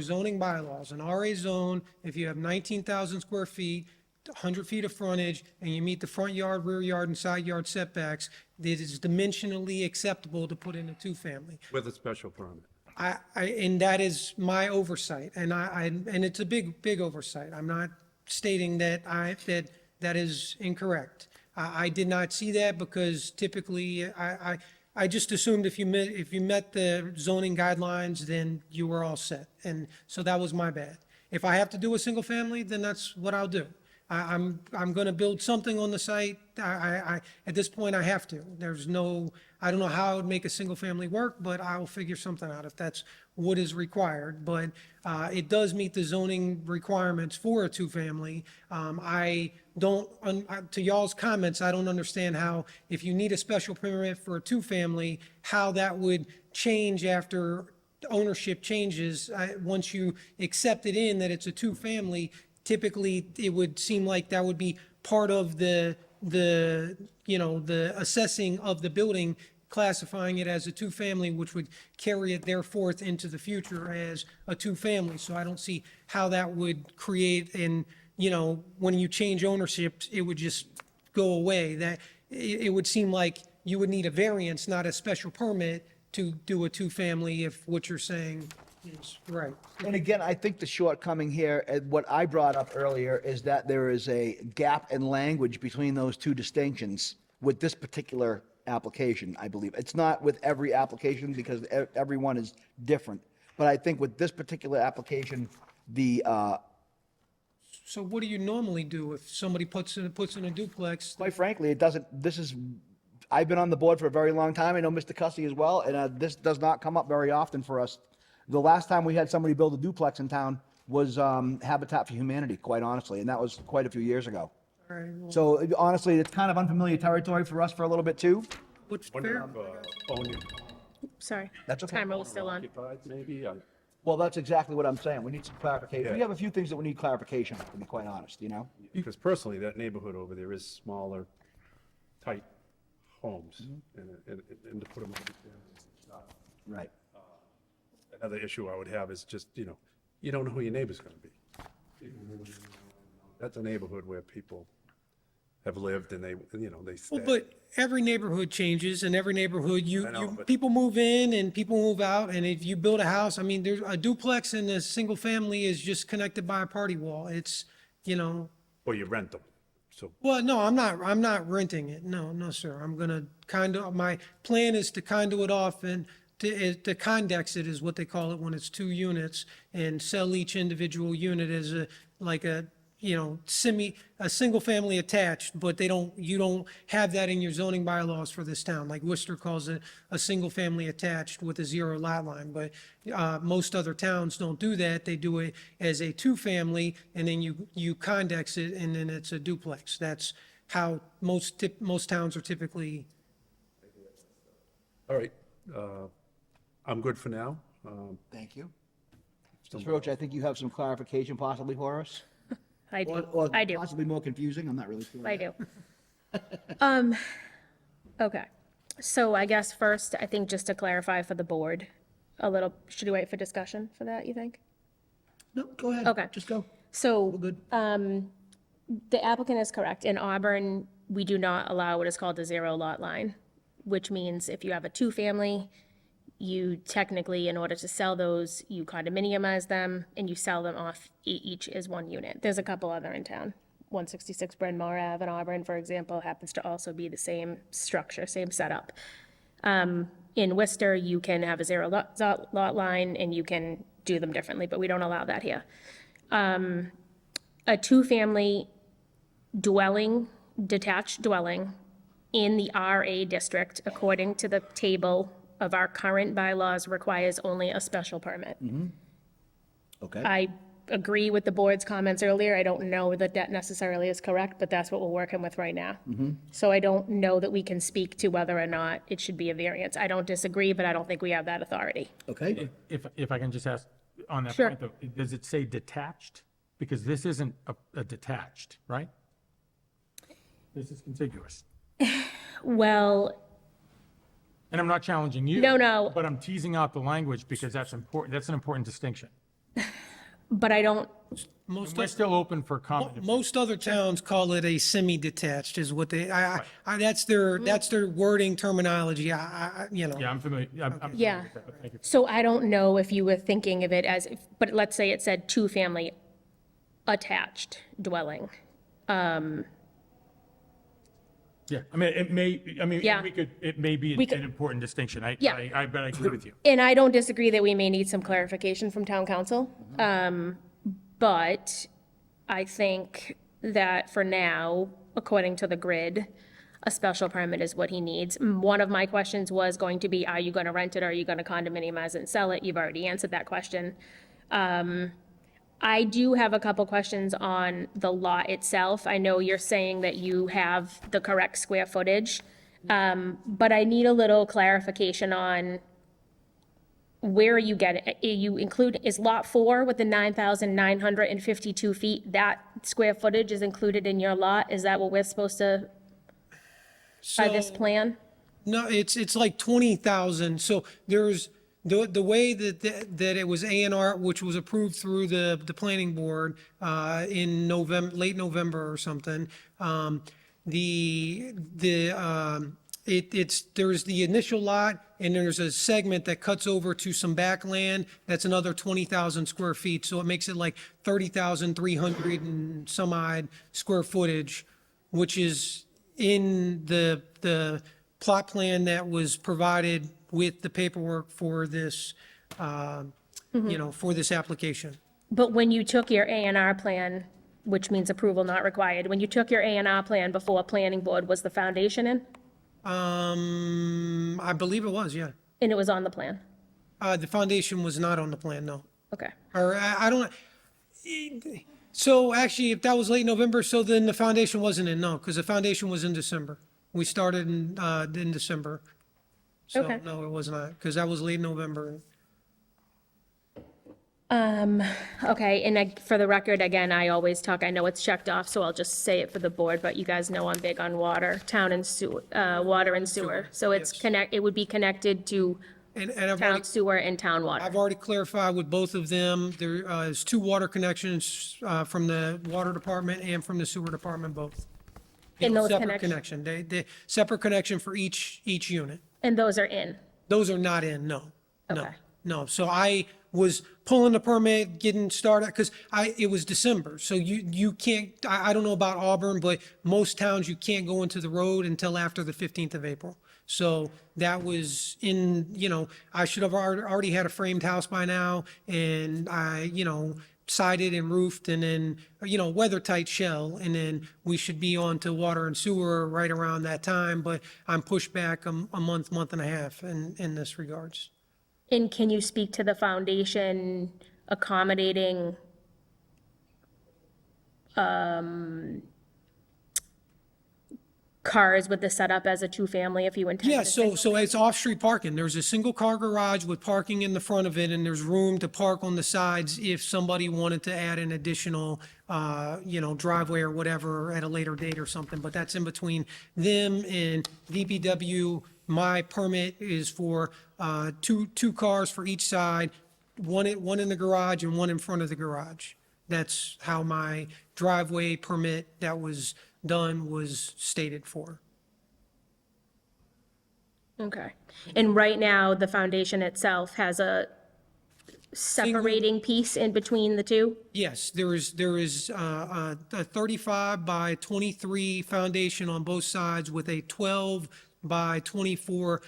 zoning bylaws, an RA zone, if you have 19,000 square feet, 100 feet of frontage, and you meet the front yard, rear yard, and side yard setbacks, it is dimensionally acceptable to put in a two-family. With a special permit? And that is my oversight, and and it's a big oversight. I'm not stating that that is incorrect. I did not see that because typically, I just assumed if you met the zoning guidelines, then you were all set, and so that was my bad. If I have to do a single family, then that's what I'll do. I'm going to build something on the site. At this point, I have to. I don't know how I would make a single family work, but I will figure something out if that's what is required. But it does meet the zoning requirements for a two-family. I don't, to y'all's comments, I don't understand how, if you need a special permit for a two-family, how that would change after ownership changes. Once you accept it in that it's a two-family, typically, it would seem like that would be part of the assessing of the building, classifying it as a two-family, which would carry it therefore into the future as a two-family. So I don't see how that would create, and, when you change ownership, it would just go away. That, it would seem like you would need a variance, not a special permit, to do a two-family if what you're saying is right. And again, I think the shortcoming here, and what I brought up earlier, is that there is a gap in language between those two distinctions with this particular application, I believe. It's not with every application because everyone is different. But I think with this particular application, So what do you normally do if somebody puts in a duplex? quite frankly, I've been on the board for a very long time. I know Mr. Cussy as well, and this does not come up very often for us. The last time we had somebody build a duplex in town was Habitat for Humanity, quite honestly, and that was quite a few years ago. All right, well, So honestly, it's kind of unfamiliar territory for us for a little bit too. what's Wonder fair? if, owner Sorry. That's okay. Timer was still on. occupied, maybe? Well, that's exactly what I'm saying. We need some clarification. Yeah. We have a few things that we need clarification on, to be quite honest, Because personally, that neighborhood over there is smaller, tight homes. And to put them on. Right. Another issue I would have is just, you don't know who your neighbor's gonna be. That's a neighborhood where people have lived and they stay. Well, but every neighborhood changes, and every neighborhood, I know, but- people move in and people move out, and if you build a house, I mean, there's a duplex and a single family is just connected by a party wall. It's, Or you rent them, so. well, no, I'm not renting it. No, sir. I'm gonna my plan is to condo it off and to condex it is what they call it when it's two units, and sell each individual unit as a single family attached, but you don't have that in your zoning bylaws for this town. Like Worcester calls it a single family attached with a 0 lot line, but most other towns don't do that. They do it as a two-family, and then you condex it, and then it's a duplex. That's how most towns are typically. All right, I'm good for now. Thank you. Mr. Roach, I think you have some clarification possibly for us? I do. Or I do. possibly more confusing, I'm not really sure. I do. Okay. So I guess first, I think just to clarify for the board, should we wait for discussion for that, you think? No, go ahead. Okay. Just go. So, good. the applicant is correct. In Auburn, we do not allow what is called the 0 lot line, which means if you have a two-family, you technically, in order to sell those, you condominiumize them and you sell them off each as one unit. There's a couple other in town. 166 Bryn Mawr Ave in Auburn, for example, happens to also be the same structure, same setup. In Worcester, you can have a 0 lot line and you can do them differently, but we don't allow that here. A two-family dwelling, detached dwelling, in the RA district, according to the table of our current bylaws, requires only a special permit. Okay. I agree with the board's comments earlier. I don't know that that necessarily is correct, but that's what we're working with right now. So I don't know that we can speak to whether or not it should be a variance. I don't disagree, but I don't think we have that authority. Okay. If I can just ask on that Sure. point, though, does it say detached? Because this isn't a detached, right? This is contiguous. Well, And I'm not challenging you. No. But I'm teasing out the language because that's important. That's an important distinction. but I don't, And we're still open for comment. Most other towns call it a semi-detached is what they, that's their wording terminology. You know. Yeah, I'm familiar. I'm familiar Yeah. with that, but thank you. so I don't know if you were thinking of it as, but let's say it said two-family attached dwelling. Yeah, I mean, it may, Yeah. it may be We an could- important distinction. Yeah. I bet I agree with you. And I don't disagree that we may need some clarification from town council. But I think that for now, according to the grid, a special permit is what he needs. One of my questions was going to be, are you going to rent it or are you going to condominiumize it and sell it? You've already answered that question. I do have a couple questions on the lot itself. I know you're saying that you have the correct square footage, but I need a little clarification on where are you getting, you include, is lot 4 with the 9,952 feet, that square footage is included in your lot? Is that what we're supposed to, by this So- plan? No, it's like 20,000. So there's the way that it was A&R, which was approved through the planning board in November, late November or something. There's the initial lot, and there's a segment that cuts over to some backland. That's another 20,000 square feet. So it makes it like 30,300 and some odd square footage, which is in the plot plan that was provided with the paperwork for this, for this application. But when you took your A&R plan, which means approval not required, when you took your A&R plan before planning board, was the foundation in? I believe it was, yeah. And it was on the plan? The foundation was not on the plan, no. Okay. Or I don't, so actually, if that was late November, so then the foundation wasn't in, no, because the foundation was in December. We started in December. So, Okay. no, it was not, because that was late November. Okay, and for the record, again, I always talk, I know it's checked off, so I'll just say it for the board, but you guys know I'm big on water, town and sewer, water and sewer. So it's it would be connected to And I've town already, sewer and town water. I've already clarified with both of them, there is 2 water connections from the water department and from the sewer department both. And those Separate connections, connection, they separate connection for each unit. and those are in? Those are not in, no, no, Okay. no. So I was pulling the permit, getting started, because it was December. So you can't, I don't know about Auburn, but most towns, you can't go into the road until after the 15th of April. So that was in, I should have already had a framed house by now, and I, sided and roofed, and then, weather tight shell, and then we should be on to water and sewer right around that time, but I'm pushed back a month and a half in this regards. And can you speak to the foundation accommodating cars with the setup as a two-family if you intend Yeah, to? so it's off-street parking. There's a single car garage with parking in the front of it, and there's room to park on the sides if somebody wanted to add an additional, driveway or whatever at a later date or something, but that's in between them and DPW. My permit is for two cars for each side, one in the garage and one in front of the garage. That's how my driveway permit that was done was stated for. Okay. And right now, the foundation itself has a separating piece in between the two? Yes, there is a 35 by 23 foundation on both sides with a 12 by 24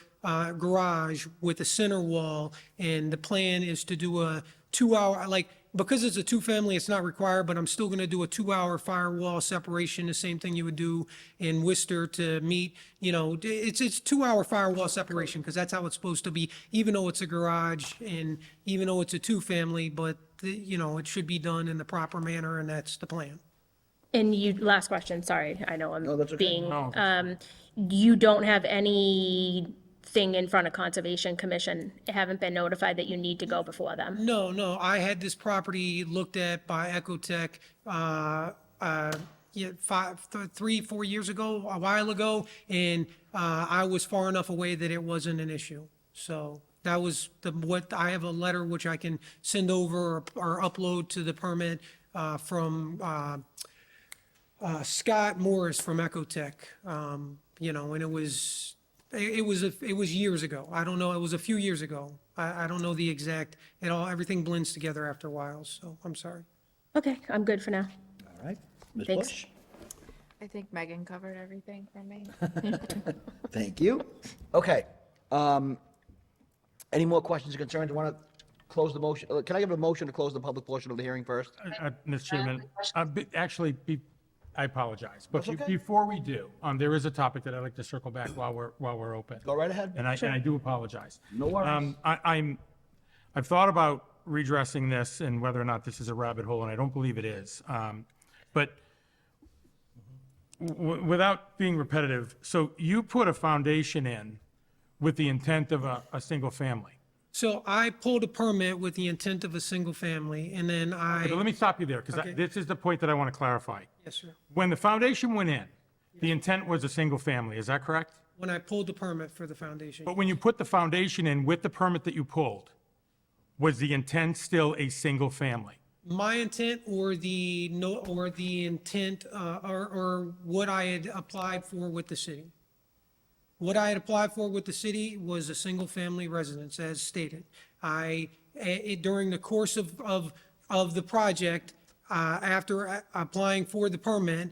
garage with a center wall. And the plan is to do a 2-hour, like because it's a two-family, it's not required, but I'm still going to do a 2-hour firewall separation, the same thing you would do in Worcester to meet, it's 2-hour firewall separation because that's how it's supposed to be, even though it's a garage and even though it's a two-family, but, it should be done in the proper manner and that's the plan. And last question, sorry, I know I'm that's okay. being, you don't have anything in front of Conservation Commission, haven't been notified that you need to go before them? No, I had this property looked at by Ecotech, 3-4 years ago, a while ago, and I was far enough away that it wasn't an issue. So that was I have a letter which I can send over or upload to the permit from Scott Morris from Ecotech. And it was years ago. I don't know. It was a few years ago. I don't know the exact. Everything blends together after a while. So I'm sorry. Okay, I'm good for now. All right. Ms. Thanks. Bush? I think Megan covered everything for me. Thank you. Okay. Any more questions or concerns? I want to close the motion. Can I give a motion to close the public portion of the hearing first? Mr. Chairman, I apologize, but That's okay. before we do, there is a topic that I'd like to circle back while we're open. Go right ahead. And I do apologize. No worries. I've thought about redressing this and whether or not this is a rabbit hole, and I don't believe it is. But without being repetitive, so you put a foundation in with the intent of a single family. So I pulled a permit with the intent of a single family, and then But let me stop you there, because Okay. this is the point that I want to clarify. Yes, sir. When the foundation went in, the intent was a single family, is that correct? When I pulled the permit for the foundation. But when you put the foundation in with the permit that you pulled, was the intent still a single family? My intent or the intent, or what I had applied for with the city. What I had applied for with the city was a single-family residence, as stated. During the course of the project, after applying for the permit,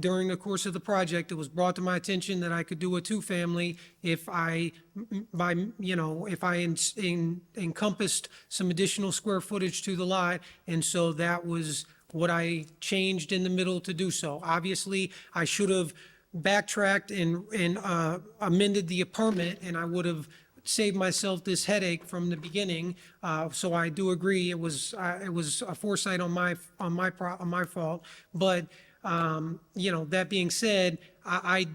during the course of the project, it was brought to my attention that I could do a two-family if I encompassed some additional square footage to the lot, and so that was what I changed in the middle to do so. Obviously, I should have backtracked and amended the permit, and I would have saved myself this headache from the beginning. So I do agree, it was a foresight on my fault. But that being said, I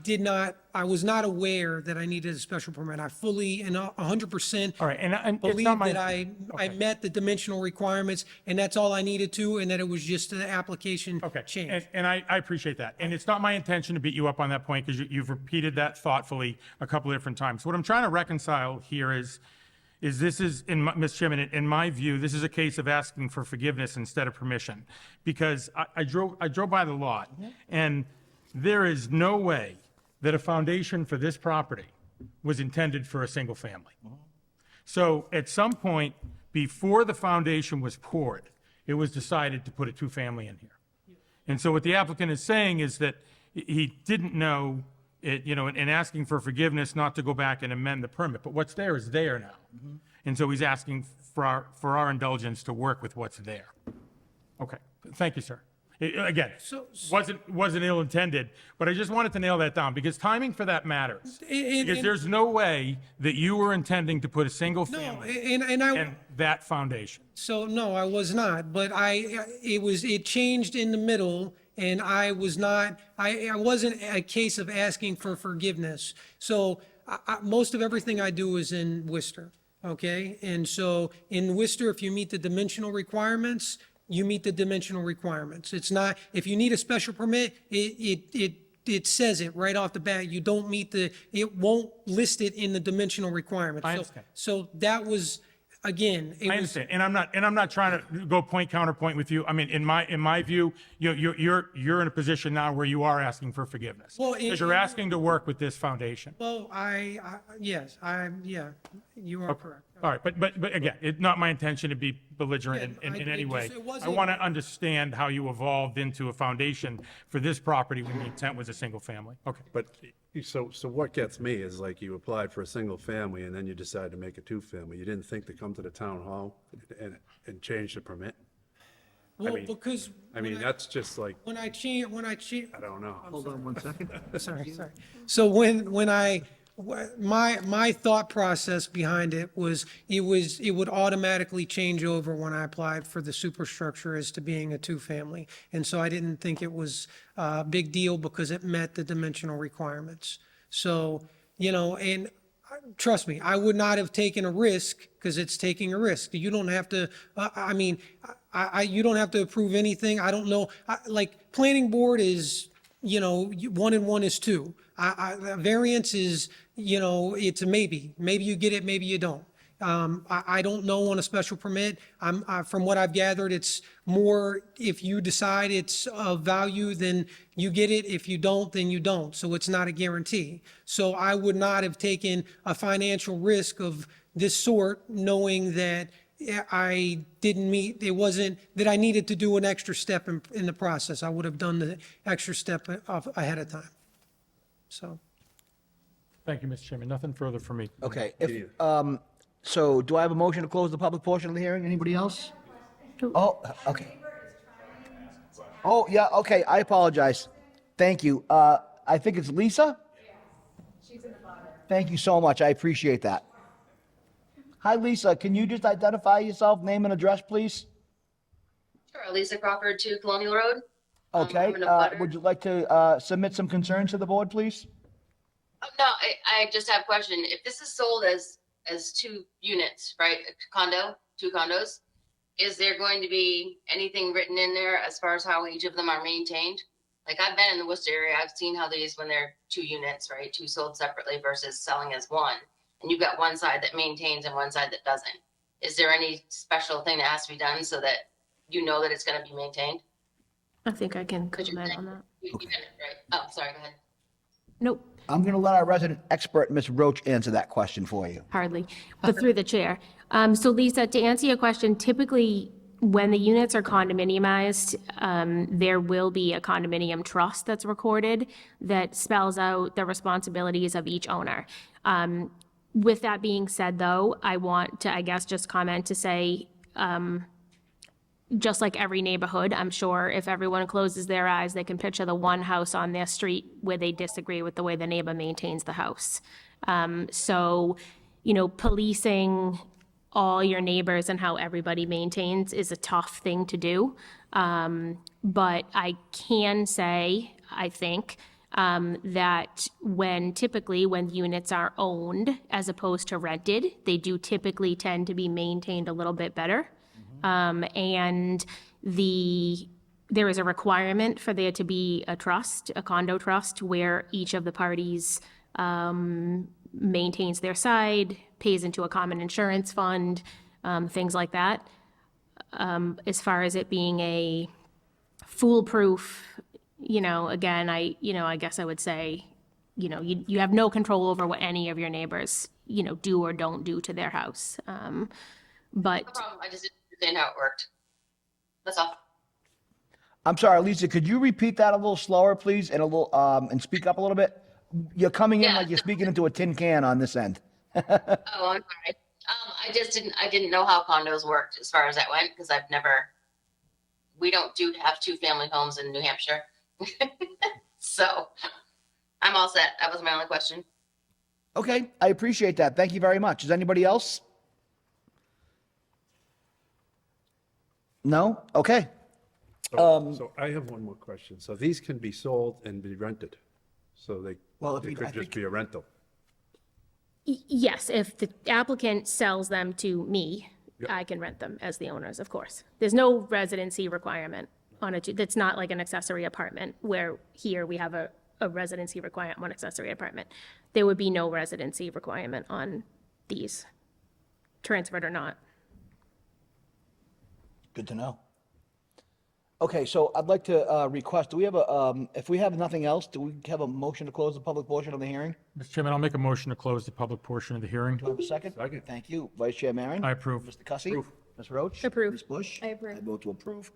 was not aware that I needed a special permit. I fully and 100% All right, and it's believe not my- that I met the dimensional requirements, and that's all I needed to, and that it was just the application change. And I appreciate that. And it's not my intention to beat you up on that point, because you've repeated that thoughtfully a couple of different times. What I'm trying to reconcile here is this is, Mr. Chairman, in my view, this is a case of asking for forgiveness instead of permission. Because I drove by the lot, and there is no way that a foundation for this property was intended for a single family. So at some point, before the foundation was poured, it was decided to put a two-family in here. And so what the applicant is saying is that he didn't know it, and asking for forgiveness not to go back and amend the permit. But what's there is there now. And so he's asking for our indulgence to work with what's there. Okay, thank you, sir. Again, wasn't ill-intended, but I just wanted to nail that down, because timing for that matters. Because there's no way that you were intending to put a single family in that foundation. So, no, I was not, but it changed in the middle, and I wasn't a case of asking for forgiveness. So, most of everything I do is in Worcester, okay? And so, in Worcester, if you meet the dimensional requirements, you meet the dimensional requirements. It's not, if you need a special permit, it says it right off the bat. You don't meet it won't list it in the dimensional requirements. I understand. So that was, again, I understand, and I'm not trying to go counterpoint with you. I mean, in my view, you're in a position now where you are asking for forgiveness. Well, because you're asking to work with this foundation. Well, yes, you are correct. All right, but again, it's not my intention to be belligerent in any way. I want to understand how you evolved into a foundation for this property when the intent was a single family. Okay. But, so what gets me is like you applied for a single family and then you decided to make a two-family. You didn't think to come to the town hall and change the permit? Well, mean- because I mean, that's just like, when I change, I don't know. Hold on one second. sorry. So my thought process behind it would automatically change over when I applied for the superstructure as to being a two-family. And so I didn't think it was a big deal because it met the dimensional requirements. So, and trust me, I would not have taken a risk because it's taking a risk. You don't have to, you don't have to approve anything. I don't know, like, planning board is, 1 and 1 is 2. Variance is, it's a maybe. Maybe you get it, maybe you don't. I don't know on a special permit. From what I've gathered, it's more if you decide it's of value, then you get it. If you don't, then you don't. So it's not a guarantee. So I would not have taken a financial risk of this sort, knowing that I didn't meet, it wasn't, that I needed to do an extra step in the process. I would have done the extra step ahead of time. So. Thank you, Mr. Chairman. Nothing further for me. Okay, so do I have a motion to close the public portion of the hearing? Anybody else? Oh, okay. Oh, yeah, okay, I apologize. Thank you. I think it's Lisa? Thank you so much, I appreciate that. Hi, Lisa, can you just identify yourself, name and address, please? Sure, Lisa Crawford, 2 Colonial Road. Okay, I'm in a butter. would you like to submit some concerns to the board, please? Oh, no, I just have a question. If this is sold as 2 units, right, a condo, 2 condos, is there going to be anything written in there as far as how each of them are maintained? Like, I've been in the Worcester area, I've seen how these, when they're 2 units, right, 2 sold separately versus selling as 1, and you've got one side that maintains and one side that doesn't. Is there any special thing that has to be done so that you know that it's going to be maintained? I think I can comment on that. You did it, right? Oh, sorry, go ahead. Nope, I'm going to let our resident expert, Ms. Roach, answer that question for you. hardly, but through the chair. So Lisa, to answer your question, typically, when the units are condominiumized, there will be a condominium trust that's recorded that spells out the responsibilities of each owner. With that being said, though, I want to, I guess, just comment to say, just like every neighborhood, I'm sure if everyone closes their eyes, they can picture the one house on their street where they disagree with the way the neighbor maintains the house. So, policing all your neighbors and how everybody maintains is a tough thing to do. But I can say, I think, that typically when units are owned as opposed to rented, they do typically tend to be maintained a little bit better. And there is a requirement for there to be a trust, a condo trust, where each of the parties maintains their side, pays into a common insurance fund, things like that. As far as it being a foolproof, again, I guess I would say, you have no control over what any of your neighbors, do or don't do to their house. But No problem. I just didn't understand how it worked. That's all. I'm sorry, Lisa, could you repeat that a little slower, please, and and speak up a little bit? You're coming in like you're speaking into a tin can on this end. Oh, I'm sorry. I didn't know how condos worked as far as that went because we don't have 2-family homes in New Hampshire. So I'm all set. That was my only question. Okay, I appreciate that. Thank you very much. Is anybody else? No? Okay. So I have one more question. So these can be sold and be rented? So they could just be a rental? yes, if the applicant sells them to me, I can rent them as the owners, of course. There's no residency requirement on it. That's not like an accessory apartment where here we have a residency requirement on accessory apartment. There would be no residency requirement on these, transferred or not. Good to know. Okay, so I'd like to request, do we have if we have nothing else, do we have a motion to close the public portion of the hearing? Mr. Chairman, I'll make a motion to close the public portion of the hearing. Do I have a second? Second. Thank you. Vice Chair Maron? I approve. Mr. Cussy? Approve. Ms. Roach? Approve. Ms. Bush? I approve. I vote to approve.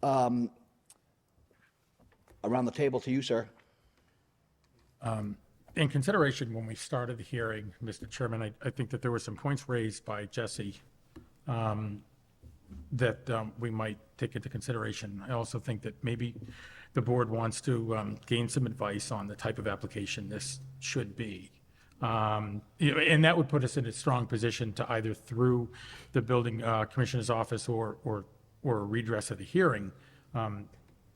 Around the table to you, sir. In consideration, when we started the hearing, Mr. Chairman, I think that there were some points raised by Jesse that we might take into consideration. I also think that maybe the board wants to gain some advice on the type of application this should be. And that would put us in a strong position to either through the building commissioner's office or a redress of the hearing,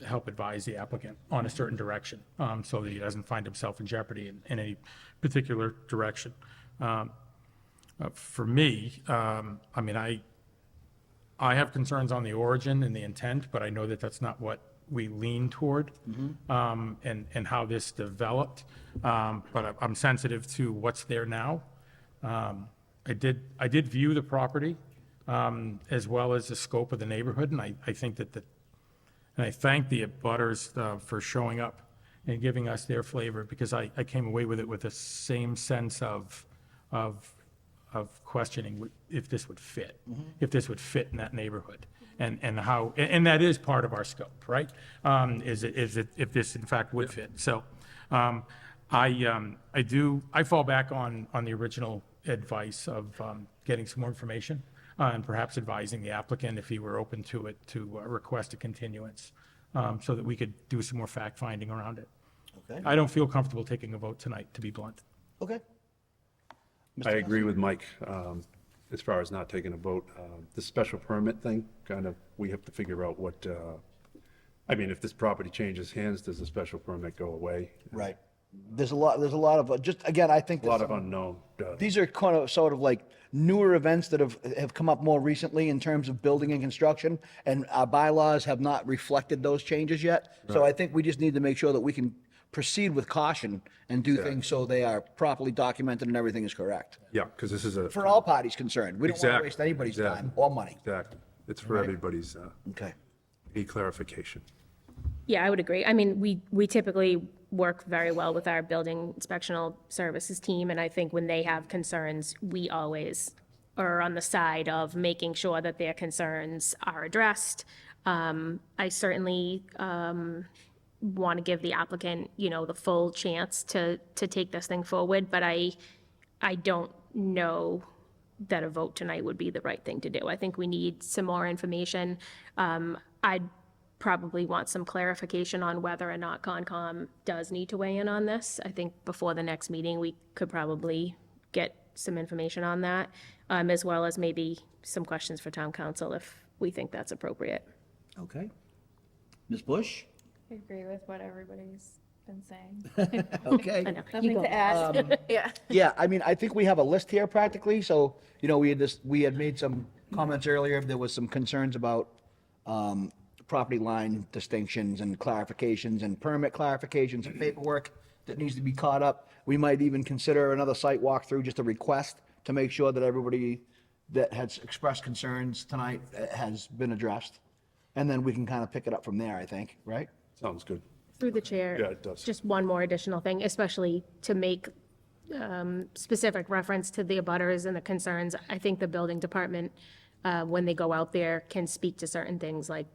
help advise the applicant on a certain direction, so that he doesn't find himself in jeopardy in any particular direction. For me, I mean, I have concerns on the origin and the intent, but I know that that's not what we lean toward, and how this developed. But I'm sensitive to what's there now. I did view the property, as well as the scope of the neighborhood, and I think that and I thank the abutters for showing up and giving us their flavor, because I came away with it with the same sense of questioning if this would fit, if this would fit in that neighborhood, and how, and that is part of our scope, right? Is it if this in fact would fit? So, I fall back on the original advice of getting some more information, and perhaps advising the applicant, if he were open to it, to request a continuance, so that we could do some more fact finding around it. Okay. I don't feel comfortable taking a vote tonight, to be blunt. Okay. I agree with Mike, as far as not taking a vote. The special permit thing, kind of, we have to figure out what, I mean, if this property changes hands, does the special permit go away? Right. There's a lot of, just, again, I think. A lot of unknown. These are kind of sort of like newer events that have come up more recently in terms of building and construction, and our bylaws have not reflected those changes yet. So I think we just need to make sure that we can proceed with caution and do things so they are properly documented and everything is correct. Yeah, because this is a. For all parties concerned. We don't want to Exactly, waste anybody's exactly. time or money. Exactly. It's for everybody's, Okay. need clarification. Yeah, I would agree. I mean, we typically work very well with our building inspectional services team, and I think when they have concerns, we always are on the side of making sure that their concerns are addressed. I certainly want to give the applicant, the full chance to take this thing forward, but I don't know that a vote tonight would be the right thing to do. I think we need some more information. I'd probably want some clarification on whether or not Concom does need to weigh in on this. I think before the next meeting, we could probably get some information on that, as well as maybe some questions for town council if we think that's appropriate. Okay. Ms. Bush? I agree with what everybody's been saying. Okay. I know. You Nothing go. to add. Yeah. Yeah, I mean, I think we have a list here practically, so, we had made some comments earlier, there was some concerns about, property line distinctions and clarifications and permit clarifications and paperwork that needs to be caught up. We might even consider another site walkthrough, just a request to make sure that everybody that has expressed concerns tonight has been addressed. And then we can kind of pick it up from there, I think, right? Sounds good. Through the chair. Yeah, it does. Just one more additional thing, especially to make specific reference to the abutters and the concerns. I think the building department, when they go out there, can speak to certain things like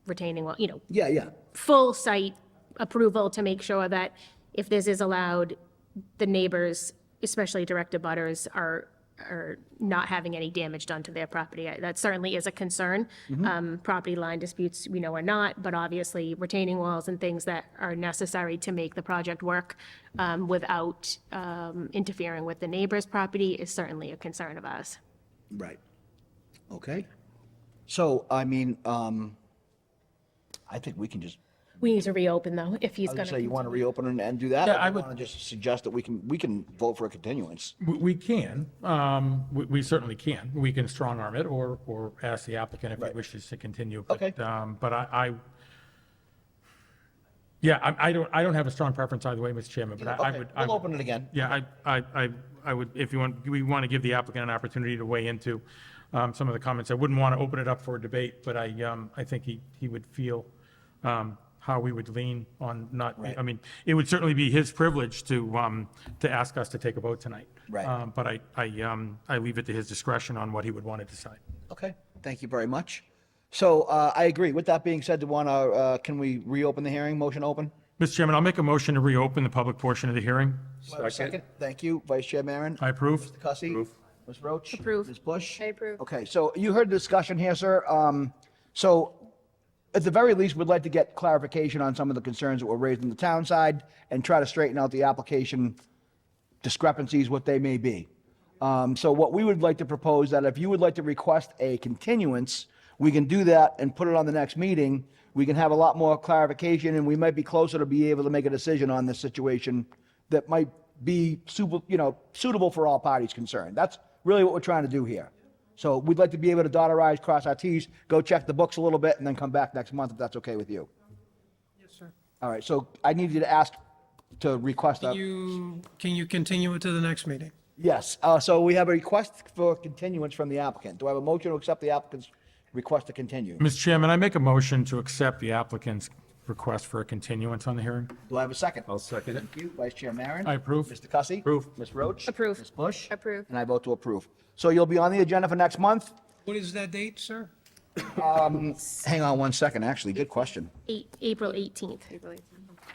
retaining, Yeah. full site approval to make sure that if this is allowed, the neighbors, especially direct abutters, are not having any damage done to their property. That certainly is a concern. Property line disputes, we know are not, but obviously retaining walls and things that are necessary to make the project work without interfering with the neighbor's property is certainly a concern of ours. Right. Okay. So, I mean, I think we can just, We need to reopen though, if he's I was gonna. gonna say, you want to reopen and do that? Yeah, Or I you would- want to just suggest that we can vote for a continuance? We can, we certainly can. We can strong arm it or ask the applicant if he wishes to continue. But, Okay. But I don't have a strong preference either way, Mr. Chairman, but I Okay, would. we'll open it again. Yeah, I would, if we want to give the applicant an opportunity to weigh into some of the comments. I wouldn't want to open it up for a debate, but I think he would feel how we would lean on not, Right. I mean, it would certainly be his privilege to ask us to take a vote tonight. Right. But I leave it to his discretion on what he would want to decide. Okay, thank you very much. So, I agree. With that being said, can we reopen the hearing? Motion open? Mr. Chairman, I'll make a motion to reopen the public portion of the hearing. Second. Thank you. Vice Chair Maron? I approve. Mr. Cussy? Ms. Roach? Approve. Ms. Bush? I approve. Okay, so you heard the discussion here, sir. So at the very least, we'd like to get clarification on some of the concerns that were raised on the town side and try to straighten out the application discrepancies, what they may be. So what we would like to propose that if you would like to request a continuance, we can do that and put it on the next meeting. We can have a lot more clarification and we might be closer to be able to make a decision on this situation that might be suitable for all parties concerned. That's really what we're trying to do here. So we'd like to be able to dot our i's, cross our t's, go check the books a little bit and then come back next month if that's okay with you. Yes, sir. All right, so I need you to ask to request Can a, you continue it to the next meeting? yes, so we have a request for continuance from the applicant. Do I have a motion to accept the applicant's request to continue? Mr. Chairman, I make a motion to accept the applicant's request for a continuance on the hearing. Do I have a second? I'll second it. Thank you, Vice Chair Maron. I approve. Mr. Cussy? Approve. Ms. Roach? Approve. Ms. Bush? Approve. And I vote to approve. So you'll be on the agenda for next month? What is that date, sir? Hang on one second, actually, good question. April 18th.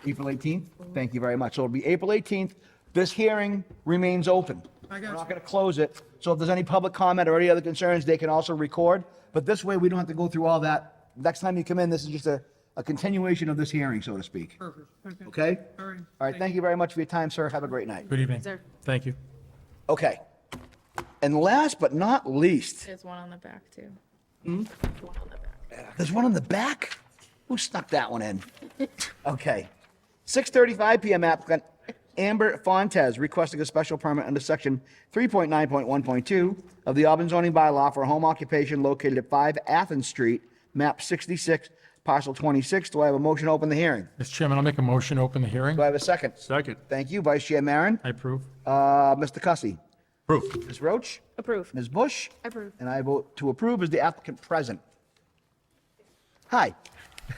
April 18th? Thank you very much. So it'll be April 18th. This hearing remains open. I We're got not you. going to close it. So if there's any public comment or any other concerns, they can also record. But this way, we don't have to go through all that. Next time you come in, this is just a continuation of this hearing, so to speak. Perfect. Okay. Okay? All right. All right, thank you very much for your time, sir. Have a great night. Good evening. Sir. Thank you. Okay. And last but not least, There's one on the back too. there's one on the back? Who stuck that one in? Okay. 6:35 PM applicant Amber Fontes requesting a special permit under section 3.9.1.2 of the Auburn zoning bylaw for a home occupation located at 5 Athens Street, map 66, parcel 26. Do I have a motion to open the hearing? Mr. Chairman, I'll make a motion to open the hearing. Do I have a second? Second. Thank you, Vice Chair Maron. I approve. Mr. Cussy. Approve. Ms. Roach. Approve. Ms. Bush. Approve. And I vote to approve as the applicant present. Hi.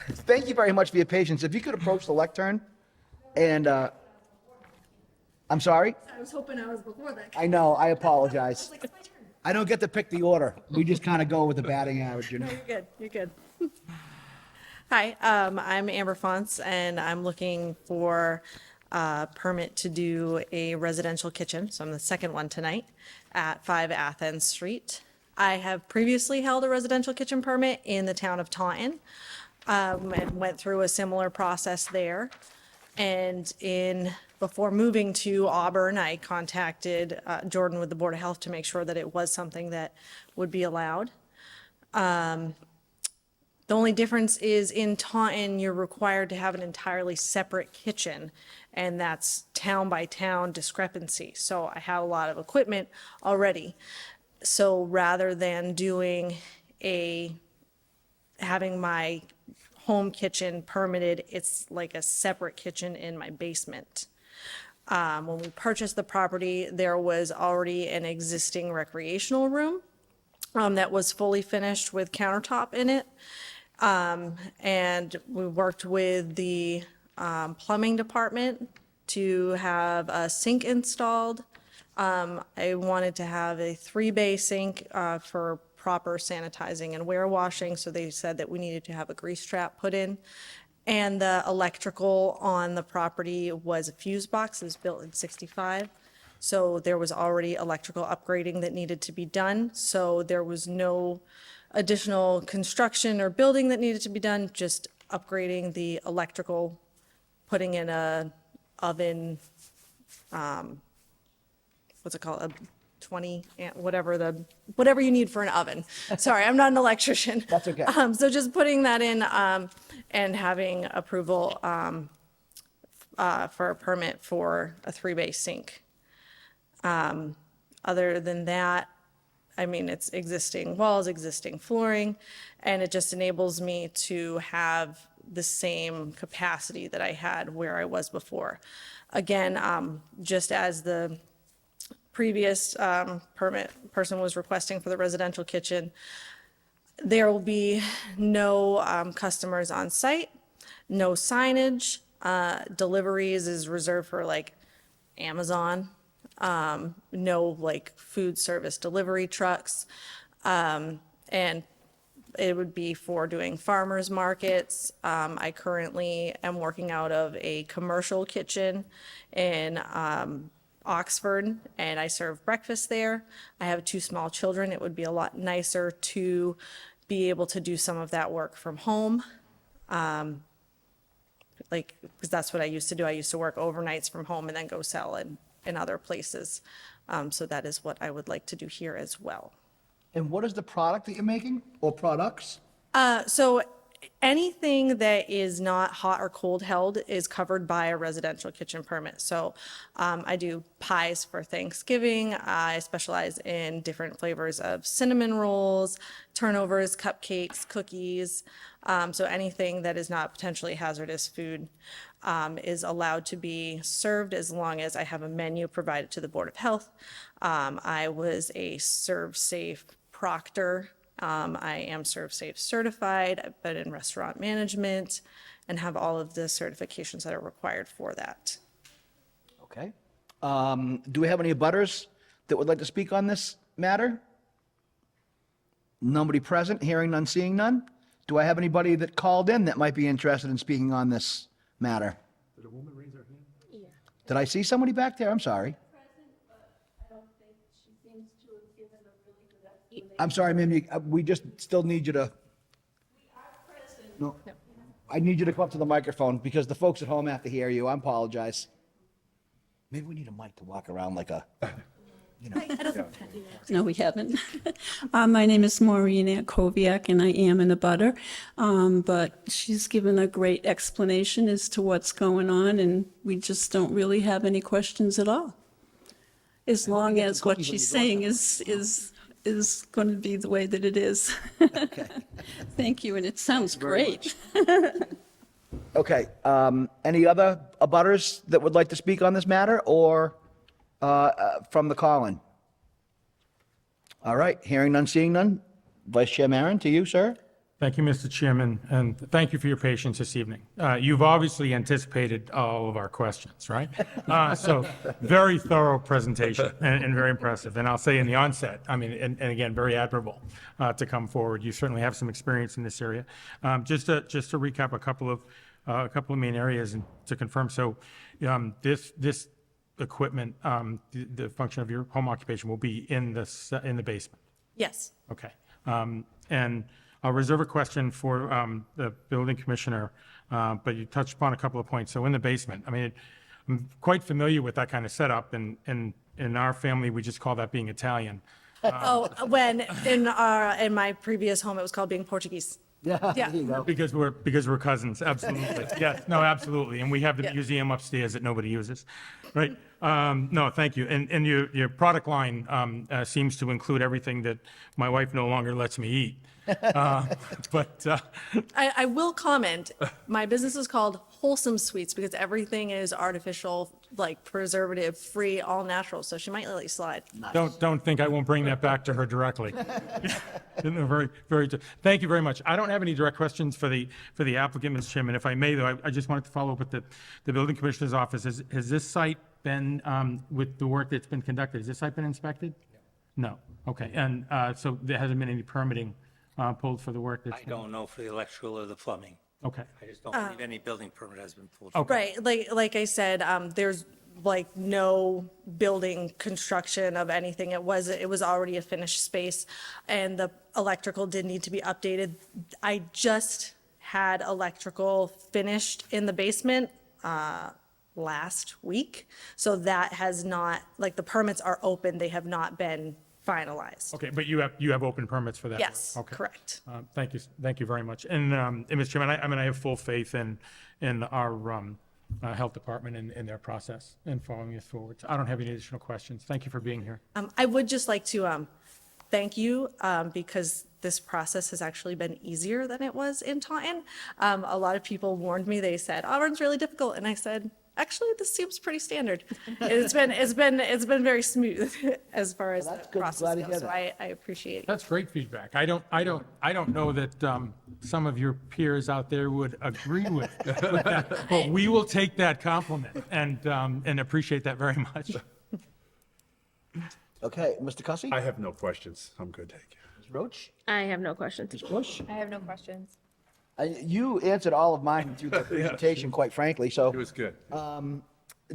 Thank you very much for your patience. If you could approach the lectern and, I'm sorry? I was hoping I was before that. I know, I apologize. I don't get to pick the order. We just kind of go with the batting average, you know? You're good. You're good. Hi, I'm Amber Fonts, and I'm looking for a permit to do a residential kitchen. So I'm the second one tonight at 5 Athens Street. I have previously held a residential kitchen permit in the town of Taunton, and went through a similar process there. And before moving to Auburn, I contacted Jordan with the Board of Health to make sure that it was something that would be allowed. The only difference is in Taunton, you're required to have an entirely separate kitchen, and that's town by town discrepancy. So I have a lot of equipment already. So rather than having my home kitchen permitted, it's like a separate kitchen in my basement. When we purchased the property, there was already an existing recreational room that was fully finished with countertop in it. And we worked with the plumbing department to have a sink installed. I wanted to have a 3-bay sink for proper sanitizing and ware washing, so they said that we needed to have a grease trap put in. And the electrical on the property was a fuse box. It was built in 65. So there was already electrical upgrading that needed to be done. So there was no additional construction or building that needed to be done, just upgrading the electrical, putting in a oven, what's it called? A 20, whatever you need for an oven. Sorry, I'm not an electrician. That's okay. So just putting that in and having approval for a permit for a 3-bay sink. Other than that, I mean, it's existing walls, existing flooring, and it just enables me to have the same capacity that I had where I was before. Again, just as the previous permit person was requesting for the residential kitchen, there will be no customers on site, no signage. Deliveries is reserved for like Amazon. No like food service delivery trucks. And it would be for doing farmers markets. I currently am working out of a commercial kitchen in Oxford, and I serve breakfast there. I have 2 small children. It would be a lot nicer to be able to do some of that work from home. Because that's what I used to do. I used to work overnights from home and then go sell in other places. So that is what I would like to do here as well. And what is the product that you're making, or products? So anything that is not hot or cold held is covered by a residential kitchen permit. So I do pies for Thanksgiving. I specialize in different flavors of cinnamon rolls, turnovers, cupcakes, cookies. So anything that is not potentially hazardous food is allowed to be served as long as I have a menu provided to the Board of Health. I was a ServSafe proctor. I am ServSafe certified. I've been in restaurant management and have all of the certifications that are required for that. Okay. Do we have any abutters that would like to speak on this matter? Nobody present, hearing none, seeing none. Do I have anybody that called in that might be interested in speaking on this matter? Did a woman raise her hand? Yeah. Did I see somebody back there? I'm sorry. I'm sorry, ma'am, we just still need you to. No, I need you to come up to the microphone because the folks at home have to hear you. I apologize. Maybe we need a mic to walk around like a, you know. No, we haven't. My name is Maureen Koviak, and I am in a butter. But she's given a great explanation as to what's going on, and we just don't really have any questions at all. As long as what she's saying is going to be the way that it is. Thank you, and it sounds great. Okay, any other abutters that would like to speak on this matter or from the call-in? All right, hearing none, seeing none. Vice Chair Maron, to you, sir. Thank you, Mr. Chairman, and thank you for your patience this evening. You've obviously anticipated all of our questions, right? So very thorough presentation and very impressive. And I'll say in the onset, I mean, and again, very admirable to come forward. You certainly have some experience in this area. Just to recap a couple of main areas and to confirm. So this equipment, the function of your home occupation will be in the basement. Yes. Okay. And I'll reserve a question for the building commissioner, but you touched upon a couple of points. So in the basement, I mean, I'm quite familiar with that kind of setup, and in our family, we just call that being Italian. When in my previous home, it was called being Portuguese. Yeah, Yeah. there you go. Because we're cousins, absolutely. Yes, no, absolutely. And we have the Yeah. museum upstairs that nobody uses, right? No, thank you. And your product line seems to include everything that my wife no longer lets me eat. But I will comment, my business is called Wholesome Sweets because everything is artificial, like preservative free, all natural. So she might let you slide. don't think I won't bring that back to her directly. No, thank you very much. I don't have any direct questions for the applicant, Mr. Chairman. If I may, though, I just wanted to follow up with the building commissioner's office. Has this site been, with the work that's been conducted, has this site been inspected? No. Okay. And so there hasn't been any permitting pulled for the work that's I don't know for the electrical or the plumbing. Okay. I just don't believe any building permit has been pulled. Okay. Right, like I said, there's like no building construction of anything. It was already a finished space and the electrical did need to be updated. I just had electrical finished in the basement last week. So that has not, like the permits are open, they have not been finalized. Okay, but you have open permits for that? work. Yes, Okay. correct. Thank you very much. And Mr. Chairman, I have full faith in our health department and their process and following this forward. So I don't have any additional questions. Thank you for being here. I would just like to thank you because this process has actually been easier than it was in Taunton. A lot of people warned me. They said Auburn's really difficult, and I said, actually, this seems pretty standard. It's been very smooth as far as the process Glad to hear goes. So that. I appreciate it. That's great feedback. I don't know that some of your peers out there would agree with that, but we will take that compliment and appreciate that very much. Okay, Mr. Cussy? I have no questions. I'm good, thank you. Ms. Roach? I have no questions. Ms. Bush? I have no questions. You answered all of mine through the presentation, quite frankly, so. It was good.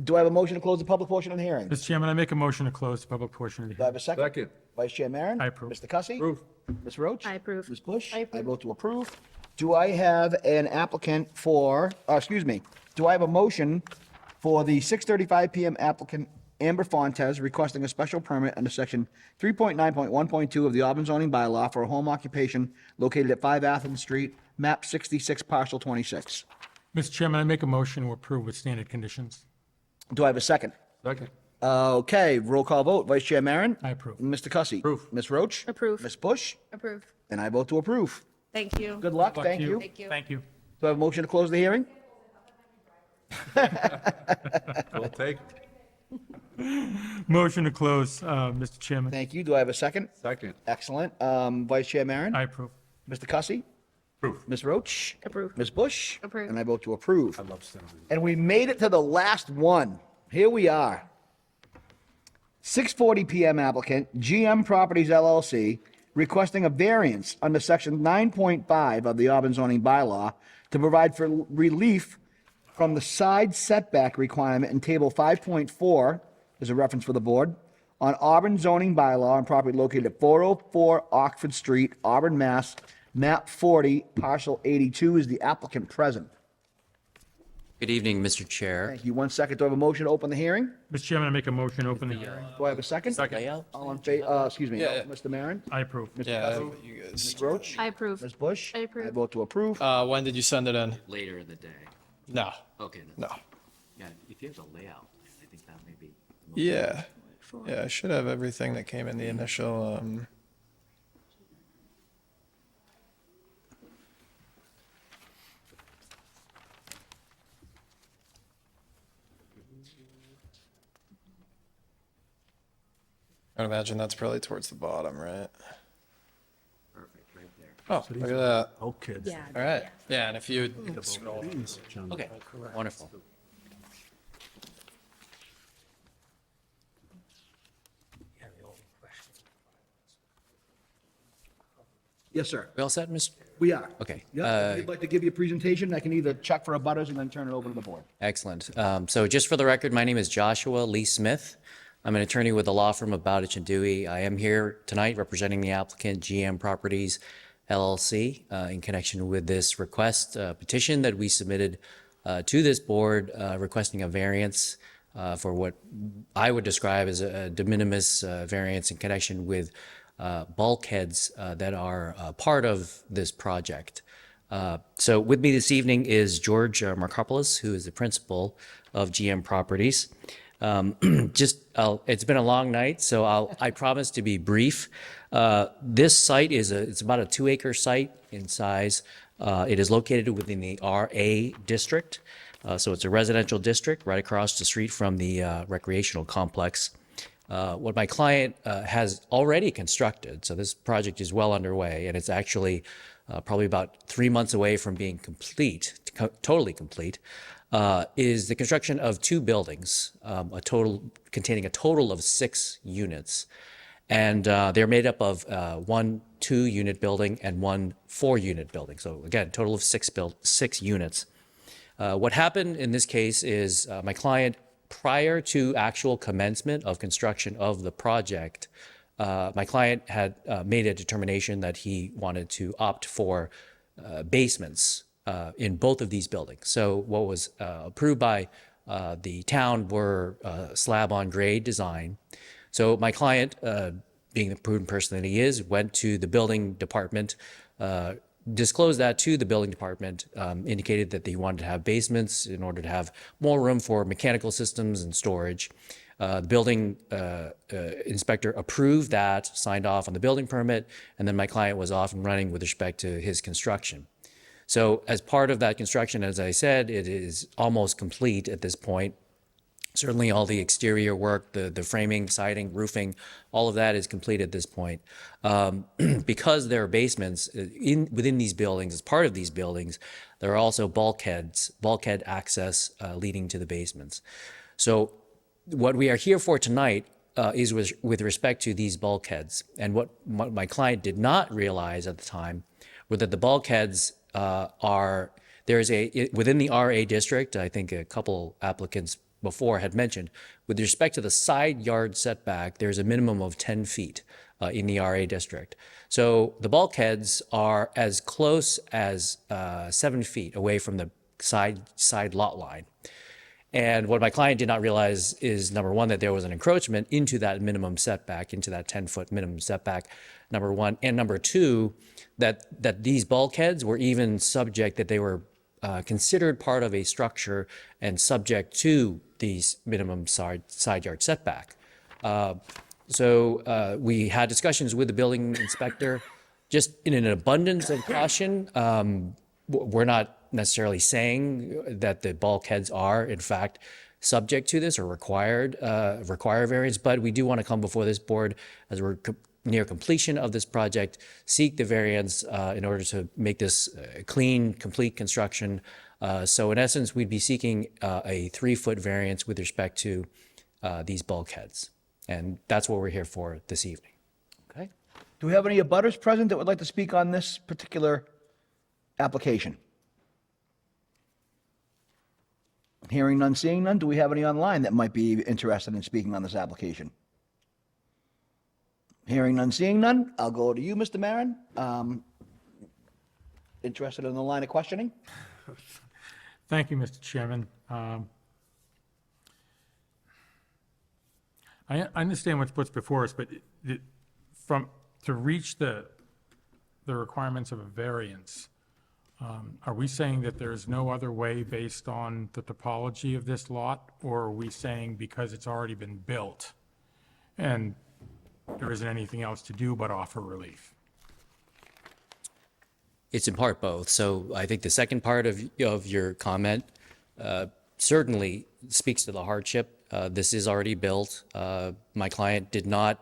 Do I have a motion to close the public portion of the hearing? Do Mr. Chairman, I make a motion to close the public portion of the I hearing. have a second? Second. Vice Chair Maron? I approve. Mr. Cussy? Approve. Ms. Roach? I approve. Ms. Bush? I approve. vote to approve. Do I have an applicant for, do I have a motion for the 6:35 PM applicant Amber Fontes requesting a special permit under section 3.9.1.2 of the Auburn zoning bylaw for a home occupation located at 5 Athens Street, map 66, parcel 26? Mr. Chairman, I make a motion to approve with standard conditions. Do I have a second? Second. Okay, roll call vote. Vice Chair Maron? I approve. Mr. Cussy? Approve. Ms. Roach? Approve. Ms. Bush? Approve. And I vote to approve. Thank you. Good luck, thank you. Thank you. Thank you. Do I have a motion to close the hearing? We'll take. Motion to close, Mr. Chairman. Thank you. Do I have a second? Second. Excellent. Vice Chair Maron? I approve. Mr. Cussy? Approve. Ms. Roach? Approve. Ms. Bush? Approve. And I vote to approve. I love cinnamon. And we made it to the last one. Here we are. 6:40 PM applicant, GM Properties LLC, requesting a variance under section 9.5 of the Auburn zoning bylaw to provide for relief from the side setback requirement in table 5.4, is a reference for the board, on Auburn zoning bylaw on property located at 404 Oxford Street, Auburn, Mass, map 40, parcel 82. Is the applicant present? Good evening, Mr. Chair. Thank you. 1 second. Do I have a motion to open the hearing? Mr. Chairman, I make a motion to open the hearing. Do I have a second? Layout? All in favor, excuse me, Yeah. Mr. Maron? I approve. Mr. Yeah, Cussy? you guys. Ms. Roach? I approve. Ms. Bush? I approve. I vote to approve. When did you send it in? Later in the day. No. Okay. No. Yeah, if you have the layout, I think that may be. Yeah. Yeah, I should have everything that came in the initial, I'd imagine that's probably towards the bottom, right? Perfect, right there. Oh, look at that. Oh, kids. Yeah. All right. Yeah, and if you scroll. Okay, wonderful. Yes, sir. We all set, Mr.? We are. Okay. Yeah, if you'd like to give you a presentation, I can either check for a butters and then turn it over to the board. Excellent. So just for the record, my name is Joshua Lee Smith. I'm an attorney with the law firm of Bowditch and Dewey. I am here tonight representing the applicant GM Properties LLC in connection with this request petition that we submitted to this board requesting a variance for what I would describe as a de minimis variance in connection with bulkheads that are part of this project. So with me this evening is George Markopoulos, who is the principal of GM Properties. It's been a long night, so I promise to be brief. This site it's about a 2-acre site in size. It is located within the RA district. So it's a residential district right across the street from the recreational complex. What my client has already constructed, so this project is well underway, and it's actually probably about 3 months away from being complete, totally complete, is the construction of 2 buildings, containing a total of 6 units. And they're made up of 1 2-unit building and 1 4-unit building. So again, total of 6 units. What happened in this case is my client, prior to actual commencement of construction of the project, my client had made a determination that he wanted to opt for basements in both of these buildings. So what was approved by the town were slab-on-grade design. So my client, being the prudent person that he is, went to the building department, disclosed that to the building department, indicated that they wanted to have basements in order to have more room for mechanical systems and storage. The building inspector approved that, signed off on the building permit, and then my client was off and running with respect to his construction. So as part of that construction, as I said, it is almost complete at this point. Certainly all the exterior work, the framing, siding, roofing, all of that is complete at this point. Because there are basements within these buildings, as part of these buildings, there are also bulkhead access leading to the basements. So what we are here for tonight is with respect to these bulkheads. And what my client did not realize at the time was that the bulkheads within the RA district. I think a couple applicants before had mentioned, with respect to the side yard setback, there's a minimum of 10 feet in the RA district. So the bulkheads are as close as 7 feet away from the side lot line. And what my client did not realize is, number one, that there was an encroachment into that minimum setback, into that 10-foot minimum setback, number one. And number two, that these bulkheads were even subject, that they were considered part of a structure and subject to these minimum side yard setback. So we had discussions with the building inspector. Just in an abundance of caution, we're not necessarily saying that the bulkheads are, in fact, subject to this or require variance, but we do want to come before this board as we're near completion of this project, seek the variance in order to make this clean, complete construction. So in essence, we'd be seeking a 3-foot variance with respect to these bulkheads. And that's what we're here for this evening. Okay. Do we have any abutters present that would like to speak on this particular application? Hearing none, seeing none. Do we have any online that might be interested in speaking on this application? Hearing none, seeing none. I'll go to you, Mr. Maron. Interested in the line of questioning? Thank you, Mr. Chairman. I understand what's before us, but to reach the requirements of a variance, are we saying that there's no other way based on the topology of this lot, or are we saying because it's already been built and there isn't anything else to do but offer relief? It's in part both. So I think the second part of your comment certainly speaks to the hardship. This is already built. My client did not,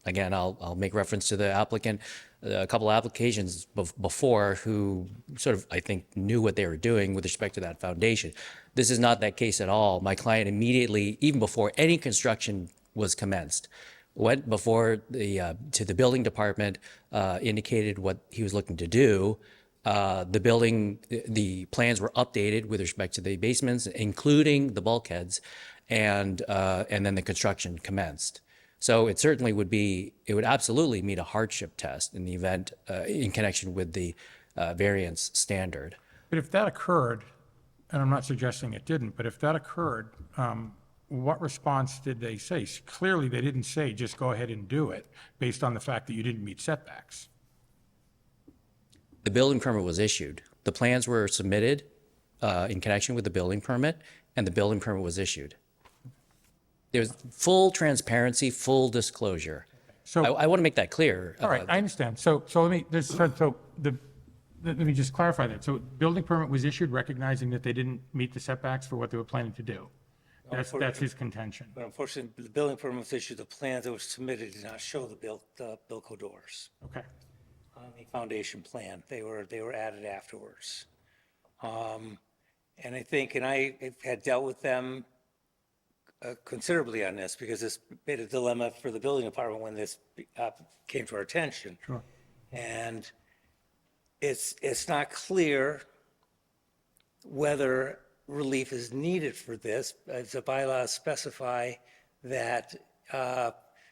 again, I'll make reference to the applicant, a couple of applications before who sort of, I think, knew what they were doing with respect to that foundation. This is not that case at all. My client immediately, even before any construction was commenced, went before to the building department, indicated what he was looking to do. The plans were updated with respect to the basements, including the bulkheads, and then the construction commenced. So it certainly it would absolutely meet a hardship test in the event, in connection with the variance standard. But if that occurred, and I'm not suggesting it didn't, but if that occurred, what response did they say? Clearly, they didn't say, just go ahead and do it, based on the fact that you didn't meet setbacks. The building permit was issued. The plans were submitted in connection with the building permit, and the building permit was issued. There's full transparency, full disclosure. So I want to make that clear. All right, I understand. So let me just clarify that. So building permit was issued recognizing that they didn't meet the setbacks for what they were planning to do. That's his contention. But unfortunately, the building permit was issued, the plans that were submitted did not show the Bilco doors. Okay. On the foundation plan, they were added afterwards. And I think, and I had dealt with them considerably on this because this made a dilemma for the building department when this came to our attention. Sure. And it's not clear whether relief is needed for this. The bylaws specify that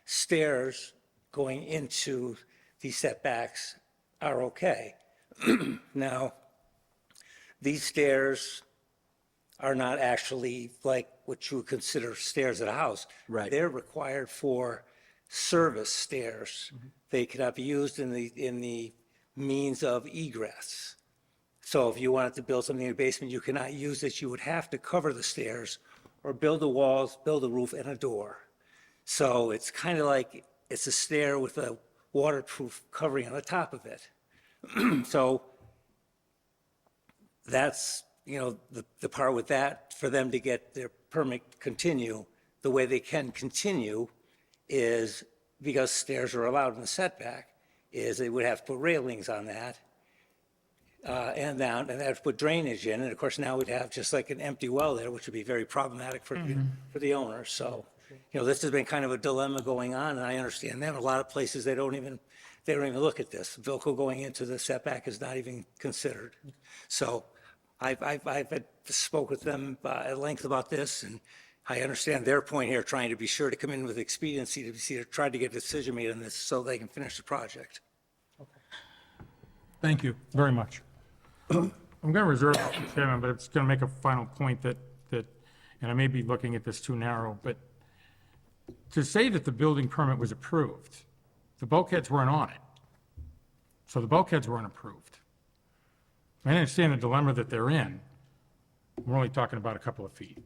stairs going into these setbacks are okay. Now, these stairs are not actually like what you would consider stairs at a house. Right. They're required for service stairs. Mm-hmm. They cannot be used in the means of egress. So if you wanted to build something in the basement, you cannot use it. You would have to cover the stairs or build the walls, build a roof and a door. So it's kind of like it's a stair with a waterproof covering on the top of it. So that's, the part with that, for them to get their permit continue, the way they can continue is because stairs are allowed in the setback, is they would have to put railings on that and down, and they have to put drainage in. And of course, now we'd have just like an empty well there, which would be very problematic for the owner. So, this has been kind of a dilemma going on, and I understand that. A lot of places, they don't even look at this. Bilco going into the setback is not even considered. So I've spoke with them at length about this, and I understand their point here, trying to be sure to come in with expediency to try to get a decision made on this so they can finish the project. Thank you very much. I'm going to reserve, Mr. Chairman, but it's going to make a final point that, and I may be looking at this too narrow, but to say that the building permit was approved, the bulkheads weren't on it. So the bulkheads weren't approved. I understand the dilemma that they're in. We're only talking about a couple of feet.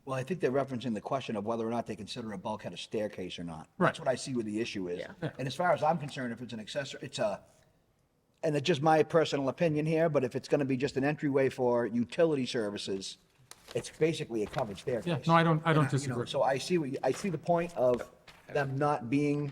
Well, I think they're referencing the question of whether or not they consider a bulkhead a staircase or not. Right. That's what I see where the issue is. Yeah. And as far as I'm concerned, if it's an accessory, and it's just my personal opinion here, but if it's gonna be just an entryway for utility services, it's basically a covered staircase. Yeah, no, I don't You know, disagree. So I see I see the point of them not being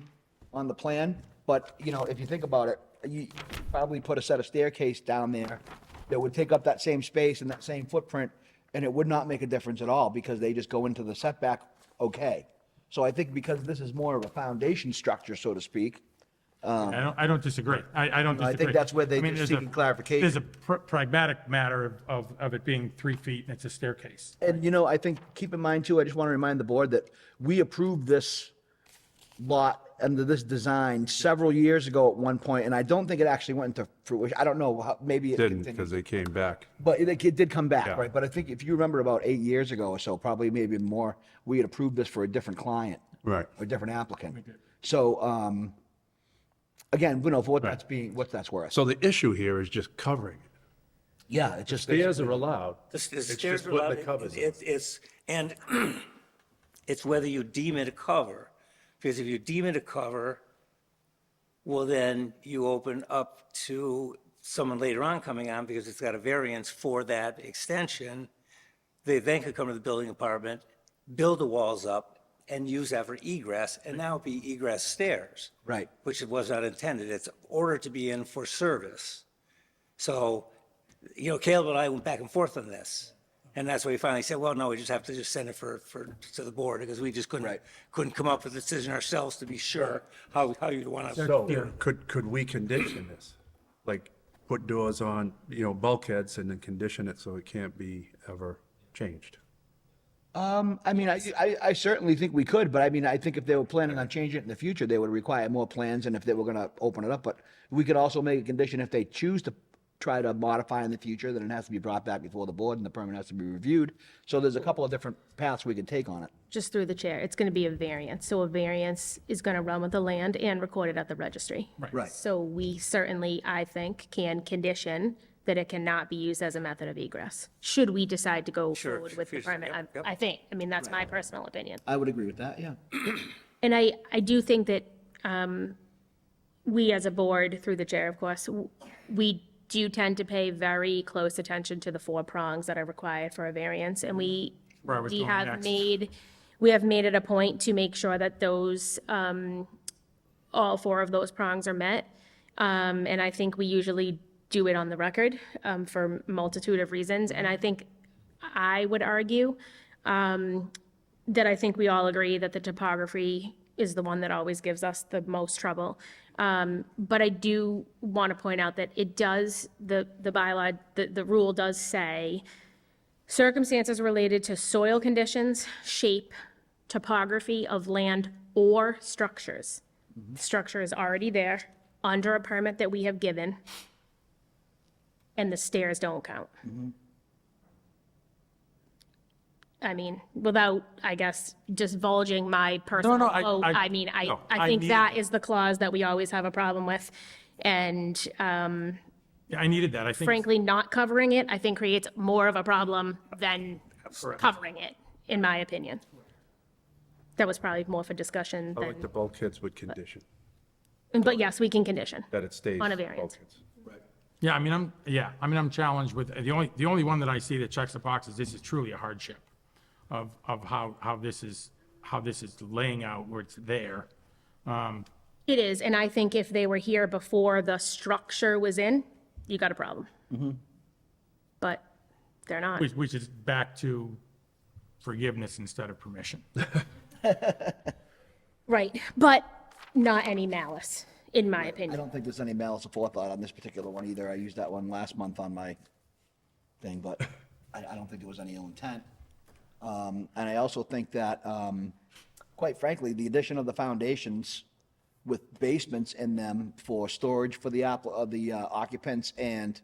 on the plan, but, you know, if you think about it, you probably put a set of staircase down there that would take up that same space and that same footprint, and it would not make a difference at all, because they just go into the setback, okay. So I think because this is more of a foundation structure, so to speak. I don't disagree. I don't disagree. I think that's where they're mean, just there's seeking clarification. There's a pragmatic matter of it being 3 feet and it's a staircase. And, you know, I think, keep in mind too, I just want to remind the board that we approved this lot under this design several years ago at one point, and I don't think it actually went into fruition. I don't know, maybe it Didn't, continued. because they came back. But it did come back, Yeah. right? But I think if you remember about 8 years ago or so, probably maybe more, we had approved this for a different client. Right. Or a different applicant. So, again, we know for what that's worth. So the issue here is just covering it. Yeah, it's just. Stairs are allowed. The It's stairs just are putting allowed, the covers on. and it's whether you deem it a cover. Because if you deem it a cover, well, then you open up to someone later on coming on, because it's got a variance for that extension. They then could come to the building department, build the walls up, and use that for egress, and now be egress stairs. Right. Which it was not intended. It's ordered to be in for service. So, you know, Caleb and I went back and forth on this. And that's why we finally said, well, no, we just have to just send it to the board, because we just couldn't come up with a decision ourselves to be sure how you'd want to. So could we condition this? Like put doors on, you know, bulkheads and then condition it so it can't be ever changed? I mean, I certainly think we could, but I mean, I think if they were planning on changing it in the future, they would require more plans, and if they were gonna open it up, but we could also make a condition if they choose to try to modify in the future, then it has to be brought back before the board and the permit has to be reviewed. So there's a couple of different paths we could take on it. Just through the chair, it's going to be a variance. So a variance is going to run with the land and recorded at the registry. Right. So we certainly, I think, can condition that it cannot be used as a method of egress, should we decide to go forward with the permit. I think, I mean, that's my personal opinion. I would agree with that, yeah. And I do think that we as a board, through the chair, of course, we do tend to pay very close attention to the 4 prongs that are required for a variance. And we Where I was going have next. we have made it a point to make sure that those, all 4 of those prongs are met. And I think we usually do it on the record for a multitude of reasons. And I think I would argue that I think we all agree that the topography is the one that always gives us the most trouble. But I do want to point out that it does, the bylaw, the rule does say circumstances related to soil conditions, shape, topography of land or structures. Structure is already there under a permit that we have given, and the stairs don't count. I mean, without, I guess, just divulging my personal vote, I mean, I think that is the clause that we always have a problem with. And Yeah, I needed that. I think. frankly, not covering it, I think creates more of a problem than covering it, in my opinion. That was probably more for discussion I like the than, bulkheads with condition, but yes, we can condition that it stays. on a variance. bulkheads. Yeah, I mean, I'm challenged with, the only one that I see that checks the boxes, this is truly a hardship of how this is laying out where it's there. It is, and I think if they were here before the structure was in, you got a problem. But they're not. Which is back to forgiveness instead of permission. Right, but not any malice, in my I opinion. don't think there's any malice of forethought on this particular one either. I used that one last month on my thing, but I don't think there was any ill intent. And I also think that, quite frankly, the addition of the foundations with basements in them for storage for the occupants and,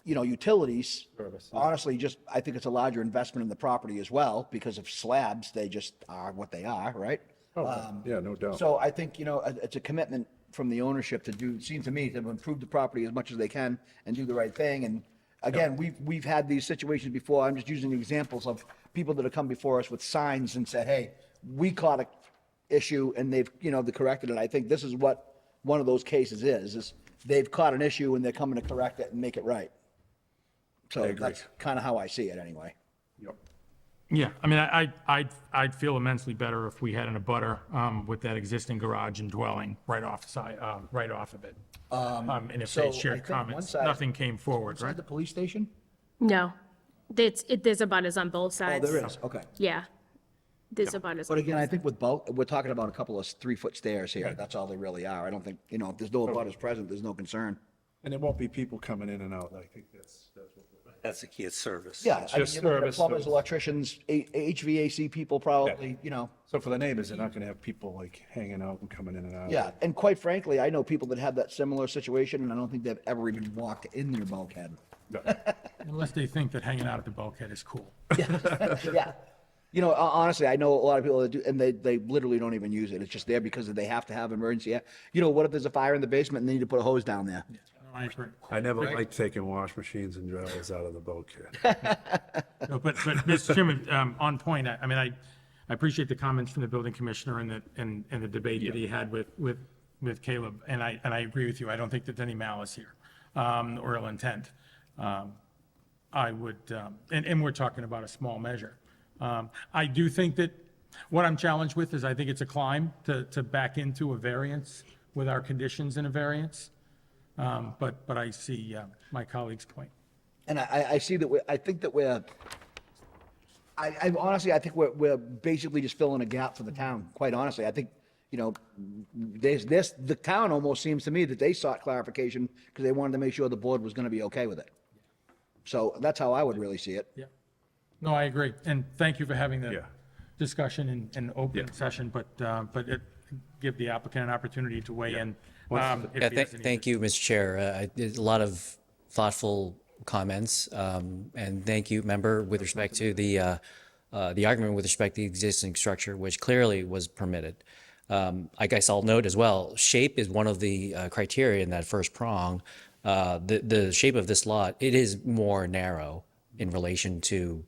utilities, honestly, I think it's a larger investment in the property as well, because of slabs, they just are what they are, right? Yeah, no doubt. So I think, it's a commitment from the ownership seems to me, to improve the property as much as they can and do the right thing. And again, we've had these situations before. I'm just using examples of people that have come before us with signs and said, hey, we caught a issue and they've corrected it. I think this is what one of those cases is they've caught an issue and they're coming to correct it and make it right. So that's kind of how I see it anyway. Yep. Yeah, I mean, I'd feel immensely better if we had an abutter with that existing garage and dwelling right off the side, right off of it. And if so they I shared think one comments, side- nothing came forward, Inside right? the police station? No, there's abutters on both Oh, sides. there is, okay. Yeah, there's abutters. But again, I think with bulk, we're talking about a couple of 3-foot stairs here. That's all they really are. I don't think, if there's no abutters present, there's no concern. And there won't be people coming in and out. I think that's what. That's the key, it's service. Yeah, I mean, just you're looking at service, plumbers, so- electricians, HVAC people probably, So for the neighbors, they're not gonna have people like hanging out and coming in and out. Yeah, and quite frankly, I know people that have that similar situation, and I don't think they've ever even walked in their bulkhead. Unless they think that hanging out at the bulkhead is cool. Yeah. Honestly, I know a lot of people that do, and they literally don't even use it. It's just there because they have to have emergency. What if there's a fire in the basement and they need to put a hose down there? No, I agree. I never liked taking wash machines and dryers out of the bulkhead. No, but Mr. Chairman, on point, I appreciate the comments from the building commissioner and the debate that he had with Caleb, and I agree with you. I don't think there's any malice here, or ill intent. I would, and we're talking about a small measure. I do think that what I'm challenged with is I think it's a climb to back into a variance with our conditions in a variance. But I see my colleague's point. And I see that I think that I honestly, I think we're basically just filling a gap for the town, quite honestly. I think, the town almost seems to me that they sought clarification because they wanted to make sure the board was going to be okay with it. So that's how I would really see it. Yeah. No, I agree. And thank you for having the Yeah. discussion in open session, but give the applicant an opportunity to weigh in. if he has any- Thank you, Mr. Chair. There's a lot of thoughtful comments, and thank you, member, with respect to the argument with respect to the existing structure, which clearly was permitted. I guess I'll note as well, shape is one of the criteria in that first prong. The shape of this lot, it is more narrow in relation to,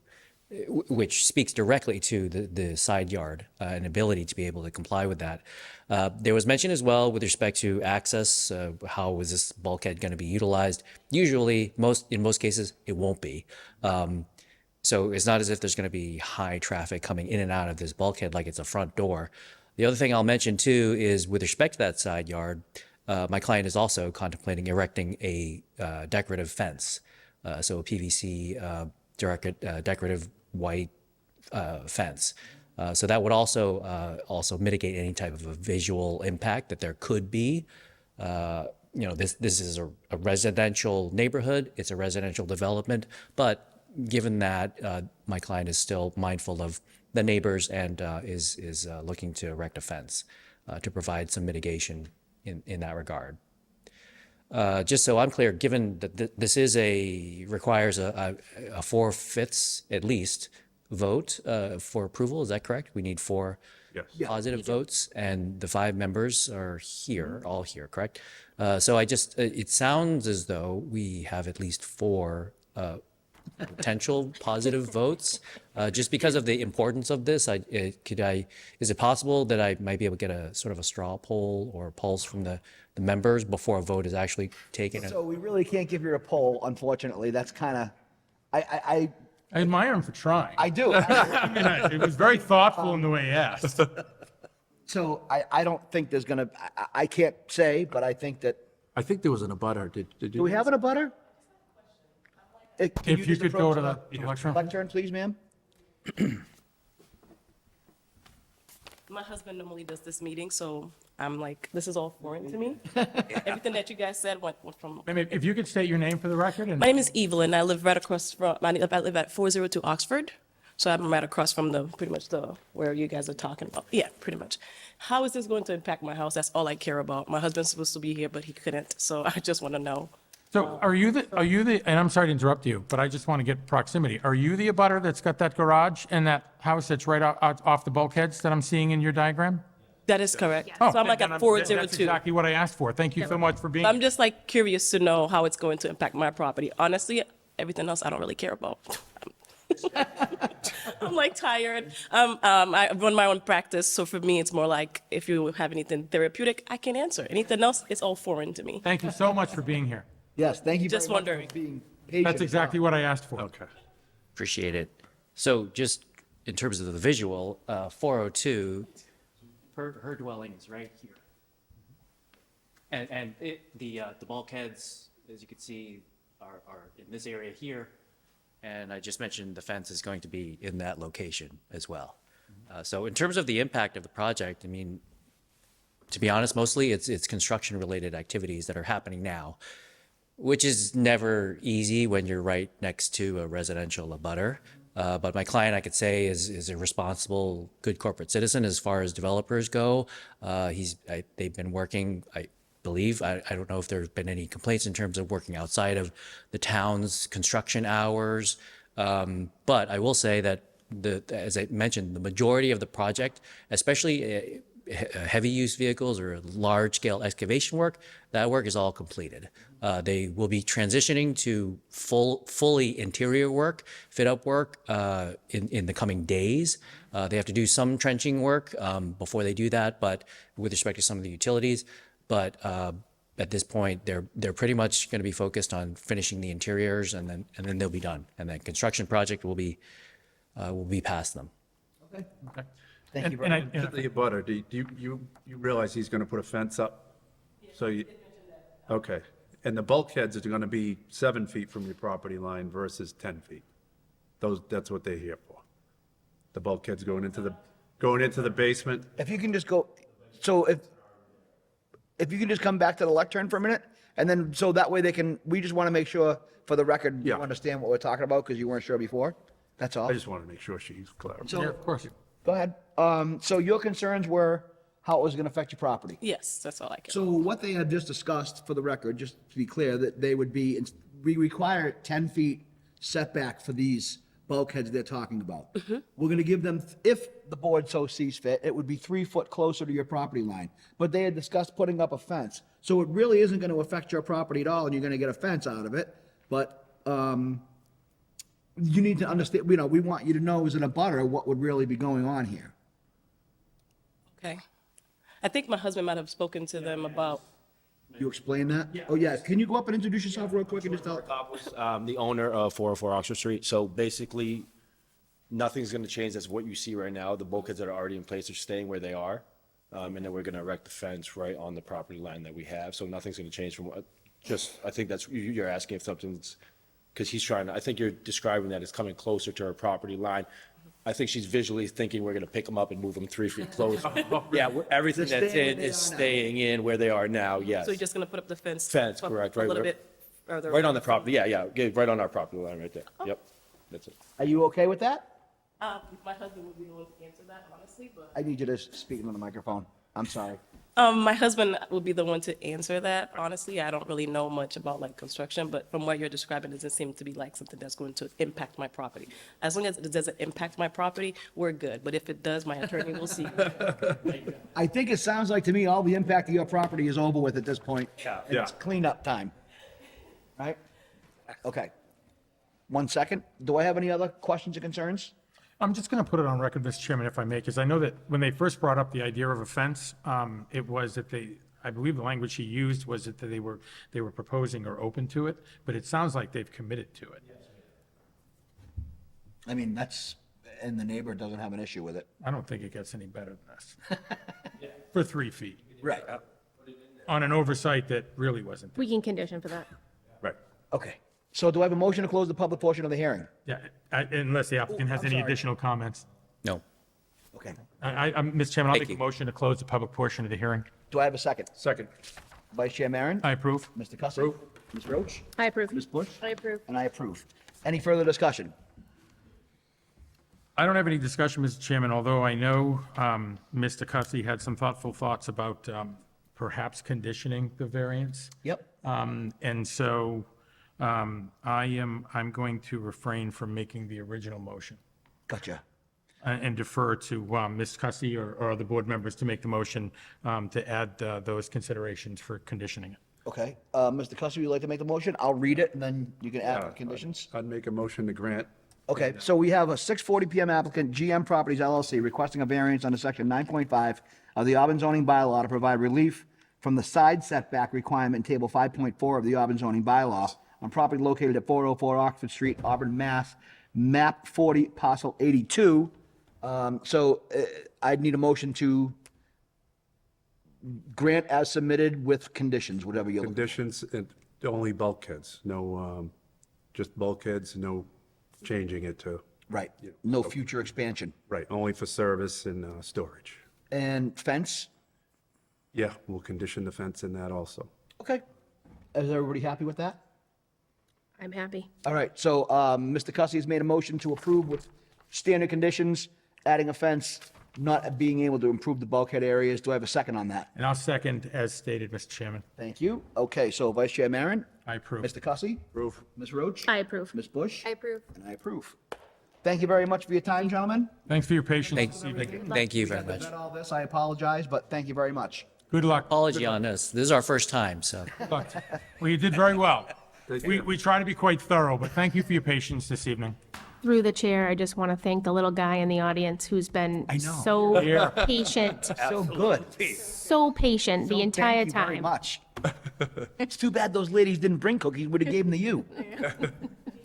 which speaks directly to the side yard and ability to be able to comply with that. There was mention as well with respect to access, how is this bulkhead going to be utilized? Usually, in most cases, it won't be. So it's not as if there's going to be high traffic coming in and out of this bulkhead like it's a front door. The other thing I'll mention too is with respect to that side yard, my client is also contemplating erecting a decorative fence. So a PVC decorative white fence. So that would also mitigate any type of a visual impact that there could be. This is a residential neighborhood, it's a residential development, but given that my client is still mindful of the neighbors and is looking to erect a fence to provide some mitigation in that regard. Just so I'm clear, given that this requires a 4/5 at least vote for approval, is that correct? We need 4 positive votes, and the 5 members are here, all here, correct? So it sounds as though we have at least 4 potential positive votes. Just because of the importance of this, is it possible that I might be able to get a sort of a straw poll or pulse from the members before a vote is actually taken? So we really can't give you a poll, unfortunately. That's kind of, I admire him for trying. I do. I mean, it was very thoughtful in the way he asked. So I don't think there's going to, I can't say, but I think that. I think there was an abutter. Do we have an abutter? If you could go to the lectern. Lectern, please, ma'am. My husband normally does this meeting, so I'm like, this is all foreign to me. Everything that you guys said went from. If you could state your name for the record. My name is Evelyn. I live right across from, I live at 402 Oxford. So I'm right across from pretty much where you guys are talking about. Yeah, pretty much. How is this going to impact my house? That's all I care about. My husband's supposed to be here, but he couldn't, so I just want to know. So are you the, and I'm sorry to interrupt you, but I just want to get proximity. Are you the abutter that's got that garage and that house that's right out off the bulkheads that I'm seeing in your diagram? That is correct. Oh, So I'm like then at 402. That's exactly what I asked for. Thank you so much for being. I'm just like curious to know how it's going to impact my property. Honestly, everything else I don't really care about. I'm like tired. I run my own practice, so for me, it's more like if you have anything therapeutic, I can answer. Anything else, it's all foreign to me. Thank you so much for being here. Yes, thank you very Just much for wondering. being patient. That's exactly what I asked for. Okay. Appreciate it. So just in terms of the visual, 402, her dwelling is right here. And the bulkheads, as you can see, are in this area here. And I just mentioned the fence is going to be in that location as well. So in terms of the impact of the project, I mean, to be honest, mostly it's construction-related activities that are happening now, which is never easy when you're right next to a residential abutter. But my client, I could say, is a responsible, good corporate citizen as far as developers go. They've been working, I believe, I don't know if there have been any complaints in terms of working outside of the town's construction hours. But I will say that, as I mentioned, the majority of the project, especially heavy use vehicles or large scale excavation work, that work is all completed. They will be transitioning to fully interior work, fit up work in the coming days. They have to do some trenching work before they do that, but with respect to some of the utilities. But at this point, they're pretty much going to be focused on finishing the interiors, and then they'll be done. And then construction project will be past them. Okay. Okay. Thank you And very much. To the abutter, do you realize he's going to put a fence up? So you, okay. And the bulkheads are going to be 7 feet from your property line versus 10 feet. That's what they're here for. The bulkheads going into the basement. If you can just go, so if you can just come back to the lectern for a minute, and then, so that way we just want to make sure, for the record, you Yeah. understand what we're talking about, because you weren't sure before. That's all. I just want to make sure she's clear. So- Yeah, of course. Go ahead. So your concerns were how it was going to affect your property. Yes, that's all I care. So what they had just discussed, for the record, just to be clear, that they would be, we require 10 feet setback for these bulkheads they're talking about. We're going to give them, if the board so sees fit, it would be 3 foot closer to your property line. But they had discussed putting up a fence. So it really isn't going to affect your property at all, and you're going to get a fence out of it. But you need to understand, we want you to know as an abutter what would really be going on here. Okay. I think my husband might have spoken to them about. You explain that? Oh, yeah. Can you go up and introduce yourself real quick and just tell? The owner of 404 Oxford Street. So basically, nothing's going to change. That's what you see right now. The bulkheads that are already in place are staying where they are. And then we're going to erect the fence right on the property line that we have. So nothing's going to change from what, I think that's, you're asking if something's, because I think you're describing that it's coming closer to our property line. I think she's visually thinking we're going to pick them up and move them 3 feet closer. Yeah, everything They're that's staying in where they is are now. staying in where they are now, yes. So you're just going to put up the fence? Fence, correct, A right, little right. bit further? Right on the property, yeah, right on our property line right there. Yep, that's it. Are you okay with that? My husband would be the one to answer that, honestly, but. I need you to speak into the microphone. I'm sorry. My husband would be the one to answer that. Honestly, I don't really know much about like construction, but from what you're describing, it doesn't seem to be like something that's going to impact my property. As long as it doesn't impact my property, we're good. But if it does, my attorney will see. I think it sounds like to me, all the impact of your property is over with at this point. Yeah. And it's cleanup time. Right? Okay. 1 second. Do I have any other questions or concerns? I'm just going to put it on record, Mr. Chairman, if I may, because I know that when they first brought up the idea of a fence, it was that I believe the language he used was that they were proposing or open to it, but it sounds like they've committed to it. I mean, and the neighbor doesn't have an issue with it. I don't think it gets any better than this. For 3 feet. Right. On an oversight that really wasn't. We can condition for that. Right. Okay. So do I have a motion to close the public portion of the hearing? Yeah, unless the applicant has I'm any sorry. additional comments. No. Okay. Mr. Chairman, I'll Thank make a you. motion to close the public portion of the hearing. Do I have a second? Second. Vice Chair Maron? I approve. Mr. Cussy? Ms. Roach? I approve. Ms. Bush? I approve. And I approve. Any further discussion? I don't have any discussion, Mr. Chairman, although I know Mr. Cussy had some thoughtful thoughts about perhaps conditioning the variance. Yep. And so I'm going to refrain from making the original motion Gotcha. and defer to Ms. Cussy or the board members to make the motion to add those considerations for conditioning it. Okay. Mr. Cussy, would you like to make the motion? I'll read it and then you can add conditions. I'd make a motion to grant. Okay, so we have a 6:40 PM applicant, GM Properties LLC, requesting a variance under section 9.5 of the Auburn zoning bylaw to provide relief from the side setback requirement in table 5.4 of the Auburn zoning bylaw on property located at 404 Oxford Street, Auburn, Mass, map 40, parcel 82. I'd need a motion to grant as submitted with conditions, whatever you're looking for. Conditions, and only bulkheads, no, just bulkheads, no changing it to, Right, no future expansion. right, only for service and storage. And fence? Yeah, we'll condition the fence in that also. Okay. Is everybody happy with that? I'm happy. All right, so Mr. Cussy has made a motion to approve with standard conditions, adding a fence, not being able to improve the bulkhead areas. Do I have a second on that? And I'll second as stated, Mr. Chairman. Thank you. Okay, so Vice Chair Maron? I approve. Mr. Cussy? Approve. Ms. Roach? I approve. Ms. Bush? I approve. And I approve. Thank you very much for your time, gentlemen. Thanks for your patience Thank- this evening. Thank you very much. Read all this, I apologize, but thank you very much. Good luck. Apology on this. This is our first time, so. Well, you did very well. We try to be quite thorough, but thank you for your patience this evening. Through the chair, I just want to thank the little guy in the audience who's been so Yeah. patient, So good. so patient the entire Thank you very time. much. It's too bad those ladies didn't bring cookies, would have gave them to you.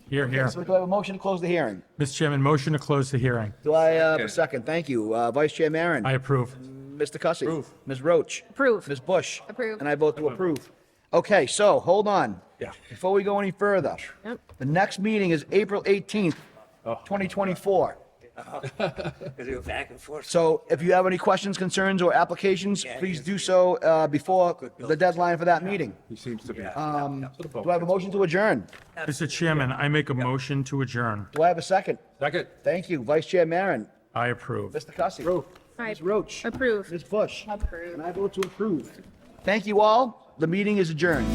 Here, here. So do I have a motion to close the hearing? Mr. Chairman, motion to close the hearing. Do I have a second? Thank you. Vice Chair Maron? I approve. Mr. Cussy? Ms. Roach? Approve. Ms. Bush? Approve. And I vote to approve. Okay, so, hold on. Yeah. Before we go any further, Yep. the next meeting is April 18th, 2024. Do back and forth. So if you have any questions, concerns, or applications, please do so before the deadline for that meeting. He seems to be. Do I have a motion to adjourn? Mr. Chairman, I make a motion to adjourn. Do I have a second? Second. Thank you. Vice Chair Maron? I approve. Mr. Cussy? I Ms. Roach? approve. Ms. Bush? And I vote to approve. Thank you all. The meeting is adjourned.